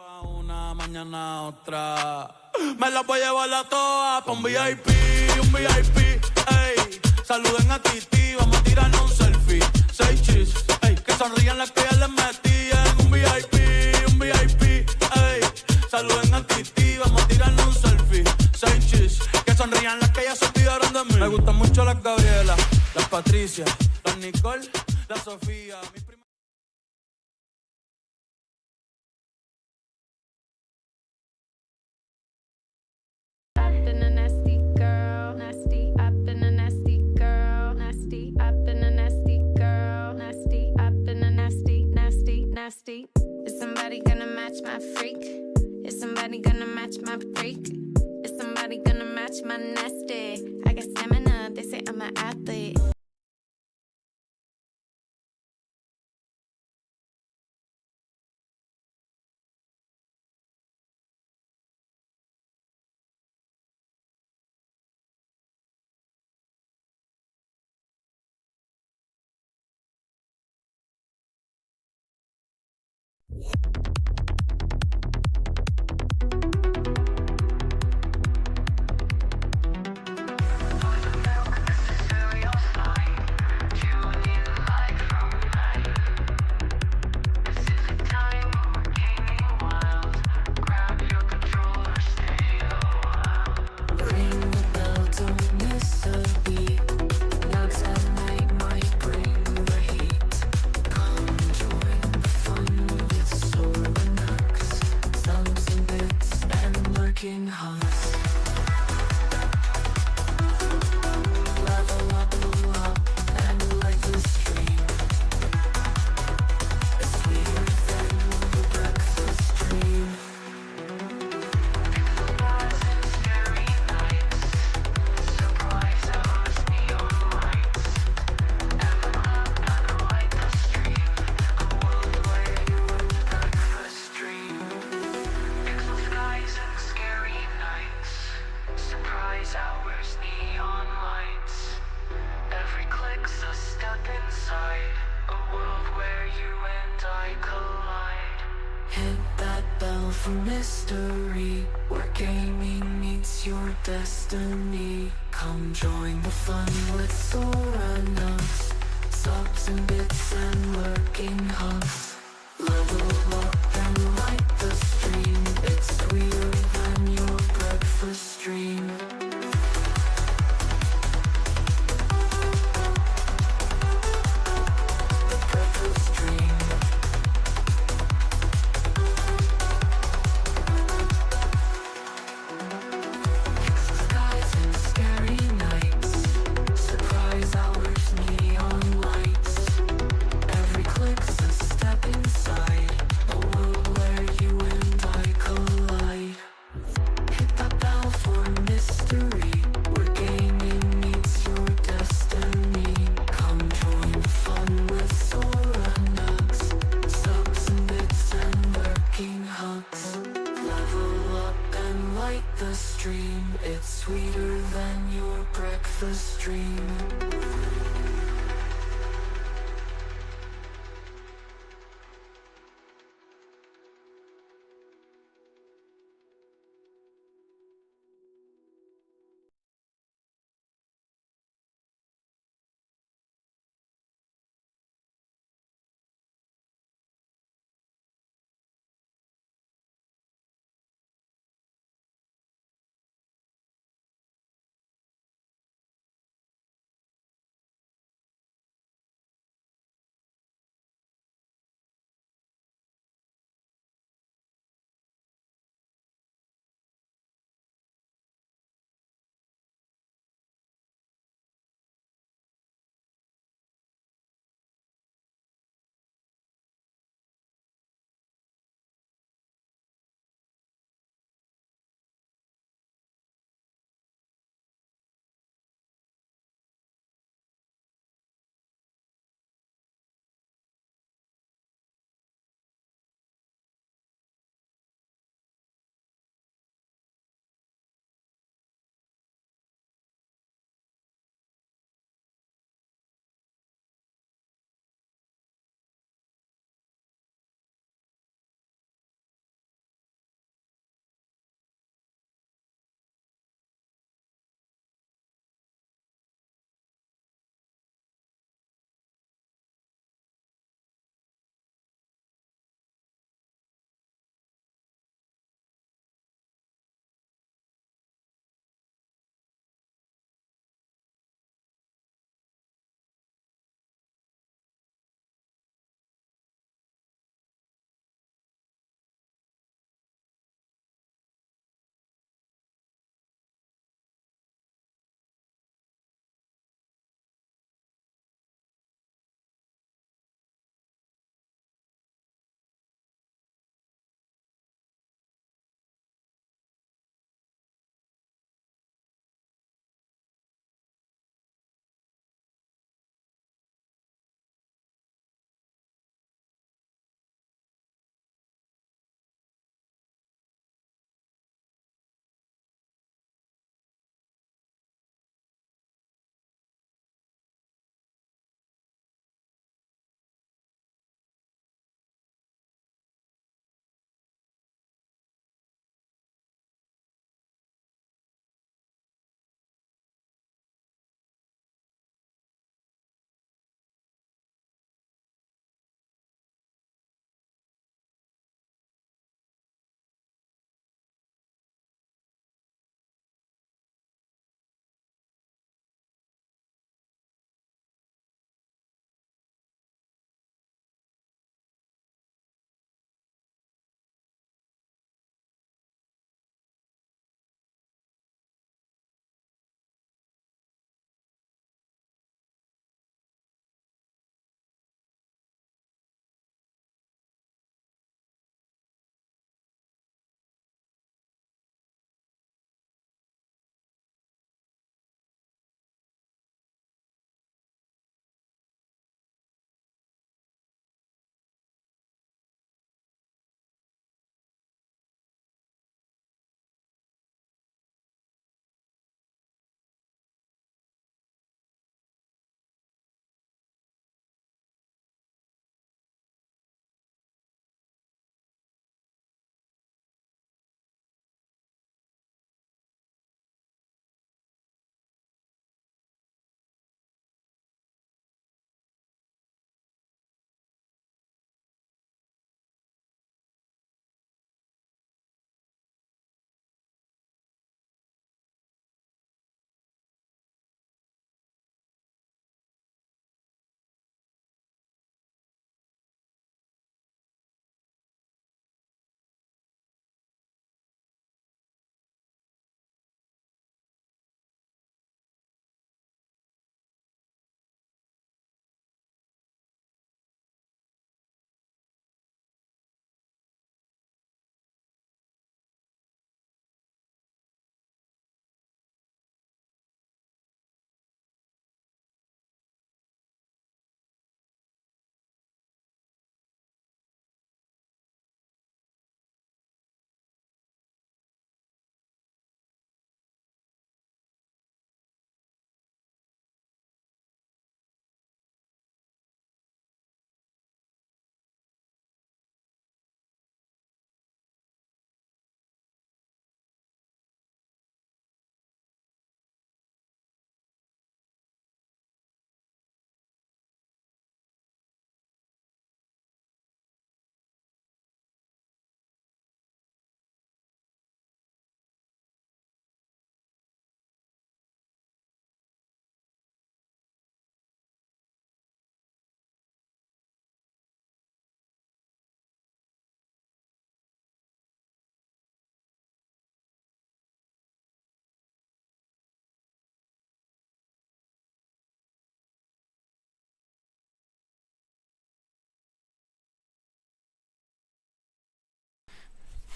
A una, mañana a otra. Me la voy a llevar a toa pa' un VIP, ey. Saluden a Titi, vamos a tirarnos un selfie. 6 chis, ey. Que sonrían las que ya les metí en un VIP, ey. Saluden a Titi, vamos a tirarnos un selfie. 6 chis, que sonrían las que ya se olvidaron de mí. Me gustan mucho las Gabriela, las Patricia, las Nicole, las Sofía. I've been a nasty girl, nasty. I've been a nasty girl, nasty. I've been a nasty girl, nasty. I've been a nasty, nasty, nasty. Is somebody gonna match my freak? Is somebody gonna match my freak? Is somebody gonna match my nasty? I got stamina, they say I'm an athlete. For mystery, where gaming meets your destiny. Come join the fun with Sora nuts, subs and bits and lurking hubs. Level up and light the stream. It's sweeter than your breakfast stream. Inside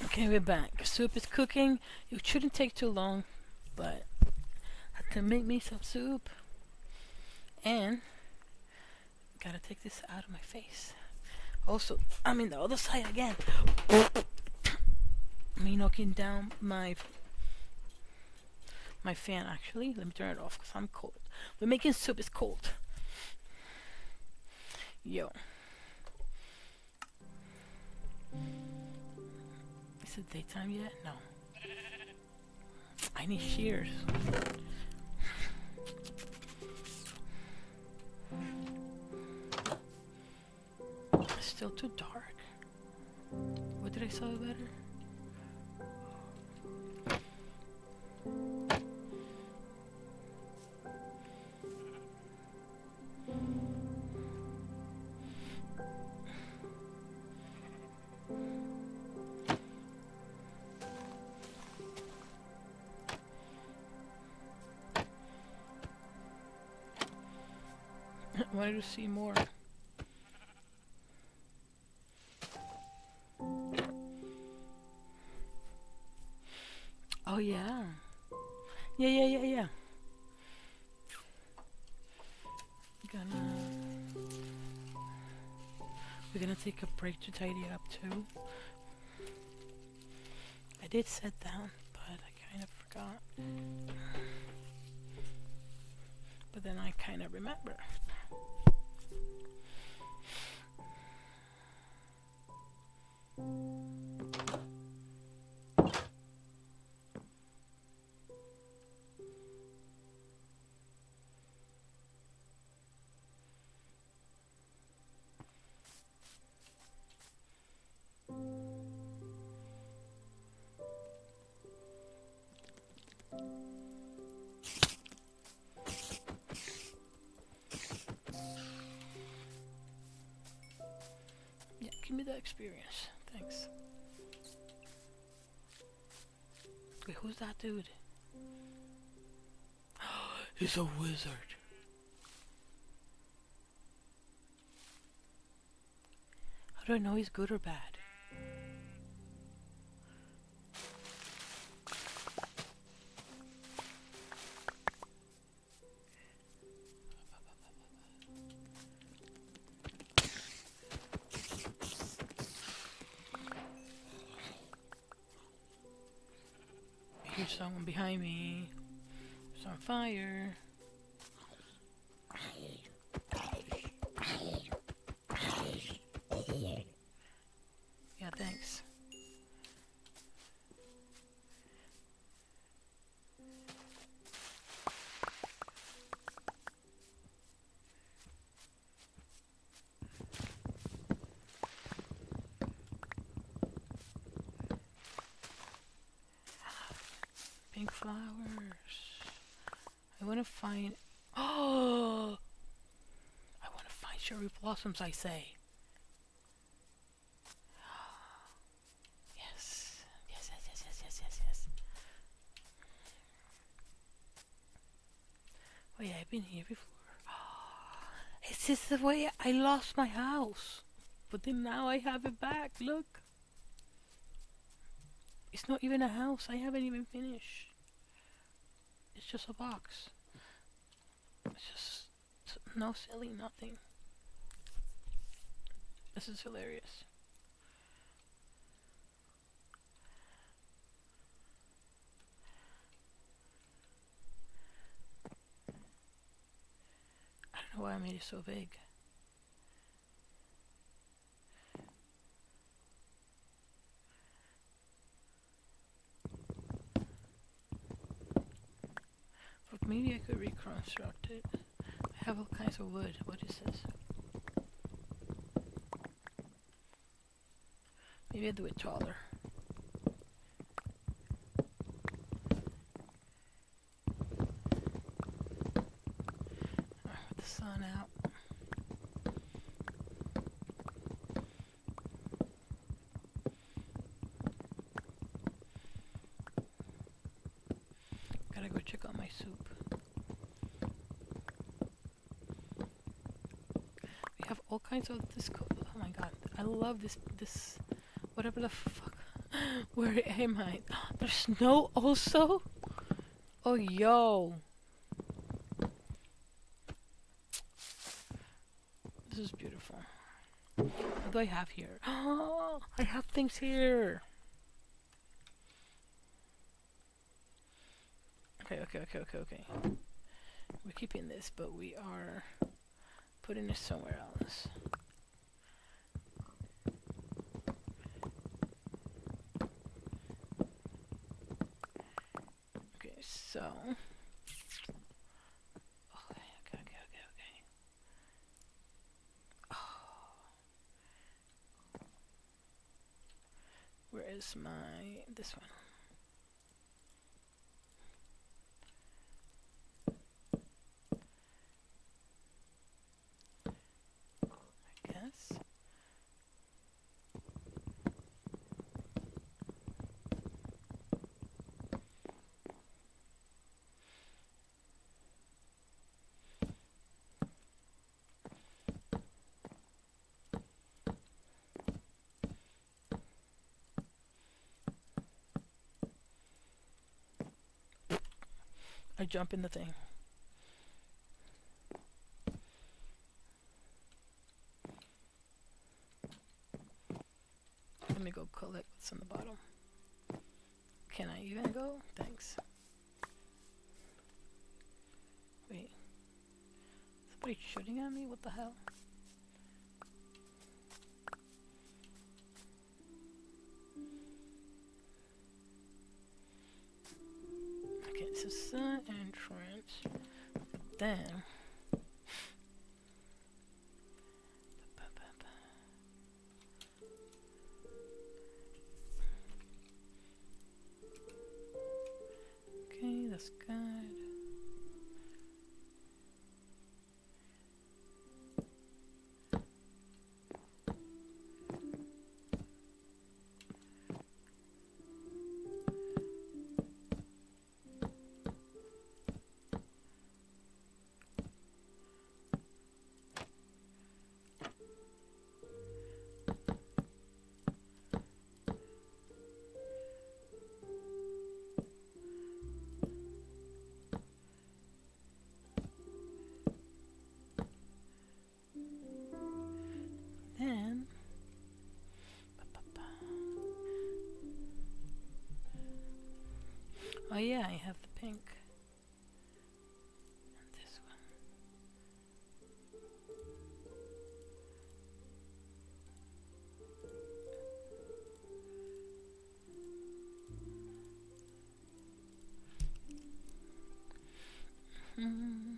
Okay, we're back. Soup is cooking. It shouldn't take too long, but I have to make me some soup. And gotta take this out of my face. Also, I'm in the other side again. Me knocking down my fan. Actually, let me turn it off because I'm cold. We're making soup. It's cold. Yo. Is it daytime yet? No. I need shears. It's still too dark. What did I say better? I wanted to see more. Oh yeah. Yeah. We're gonna take a break to tidy it up too. I did sit down, but I kind of forgot. But then I kind of remember. Yeah, give me the experience. Thanks. Wait, who's that dude? He's a wizard. How do I know he's good or bad? Here's someone behind me. It's on fire. Yeah, thanks. Pink flowers. I want to find... Oh! I want to find cherry blossoms, I say. Yes. Yes. Oh yeah, I've been here before. Is this the way I lost my house? But then now I have it back, look. It's not even a house, I haven't even finished. It's just a box. It's just no silly, nothing. This is hilarious. I don't know why I made it so big. But maybe I could reconstruct it. I have all kinds of wood. What is this? Maybe I'll do it taller. With the sun out. Gotta go check out my soup. We have all kinds of this. Oh my god, I love this. Whatever the fuck. Where am I? There's snow also? Oh, yo. This is beautiful. What do I have here? Oh, I have things here. Okay. We're keeping this, but we are putting it somewhere else. Okay, so. Okay. Oh. Where is this one? I guess. I jump in the thing. Let me go collect what's on the bottom. Can I even go? Thanks. Wait. Somebody shooting at me? What the hell? Okay, this is the entrance. But then okay, that's good. Then oh yeah, I have the pink. And this one.